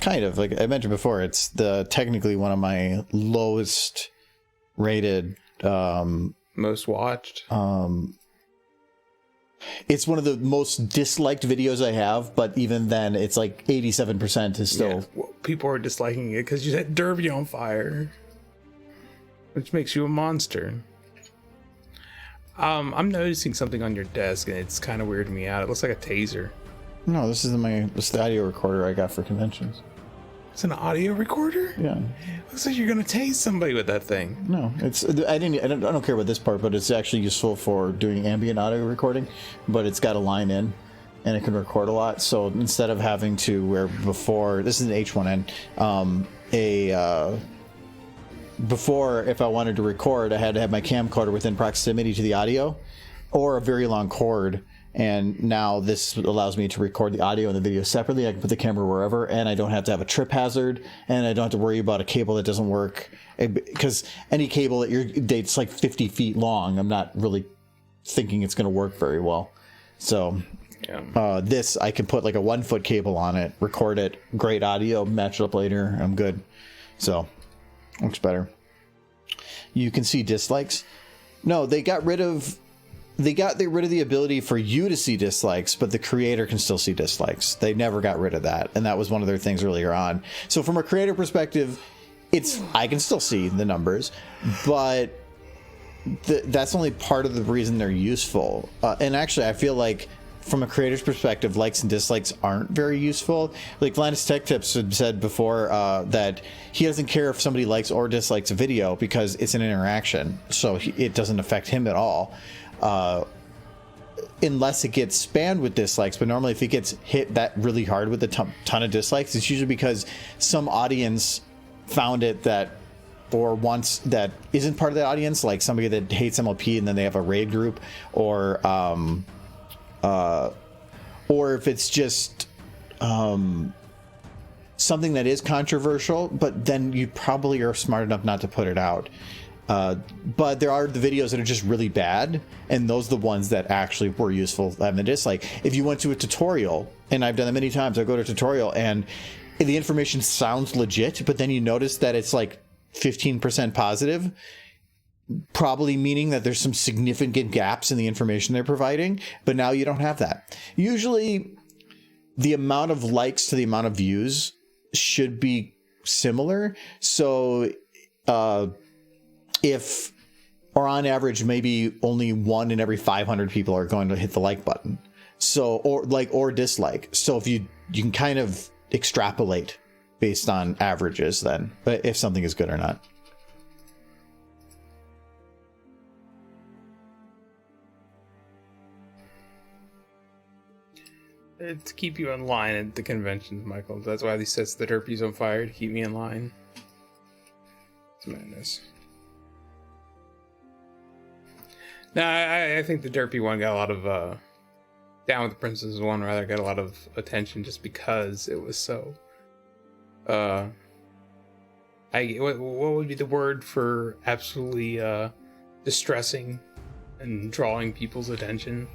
Kind of. Like I mentioned before, it's technically one of my lowest rated. Most watched. It's one of the most disliked videos I have, but even then, it's like 87% is still. Yeah, well, people are disliking it because you set Derby on fire, which makes you a monster. I'm noticing something on your desk, and it's kind of weirding me out. It looks like a taser. No, this is the audio recorder I got for conventions. It's an audio recorder? Yeah. Looks like you're gonna tase somebody with that thing. No, I don't care about this part, but it's actually useful for doing ambient audio recording. But it's got a line in, and it can record a lot. So instead of having to where before, this is an H1N, before if I wanted to record, I had to have my camcorder within proximity to the audio, or a very long cord. And now this allows me to record the audio and the video separately. I can put the camera wherever, and I don't have to have a trip hazard, and I don't have to worry about a cable that doesn't work. Because any cable that's like 50 feet long, I'm not really thinking it's going to work very well. So this, I can put like a 1 foot cable on it, record it, great audio, match it up later, I'm good. So, looks better. you can see dislikes. No, they got rid of the ability for you to see dislikes, but the creator can still see dislikes. They never got rid of that, and that was one of their things earlier on. So from a creator perspective, I can still see the numbers, but that's only part of the reason they're useful. And actually, I feel like from a creator's perspective, likes and dislikes aren't very useful. Like Linus Tech Tips had said before that he doesn't care if somebody likes or dislikes a video because it's an interaction, so it doesn't affect him at all. Unless it gets spammed with dislikes, but normally if it gets hit that really hard with a ton of dislikes, it's usually because some audience found it that, or once that isn't part of the audience, like somebody that hates MLP and then they have a raid group, or if it's just something that is controversial, but then you probably are smart enough not to put it out. But there are the videos that are just really bad, and those are the ones that actually were useful having the dislike. If you went to a tutorial, and I've done that many times, I go to a tutorial and the information sounds legit, but then you notice that it's like 15% positive, probably meaning that there's some significant gaps in the information they're providing, but now you don't have that. Usually the amount of likes to the amount of views should be similar. So, if, or on average, maybe only 1 in every 500 people are going to hit the like button. So, or dislike. So if you can kind of extrapolate based on averages then, but if something is good or not. To keep you in line at the conventions, Michael. That's why he sets the derpies on fire, to keep me in line. It's madness. No, I think the derpy one got a lot of Down with the Princess one rather got a lot of attention just because it was so what would be the word for absolutely distressing and drawing people's attention?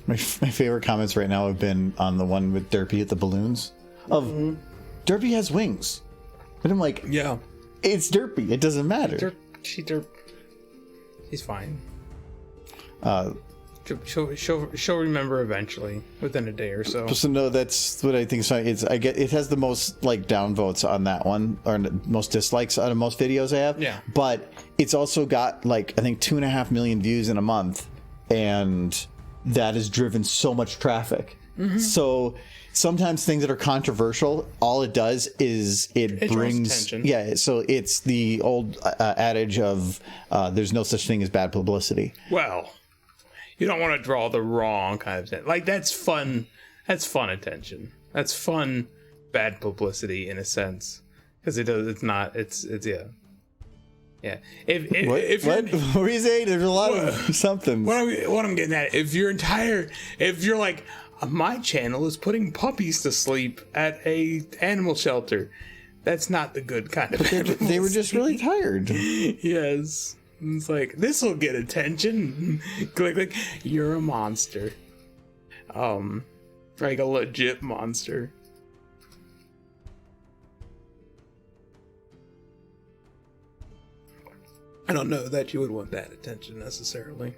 My favorite comments right now have been on the one with Derpy at the balloons of Derpy has wings, and I'm like, yeah, it's Derpy, it doesn't matter. She's fine. She'll remember eventually, within a day or so. So no, that's what I think is funny. It has the most like downvotes on that one, or most dislikes out of most videos I have. Yeah. But it's also got like I think 2.5 million views in a month, and that has driven so much traffic. Mm-hmm. So sometimes things that are controversial, all it does is it brings attention. Yeah. So it's the old adage of there's no such thing as bad publicity. Well, you don't want to draw the wrong kind of attention. Like, that's fun. That's fun attention. That's fun bad publicity in a sense. Because it's yeah. Yeah. If what were you saying? There's a lot of something. What I'm getting at, if you're like, my channel is putting puppies to sleep at a animal shelter, that's not the good kind of bad they were just really tired. Yes. It's like, this will get attention. click, you're a monster. Like a legit monster. I don't know that you would want that attention necessarily.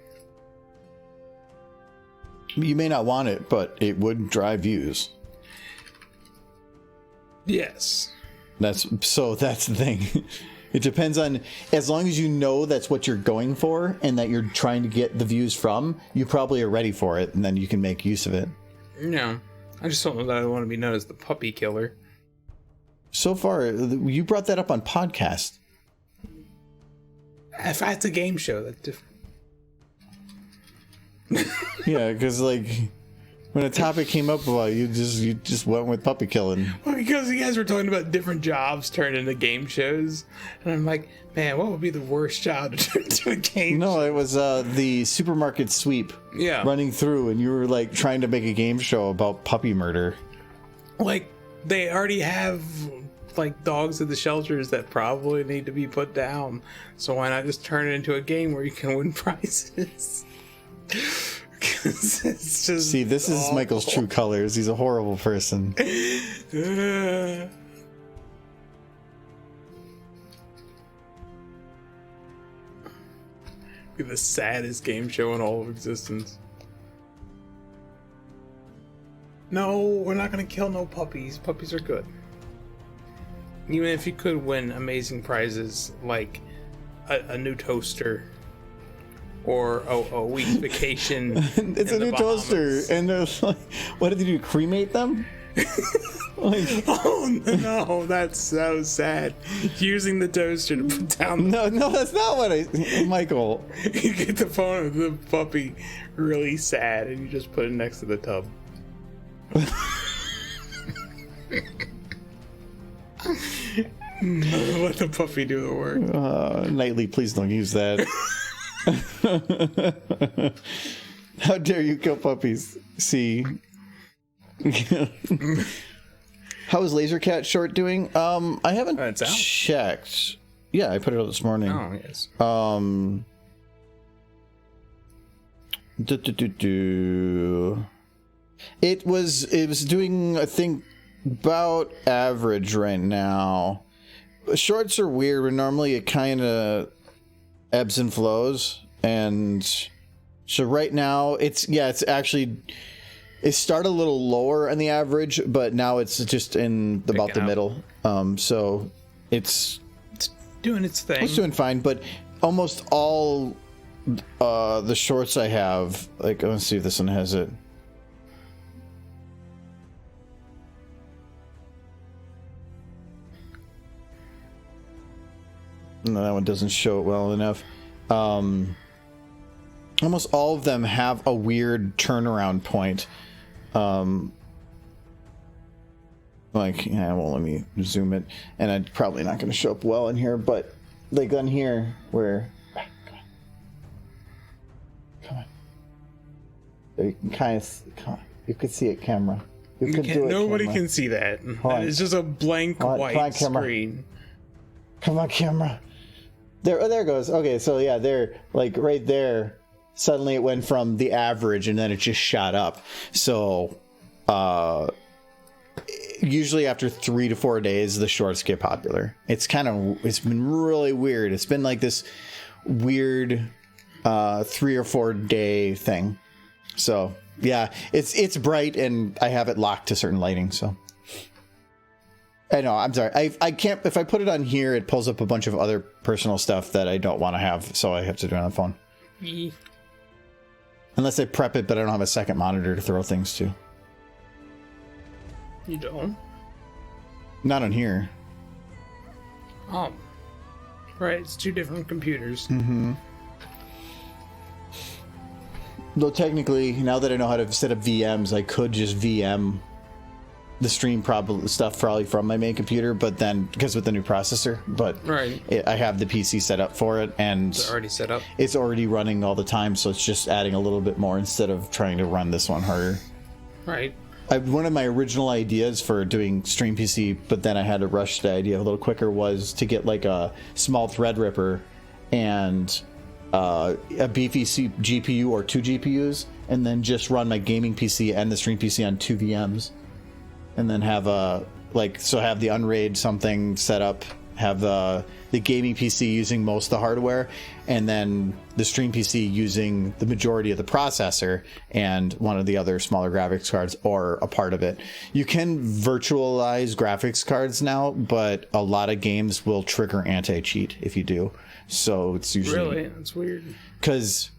You may not want it, but it would drive views. Yes. That's the thing. It depends on, as long as you know that's what you're going for and that you're trying to get the views from, you probably are ready for it, and then you can make use of it. No, I just don't know that I want to be known as the puppy killer. So far, you brought that up on podcast. If it's a game show, that's different. Yeah, because like when a topic came up about you just went with puppy killing. Well, because you guys were talking about different jobs turned into game shows, and I'm like, man, what would be the worst job to turn into a game show? No, it was the supermarket sweep. Yeah, running through, and you were like trying to make a game show about puppy murder. Like, they already have like dogs at the shelters that probably need to be put down, so why not just turn it into a game where you can win prizes? It's just see, this is awful. Michael's true colors. He's a horrible person. Be the saddest game show in all of existence. No, we're not gonna kill no puppies. Puppies are good. Even if you could win amazing prizes like a new toaster or a week's vacation. It's a new toaster, and there's like, what did you do? Cremate them? Like, oh no, that's so sad. Using the toaster to put down. No, that's not what Michael. You get the phone of the puppy really sad, and you just put it next to the tub. Let the puppy do the work. Nightly, please don't use that. How dare you kill puppies? See. How is Lasercat short doing? I haven't it's out? checked. Yeah, I put it out this morning. Oh yes. It was doing, I think, about average right now. Shorts are weird, but normally it kind of ebbs and flows, and so right now it started a little lower on the average, but now it's just in about the middle. So it's doing its thing. It's doing fine, but almost all the shorts I have, like, let's see if this one has it. No, that one doesn't show it well enough. Almost all of them have a weird turnaround point. Like, yeah, well, let me zoom it, and I'm probably not going to show up well in here, but like on here, where, come on, there you can kind of, come on, you could see it, camera. You could do it, nobody camera. can see that. It's just a blank white screen. Come on, camera. There, oh, there it goes. Okay, so yeah, there, like right there, suddenly it went from the average and then it just shot up. So, usually after 3 to 4 days, the shorts get popular. It's been really weird. It's been like this weird 3 or 4 day thing. So yeah, it's bright and I have it locked to certain lighting. So I know, I'm sorry. I can't, if I put it on here, it pulls up a bunch of other personal stuff that I don't want to have, so I have to do it on the phone. Unless I prep it, but I don't have a second monitor to throw things to. You don't? Not on here. Oh. Right, it's 2 different computers. Mm-hmm. Though technically, now that I know how to set up VMs, I could just VM the stream stuff probably from my main computer, but then because with the new processor, but right, I have the PC set up for it, and it's already set up. It's already running all the time, so it's just adding a little bit more instead of trying to run this one harder. Right. One of my original ideas for doing stream PC, but then I had to rush the idea a little quicker, was to get like a small Threadripper and a beefy GPU or 2 GPUs, and then just run my gaming PC and the stream PC on 2 VMs. And then have have the Unraid something set up, have the gaming PC using most of the hardware, and then the stream PC using the majority of the processor and one of the other smaller graphics cards or a part of it. You can virtualize graphics cards now, but a lot of games will trigger anti-cheat if you do. So it's usually... Really? That's weird. Because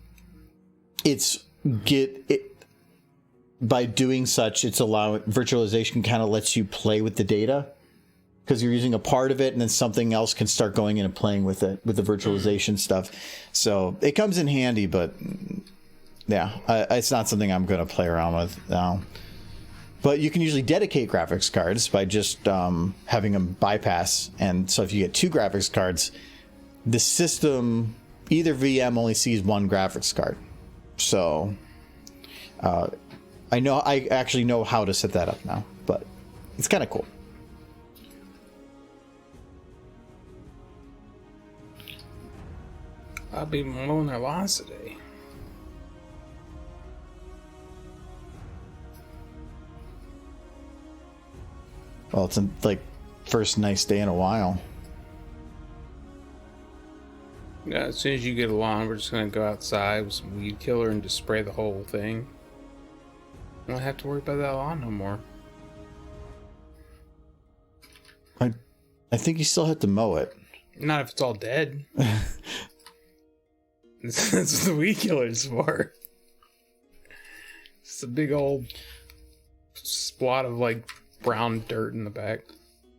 by doing such, it's virtualization kind of lets you play with the data, because you're using a part of it and then something else can start going in and playing with it with the virtualization stuff. So it comes in handy, but yeah, it's not something I'm going to play around with now. But you can usually dedicate graphics cards by just having them bypass. And so if you get 2 graphics cards, the system, either VM only sees 1 graphics card. So I actually know how to set that up now, but it's kind of cool. I'll be mowing their lawns today. Well, it's like first nice day in a while. Yeah, as soon as you get a lawn, we're just gonna go outside with some weed killer and just spray the whole thing. We don't have to worry about that lawn no more. I think you still have to mow it. Not if it's all dead. That's what the weed killer's for. It's a big old splot of like brown dirt in the back.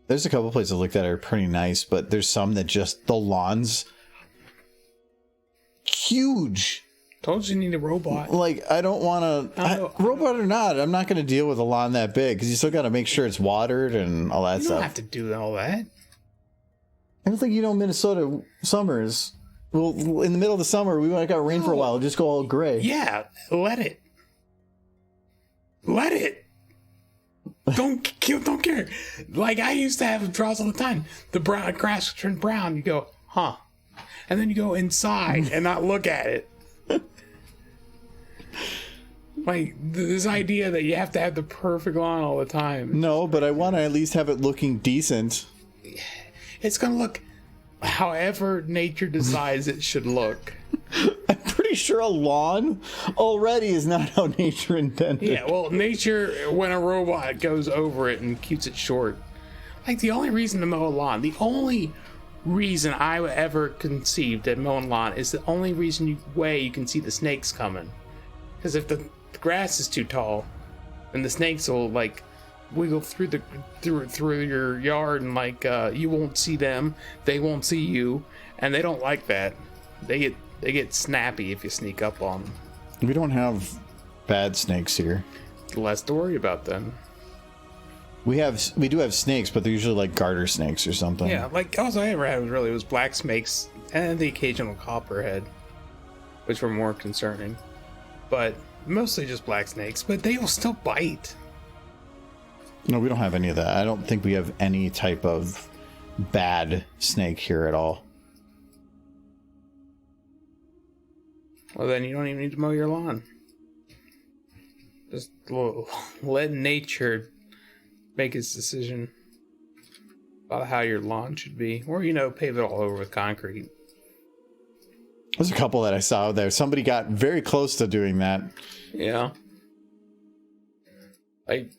There's a couple places I looked at that are pretty nice, but there's some that just the lawns huge. Told you need a robot. Like I don't want to robot or not. I'm not going to deal with a lawn that big because you still got to make sure it's watered and all that You stuff. don't have to do all that. I don't think Minnesota summers. Well, in the middle of the summer, we got rain for a while. It'll just go all gray. Yeah, let it. Let it. Don't care. Like I used to have droughts all the time. The grass would turn brown. You go, huh? And then you go inside and not look at it. Like this idea that you have to have the perfect lawn all the time. No, but I want to at least have it looking decent. It's gonna look however nature decides it should look. I'm pretty sure a lawn already is not how nature intended. Yeah, well, nature, when a robot goes over it and keeps it short. Like, the only reason to mow a lawn, the only reason I ever conceived at mowing lawn is the only way you can see the snakes coming. Because if the grass is too tall, then the snakes will, like, wiggle through your yard and, like, you won't see them, they won't see you, and they don't like that. They get snappy if you sneak up on them. We don't have bad snakes here. Less to worry about then. We do have snakes, but they're usually like garter snakes or something. Yeah, like all I ever had was black snakes and the occasional copperhead, which were more concerning. But mostly just black snakes, but they will still bite. No, we don't have any of that. I don't think we have any type of bad snake here at all. Well, then you don't even need to mow your lawn. Just let nature make its decision about how your lawn should be. Or, pave it all over with concrete. There's a couple that I saw there. Somebody got very close to doing that. Yeah. Like,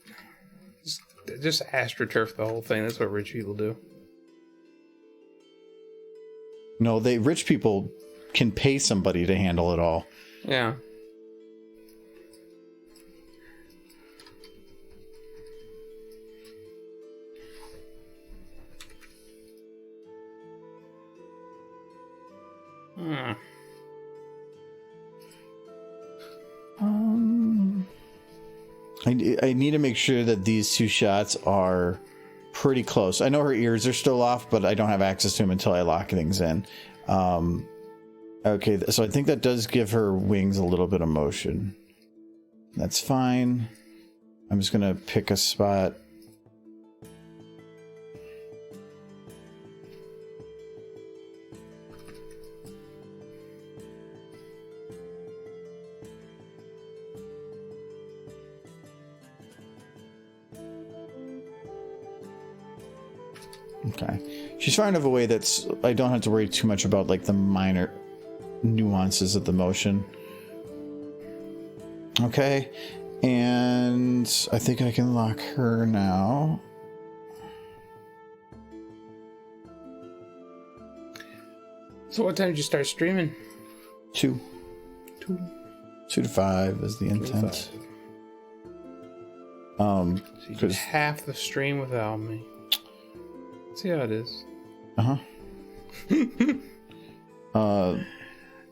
just astroturf the whole thing. That's what rich people do. No, rich people can pay somebody to handle it all. Yeah. I need to make sure that these two shots are pretty close. I know her ears are still off, but I don't have access to them until I lock things in. Okay, so I think that does give her wings a little bit of motion. That's fine. I'm just gonna pick a spot. Okay. She's far enough away that's I don't have to worry too much about like the minor nuances of the motion. Okay. And I think I can lock her now. So what time did you start streaming? 2 to 5 is the intent. So you did half the stream without me. See how it is.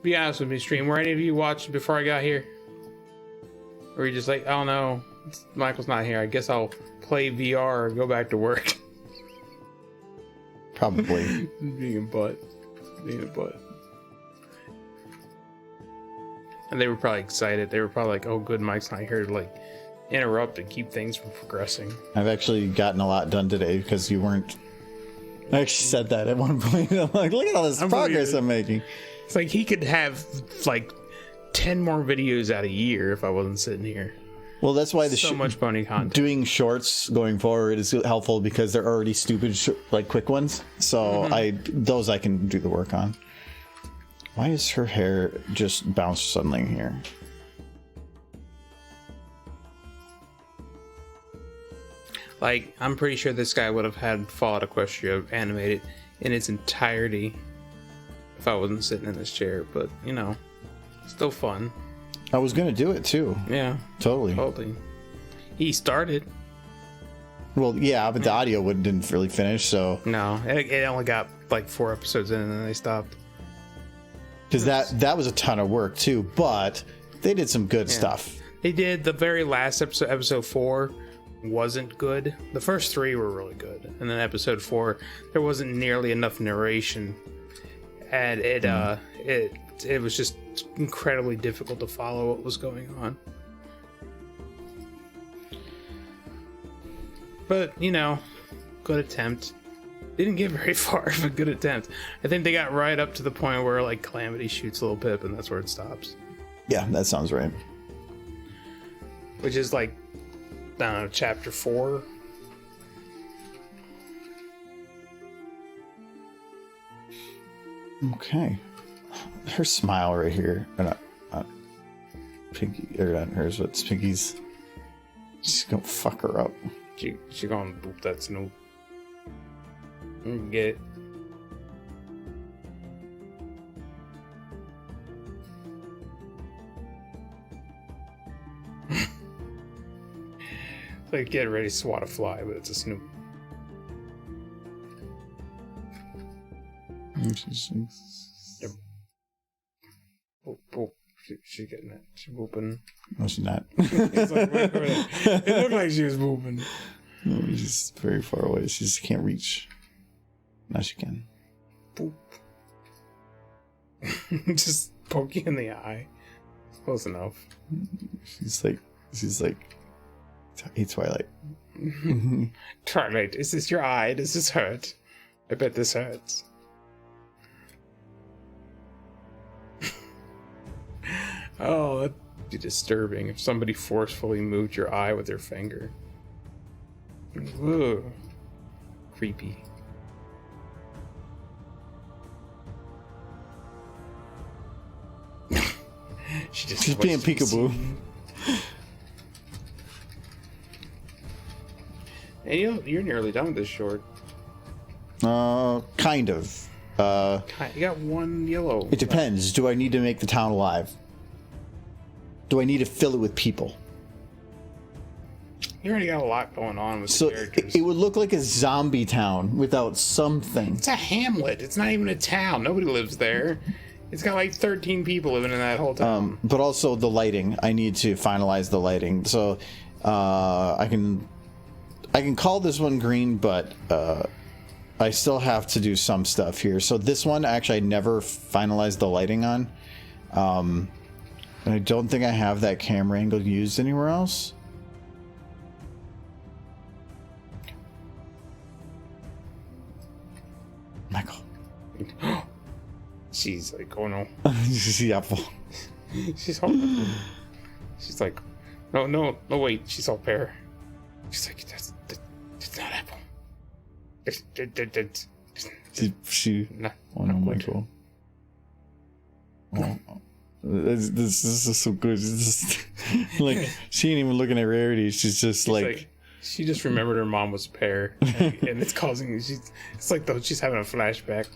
Be honest with me, stream. Were any of you watching before I got here? Or you just like, oh no, Michael's not here. I guess I'll play VR or go back to work. Probably. Being a butt. And they were probably excited. They were probably like, oh good, Mike's not here to like interrupt and keep things from progressing. I've actually gotten a lot done today because you weren't. I actually said that at one point. I'm like, look at all this progress I'm making. It's like he could have like 10 more videos out a year if I wasn't sitting here. Well, that's why so much funny content. Doing shorts going forward is helpful because they're already stupid, like quick ones. So those I can do the work on. Why is her hair just bounced suddenly here? Like, I'm pretty sure this guy would have had Fallout Equestria animated in its entirety if I wasn't sitting in this chair, but, you know, still fun. I was gonna do it too. Yeah. Totally. He started. Well, yeah, but the audio didn't really finish, so... No, it only got like 4 episodes in and then they stopped. Because that was a ton of work too, but they did some good stuff. They did. The very last episode 4, wasn't good. The first 3 were really good. And then episode 4, there wasn't nearly enough narration. And it was just incredibly difficult to follow what was going on. But, you know, good attempt. Didn't get very far, but good attempt. I think they got right up to the point where, like, Calamity shoots Little Pip, and that's where it stops. Yeah, that sounds right. Which is, like, I don't know, chapter 4. Okay. Her smile right here. Or not Pinky, or not hers, but it's Pinky's. She's gonna fuck her up. She gonna boop that Snoop. Get it. Like, get ready to swat a fly, but it's a Snoop. Yep. Boop, boop. She getting it. She booping. No, she's not. It's like, wait. It looked like she was booping. No, she's very far away. She just can't reach. Now she can. Boop. Just poke you in the eye. Close enough. She's like, hey, Twilight. Twilight, is this your eye? Does this hurt? I bet this hurts. Oh, that'd be disturbing if somebody forcefully moved your eye with their finger. Whoa. Creepy. She's being peekaboo. And you're nearly done with this short. Kind of. You got 1 yellow. It depends. Do I need to make the town alive? Do I need to fill it with people? You already got a lot going on with the characters. It would look like a zombie town without something. It's a hamlet. It's not even a town. Nobody lives there. It's got like 13 people living in that whole town. But also the lighting. I need to finalize the lighting. So I can call this one green, but I still have to do some stuff here. So this one, actually, I never finalized the lighting on. And I don't think I have that camera angle used anywhere else. Michael. She's like, oh no. She's the apple. She's all. She's like, no, wait. She's all pear. She's like, that's not apple. She. Not Michael. Oh. This is so good. Just, like, she ain't even looking at Rarity. She's just like she just remembered her mom was a pear, and it's causing. It's like though she's having a flashback.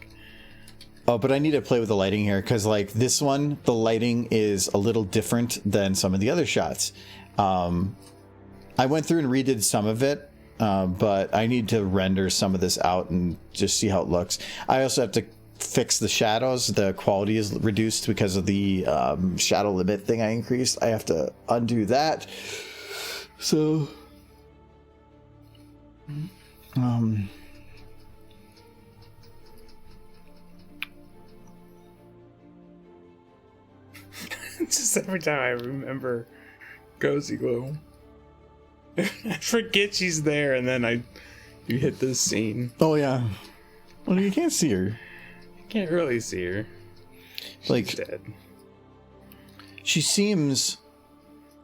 Oh, but I need to play with the lighting here because, like, this one, the lighting is a little different than some of the other shots. I went through and redid some of it, but I need to render some of this out and just see how it looks. I also have to fix the shadows. The quality is reduced because of the shadow limit thing I increased. I have to undo that. So just every time I remember Cozy Glow, I forget she's there, and then you hit this scene. Oh yeah. Well, you can't see her. Can't really see her. She's like dead. She seems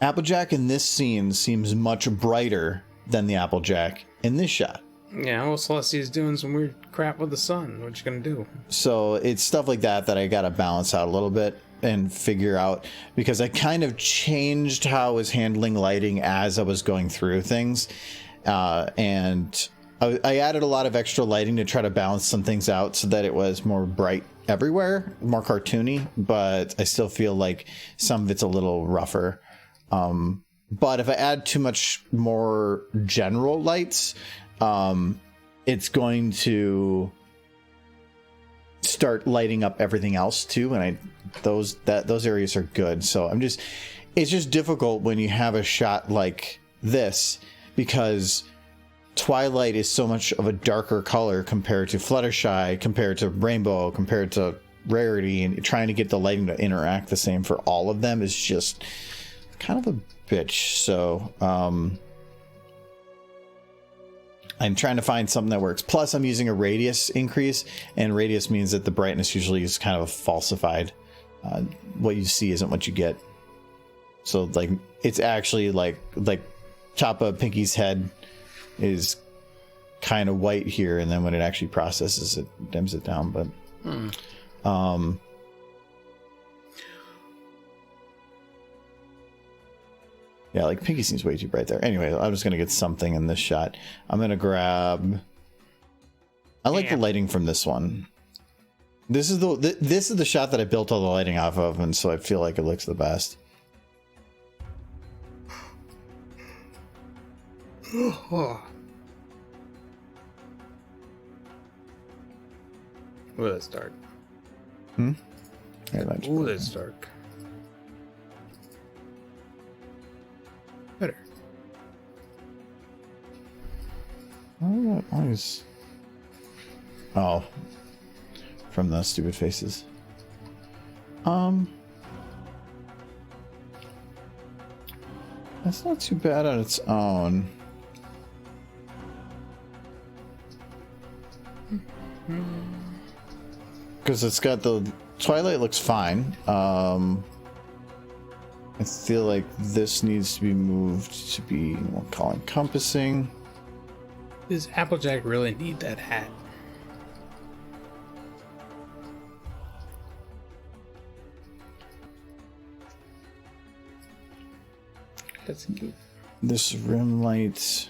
Applejack in this scene seems much brighter than the Applejack in this shot. Yeah, well, Celestia's doing some weird crap with the sun. What you gonna do? So it's stuff like that that I gotta balance out a little bit and figure out, because I kind of changed how I was handling lighting as I was going through things, and I added a lot of extra lighting to try to balance some things out so that it was more bright everywhere, more cartoony, but I still feel like some of it's a little rougher. But if I add too much more general lights, it's going to start lighting up everything else too, and those areas are good. So it's just difficult when you have a shot like this, because Twilight is so much of a darker color compared to Fluttershy, compared to Rainbow, compared to Rarity, and trying to get the lighting to interact the same for all of them is just kind of a bitch. So I'm trying to find something that works. Plus, I'm using a radius increase, and radius means that the brightness usually is kind of falsified. What you see isn't what you get. So, like, it's actually like Choppa Pinky's head is kind of white here, and then when it actually processes, it dims it down. But yeah, like Pinky seems way too bright there. Anyway, I'm just gonna get something in this shot. I'm gonna grab. I like the lighting from this one. This is the shot that I built all the lighting off of, and so I feel like it looks the best. Ooh, that's dark. Ooh, that's dark. Better. Oh, from the stupid faces. That's not too bad on its own. Because it's got the Twilight looks fine. I feel like this needs to be moved to be more all encompassing. Does Applejack really need that hat? That's cute. This rim light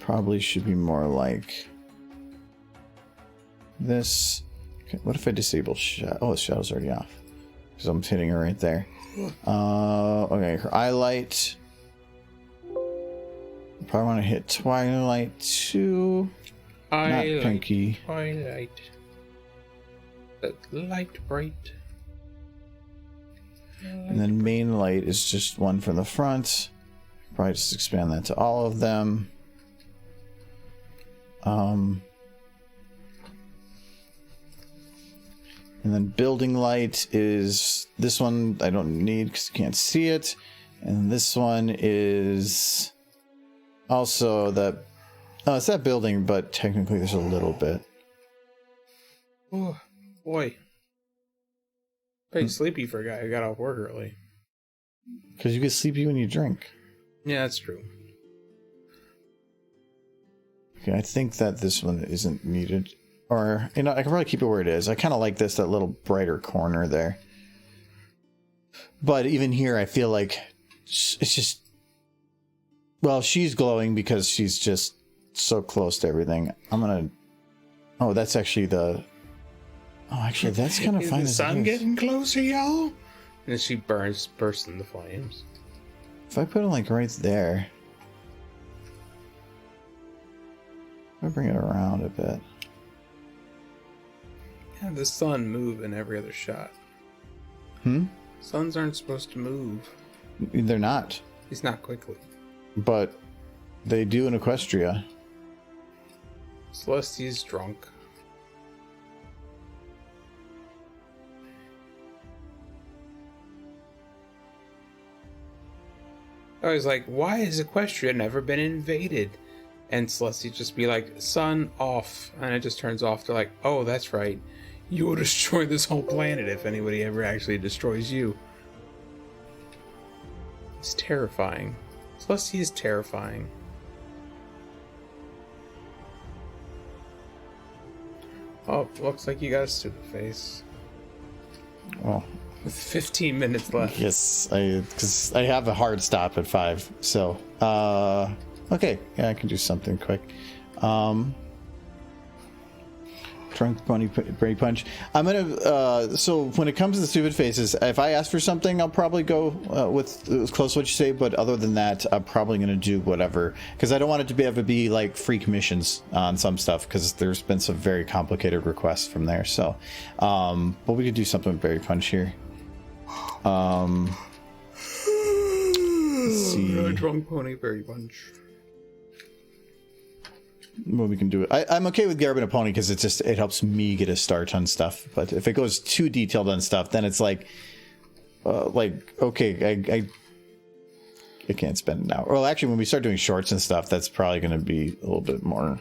probably should be more like this. Okay, what if I disable shadow? Oh, the shadow's already off because I'm hitting her right there. Okay, her eye light. Probably want to hit Twilight too. Not Pinky. Twilight. That light bright. And then main light is just one from the front. Probably just expand that to all of them. And then building light is this one I don't need because you can't see it. And this one is also that. Oh, it's that building, but technically there's a little bit. Oh, boy. Pretty sleepy for a guy who got off work early. Because you get sleepy when you drink. Yeah, that's true. Okay, I think that this one isn't needed. Or, you know, I can probably keep it where it is. I kind of like that little brighter corner there. But even here, I feel like it's just... Well, she's glowing because she's just so close to everything. I'm going to... Oh, that's actually the... Oh, actually, that's kind of fine. Is the sun getting closer, y'all? And then she bursts into flames. If I put it like right there... I'll bring it around a bit. Yeah, the sun move in every other shot. Suns aren't supposed to move. They're not. At least not quickly. But they do in Equestria. Celestia's drunk. I was like, why has Equestria never been invaded? And Celestia just be like, sun off. And it just turns off. They're like, oh, that's right. You will destroy this whole planet if anybody ever actually destroys you. It's terrifying. Celestia is terrifying. Oh, looks like you got a stupid face. Well, With 15 minutes left. yes, because I have a hard stop at 5. So, okay, yeah, I can do something quick. Drunk bunny Brady punch. I'm gonna. So when it comes to the stupid faces, if I ask for something, I'll probably go with close to what you say. But other than that, I'm probably gonna do whatever because I don't want it to be able to be like free commissions on some stuff because there's been some very complicated requests from there. So, but we could do something with berry punch here. Let's see. Drunk pony berry punch. Well, we can do it. I'm okay with grabbing a pony because it helps me get a start on stuff. But if it goes too detailed on stuff, then it's like okay, I can't spend an hour. Well, actually, when we start doing shorts and stuff, that's probably going to be a little bit more.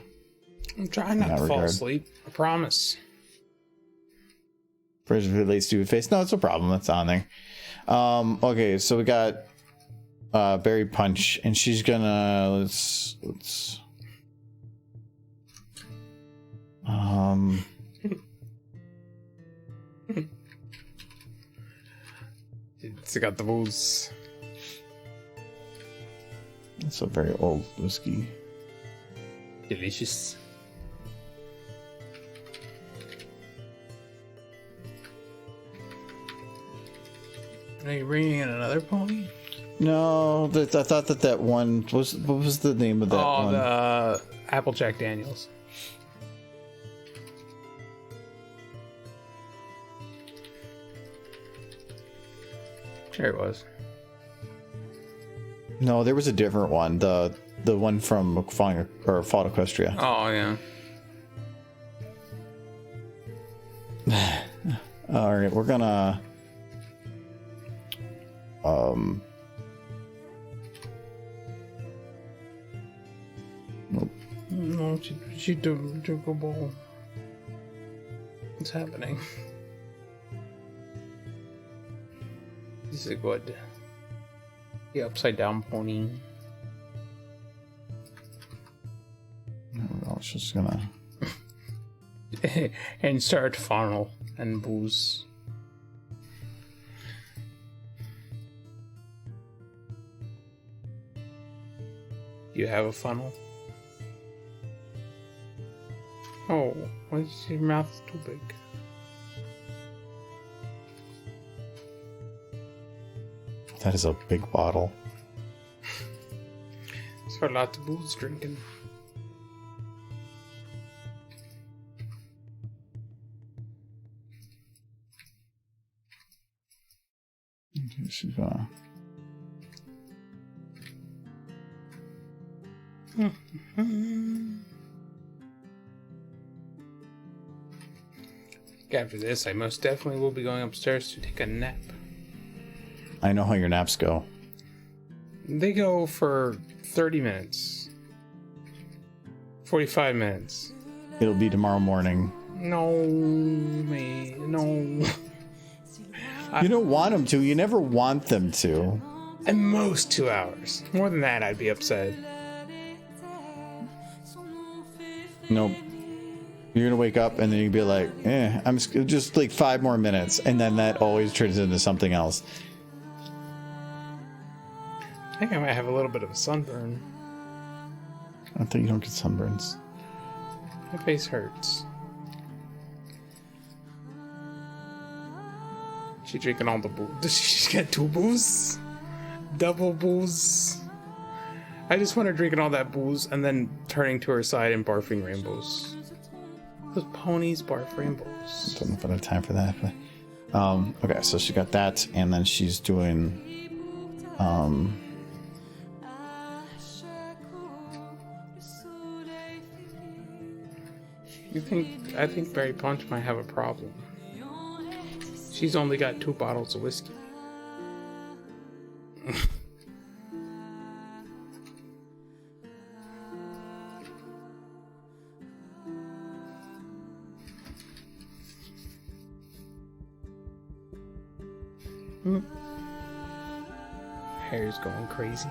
I'm trying not to fall asleep. I promise. First relates to face. No, it's no problem. That's on there. Okay, so we got berry punch, and she's gonna let's. It's got the booze. It's a very old whiskey. Delicious. Are you bringing in another pony? No, I thought that one was. What was the name of that one? The Applejack Daniels. Sure it was. No, there was a different one. The one from Falling or Fall Equestria. Oh yeah. All right, we're gonna. Nope. No, she took a ball. What's happening? This is good. The upside down pony. I was just gonna. And start funnel and booze. You have a funnel? Oh, why is your mouth too big? That is a big bottle. It's a lot of booze drinking. Okay, she's gonna. After this, I most definitely will be going upstairs to take a nap. I know how your naps go. They go for 30 minutes. 45 minutes. It'll be tomorrow morning. No, man, no. You don't want them to. You never want them to. At most 2 hours. More than that, I'd be upset. Nope. You're gonna wake up and then you'd be like, I'm just like 5 more minutes, and then that always turns into something else. I think I might have a little bit of a sunburn. I think you don't get sunburns. My face hurts. She drinking all the booze. Does she get 2 booze? Double booze. I just want her drinking all that booze and then turning to her side and barfing rainbows. Those ponies barf rainbows. I don't know if I have time for that. But, okay, so she got that, and then she's doing. I think Berry Punch might have a problem. She's only got 2 bottles of whiskey. Hair's going crazy.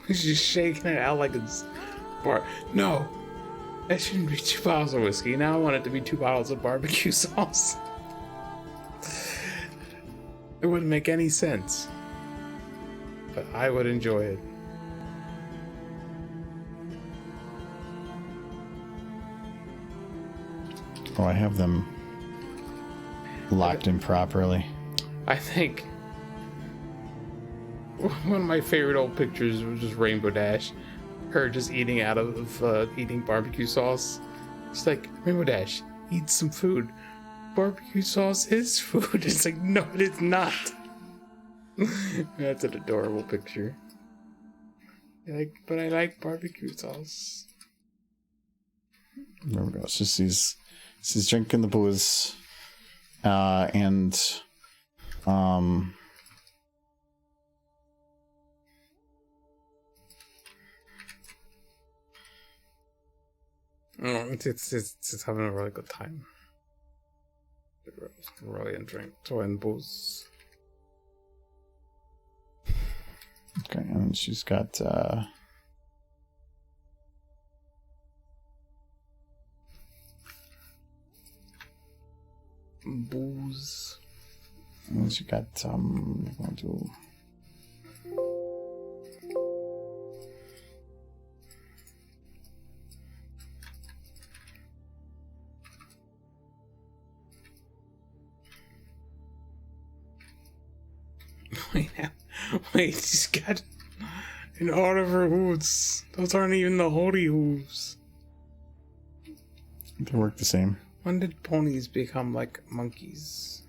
He's just shaking it out like it's bar. No, that shouldn't be 2 bottles of whiskey. Now I want it to be 2 bottles of barbecue sauce. It wouldn't make any sense, but I would enjoy it. Oh, I have them locked in properly. I think one of my favorite old pictures was just Rainbow Dash. Her just eating out of eating barbecue sauce. It's like, Rainbow Dash, eat some food. Barbecue sauce is food. It's like, no, it is not. That's an adorable picture. But I like barbecue sauce. There we go. It's just she's drinking the booze, and it's having a really good time. Really enjoying booze. Okay, and she's got booze. and she got I'll do Wait, she's got in all of her hooves. Those aren't even the holy hooves. they work the same. When did ponies become like monkeys?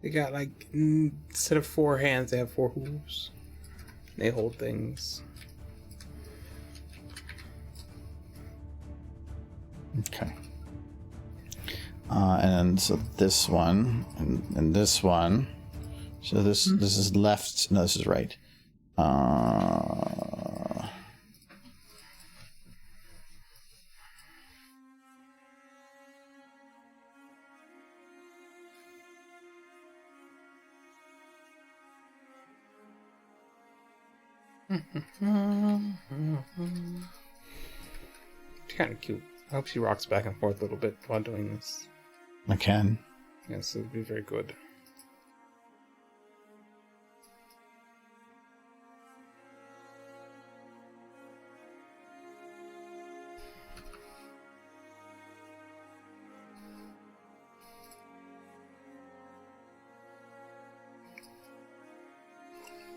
They got like, instead of 4 hands, they have 4 hooves. They hold things. Okay. And so this one and this one. So this is left. No, this is right. Kind of cute. I hope she rocks back and forth a little bit while doing this. I can. Yes, it would be very good.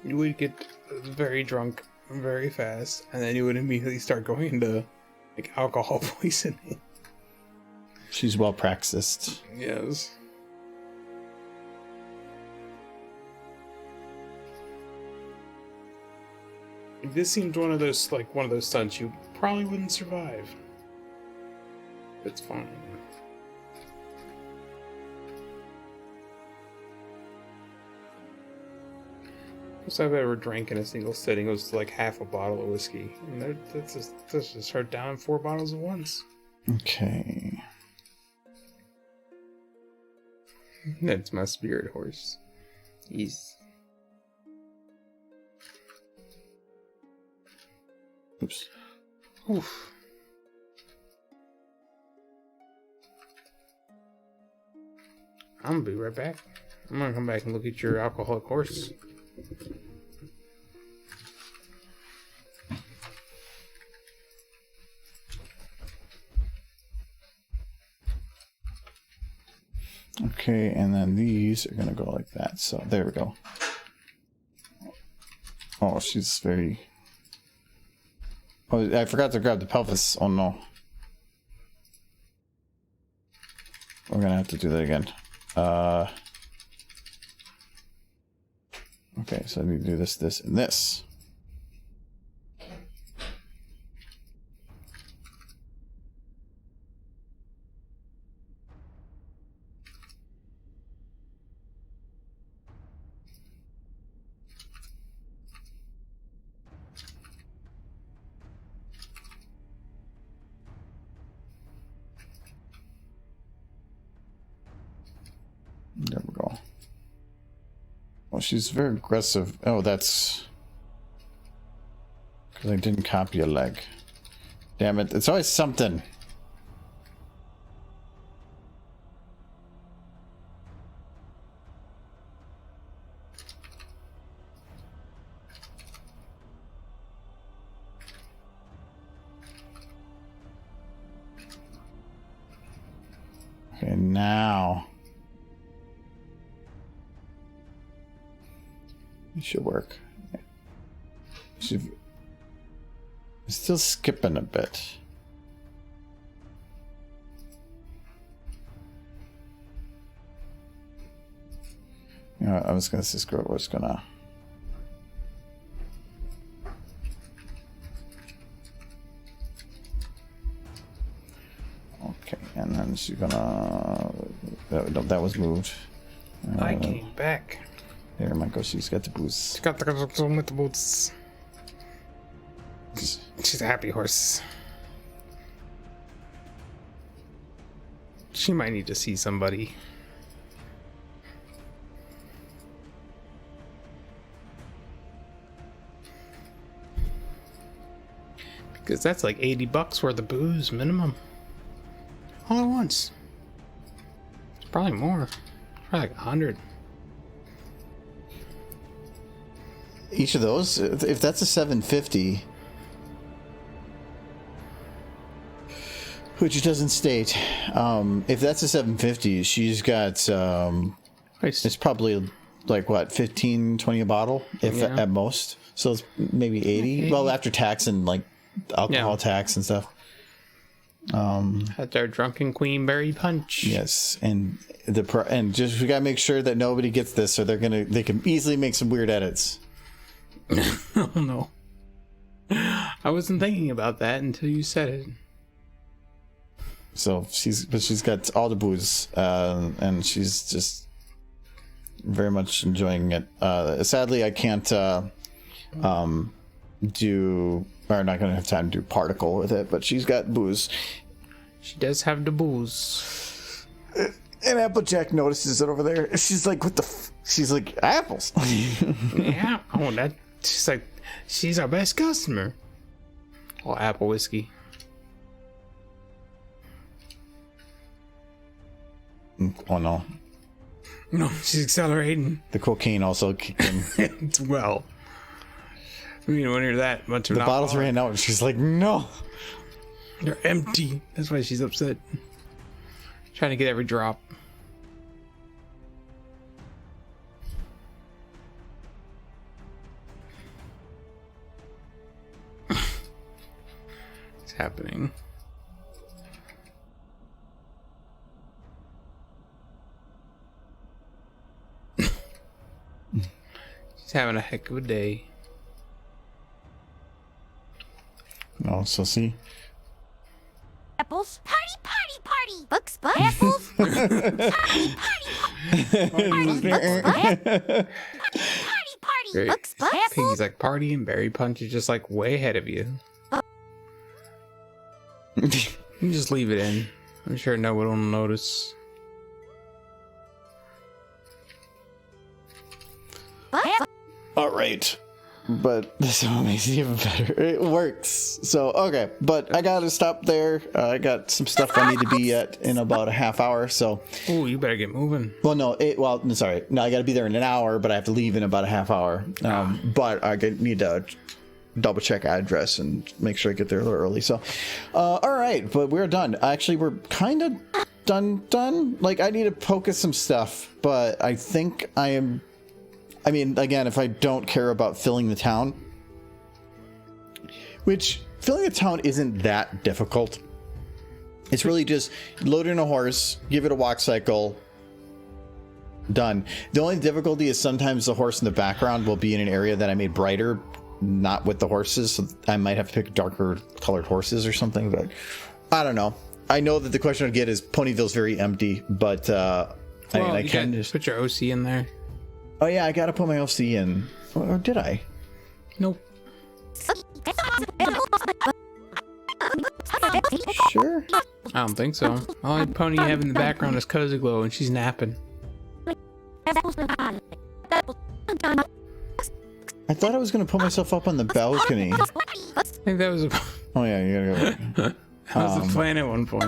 You would get very drunk very fast, and then you would immediately start going into like alcohol poisoning. She's well practiced. Yes. If this seemed one of those stunts you probably wouldn't survive. It's fine. Most I've ever drank in a single sitting was like half a bottle of whiskey. And that's just her down 4 bottles at once. Okay. That's my spirit horse. He's... Oops. Oof. I'm gonna be right back. I'm gonna come back and look at your alcoholic horse. Okay, and then these are gonna go like that. So there we go. Oh, she's very... Oh, I forgot to grab the pelvis. Oh no. We're gonna have to do that again. Okay, so I need to do this, this, and this. There we go. Oh, she's very aggressive. Oh, that's... Because I didn't copy a leg. Damn it, it's always something. Okay, now it should work. It's still skipping a bit. You know, I was gonna say screw it, we're just gonna okay, and then she's gonna that was moved. I came back. There, Michael, she's got the booze. She got the boots. She's a happy horse. She might need to see somebody. Because that's like $80 worth of booze minimum. All at once. It's probably more. Probably like 100. Each of those, if that's a 750, which it doesn't state, if that's a 750, she's got Nice. it's probably like what, 15-20 a bottle, if at most. So it's maybe 80. Well, after tax and like alcohol tax and stuff. That's our drunken queen berry punch. Yes, and and just we gotta make sure that nobody gets this, or they can easily make some weird edits. Oh no. I wasn't thinking about that until you said it. So she's got all the booze, and she's just very much enjoying it. Sadly, I can't do, or not gonna have time to do particle with it, but she's got booze. She does have the booze. And Applejack notices it over there. She's like, "What the?" She's like, "Apples." Yeah. Oh, that. She's like, she's our best customer. Oh, apple whiskey. Oh no. No, she's accelerating. The cocaine also kicked in. Well, I mean, when you're that much of The bottles ran out, and she's like, "No." They're empty. That's why she's upset. Trying to get every drop. It's happening. She's having a heck of a day. No, so see. Apples. Party, party, party. Books, books. Apples. Party, party, party. Party, party. Books, books. Piggy's like party and berry punch is just like way ahead of you. You can just leave it in. I'm sure no one will notice. All right. But this one makes it even better. It works. So, okay. But I got to stop there. I got some stuff I need to be at in about a half hour. So, Oh, you better get moving. well, no, sorry. No, I got to be there in an hour, but I have to leave in about a half hour. But I need to double check address and make sure I get there a little early. So, all right. But we're done. Actually, we're kind of done. Like, I need to focus some stuff, but I think I am. I mean, again, if I don't care about filling the town, which filling the town isn't that difficult. It's really just load in a horse, give it a walk cycle, done. The only difficulty is sometimes the horse in the background will be in an area that I made brighter, not with the horses. So I might have to pick darker colored horses or something, but I don't know. I know that the question I'd get is Ponyville's very empty, but I mean, I can just put your OC in there. Oh yeah, I gotta put my OC in. Or did I? Nope. Sure. I don't think so. All Pony you have in the background is Cozy Glow, and she's napping. I thought I was gonna put myself up on the balcony. I think that was a, Oh yeah, you gotta go. that was the plan at one point.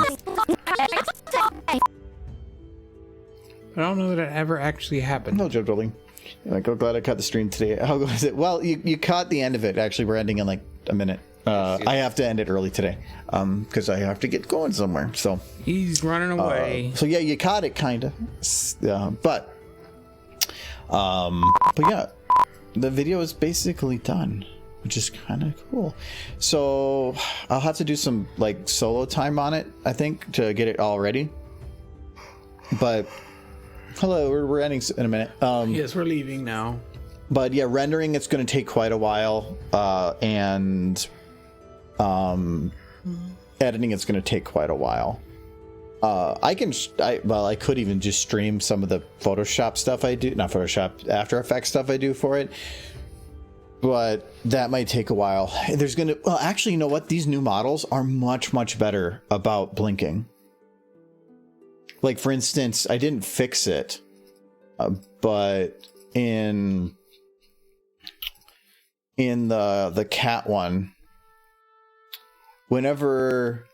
I don't know that it ever actually happened. No joke building. Like, I'm glad I caught the stream today. How was it? Well, you caught the end of it. Actually, we're ending in like a minute. I have to end it early today because I have to get going somewhere. So He's running away. so yeah, you caught it kind of. But yeah, the video is basically done, which is kind of cool. So I'll have to do some like solo time on it, I think, to get it all ready. But hello, we're ending in a minute. Yes, we're leaving now. But yeah, rendering it's going to take quite a while, and editing it's going to take quite a while. I could even just stream some of the Photoshop stuff I do, not Photoshop, After Effects stuff I do for it. But that might take a while. There's going to, well, actually, you know what? These new models are much, much better about blinking. Like, for instance, I didn't fix it, but in the cat one, whenever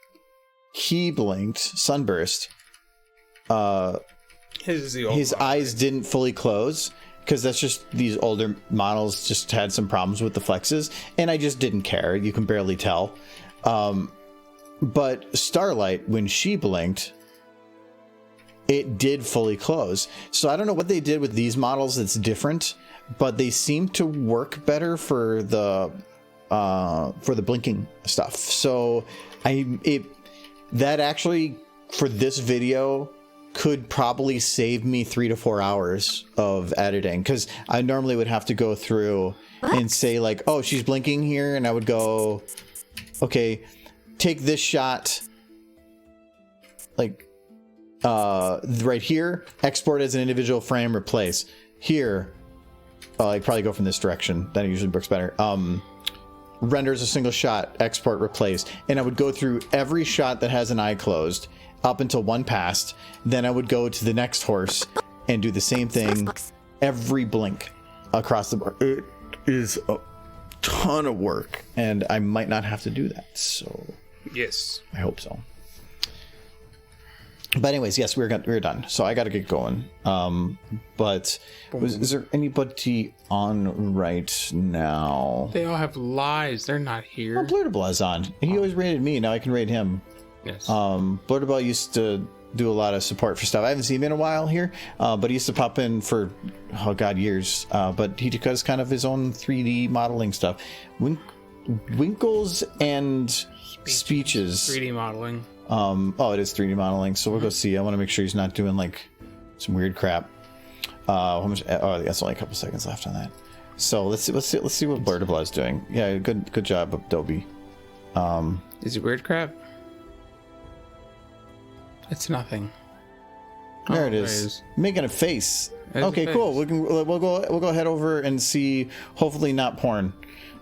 he blinked, Sunburst, his eyes didn't fully close, because that's just, these older models just had some problems with the flexes, and I just didn't care. You can barely tell. But Starlight, when she blinked, it did fully close. So I don't know what they did with these models that's different, but they seem to work better for the blinking stuff. So that actually, for this video, could probably save me 3 to 4 hours of editing, because I normally would have to go through and say like, oh, she's blinking here, and I would go, okay, take this shot, like right here, export as an individual frame, replace here. I'd probably go from this direction. That usually works better. Render as a single shot, export, replace, and I would go through every shot that has an eye closed up until one passed. Then I would go to the next horse and do the same thing every blink across the board. It is a ton of work, and I might not have to do that. So Yes. I hope so. But anyways, yes, we're done. So I got to get going. But is there anybody on right now? They all have lives. They're not here. Oh, Blurtable is on. He always rated me. Now I can rate him. Yes. Blurtable used to do a lot of support for stuff. I haven't seen him in a while here, but he used to pop in for, oh god, years. But he does kind of his own 3D modeling stuff. Winkles and speeches. 3D modeling. Oh, it is 3D modeling. So we'll go see. I want to make sure he's not doing like some weird crap. How much? Oh, that's only a couple seconds left on that. So let's see what Blurtable is doing. Yeah, good job, Adobe. Is it weird crap? It's nothing. There it is. Making a face. Okay, cool. We'll go head over and see. Hopefully not porn.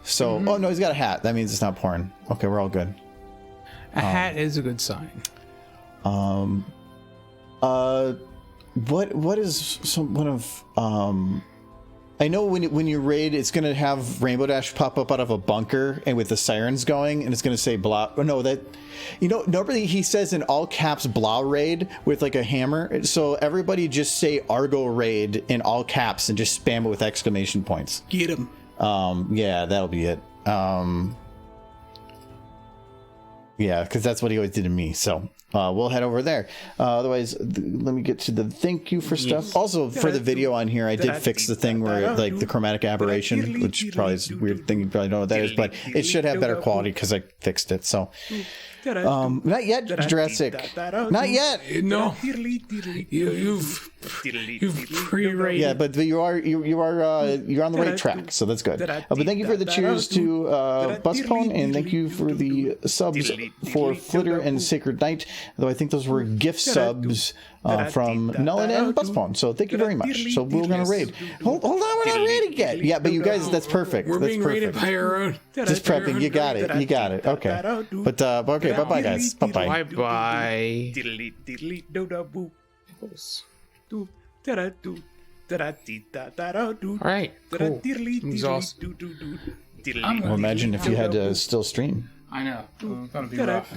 So, oh no, he's got a hat. That means it's not porn. Okay, we're all good. A hat is a good sign. What is one of I know when you raid, it's gonna have Rainbow Dash pop up out of a bunker and with the sirens going, and it's gonna say blah. Oh, no, that, you know, normally he says in all caps blah raid with like a hammer. So everybody just say Argo raid in all caps and just spam it with exclamation points. Get him. Yeah, that'll be it. Yeah, because that's what he always did to me. So we'll head over there. Otherwise, let me get to the thank you for stuff. Also, for the video on here, I did fix the thing where like the chromatic aberration, which probably is a weird thing. You probably don't know what that is, but it should have better quality because I fixed it. So not yet, Jurassic. Not yet. No. You've pre-rated. Yeah, but you're on the right track, so that's good. But thank you for the cheers to Buzzpone, and thank you for the subs for Flitter and Sacred Night. Though I think those were gift subs from Nullin and Buzzpone. So thank you very much. So we're gonna raid. Hold on, we're not raiding yet. Yeah, but you guys, that's perfect. We're being raided by our own. Just prepping. You got it. You got it. Okay. But okay. Bye bye, guys. Bye bye. Bye bye. All right, cool. I'm exhausted. Well, imagine if you had to still stream. I know. It's gonna be rough.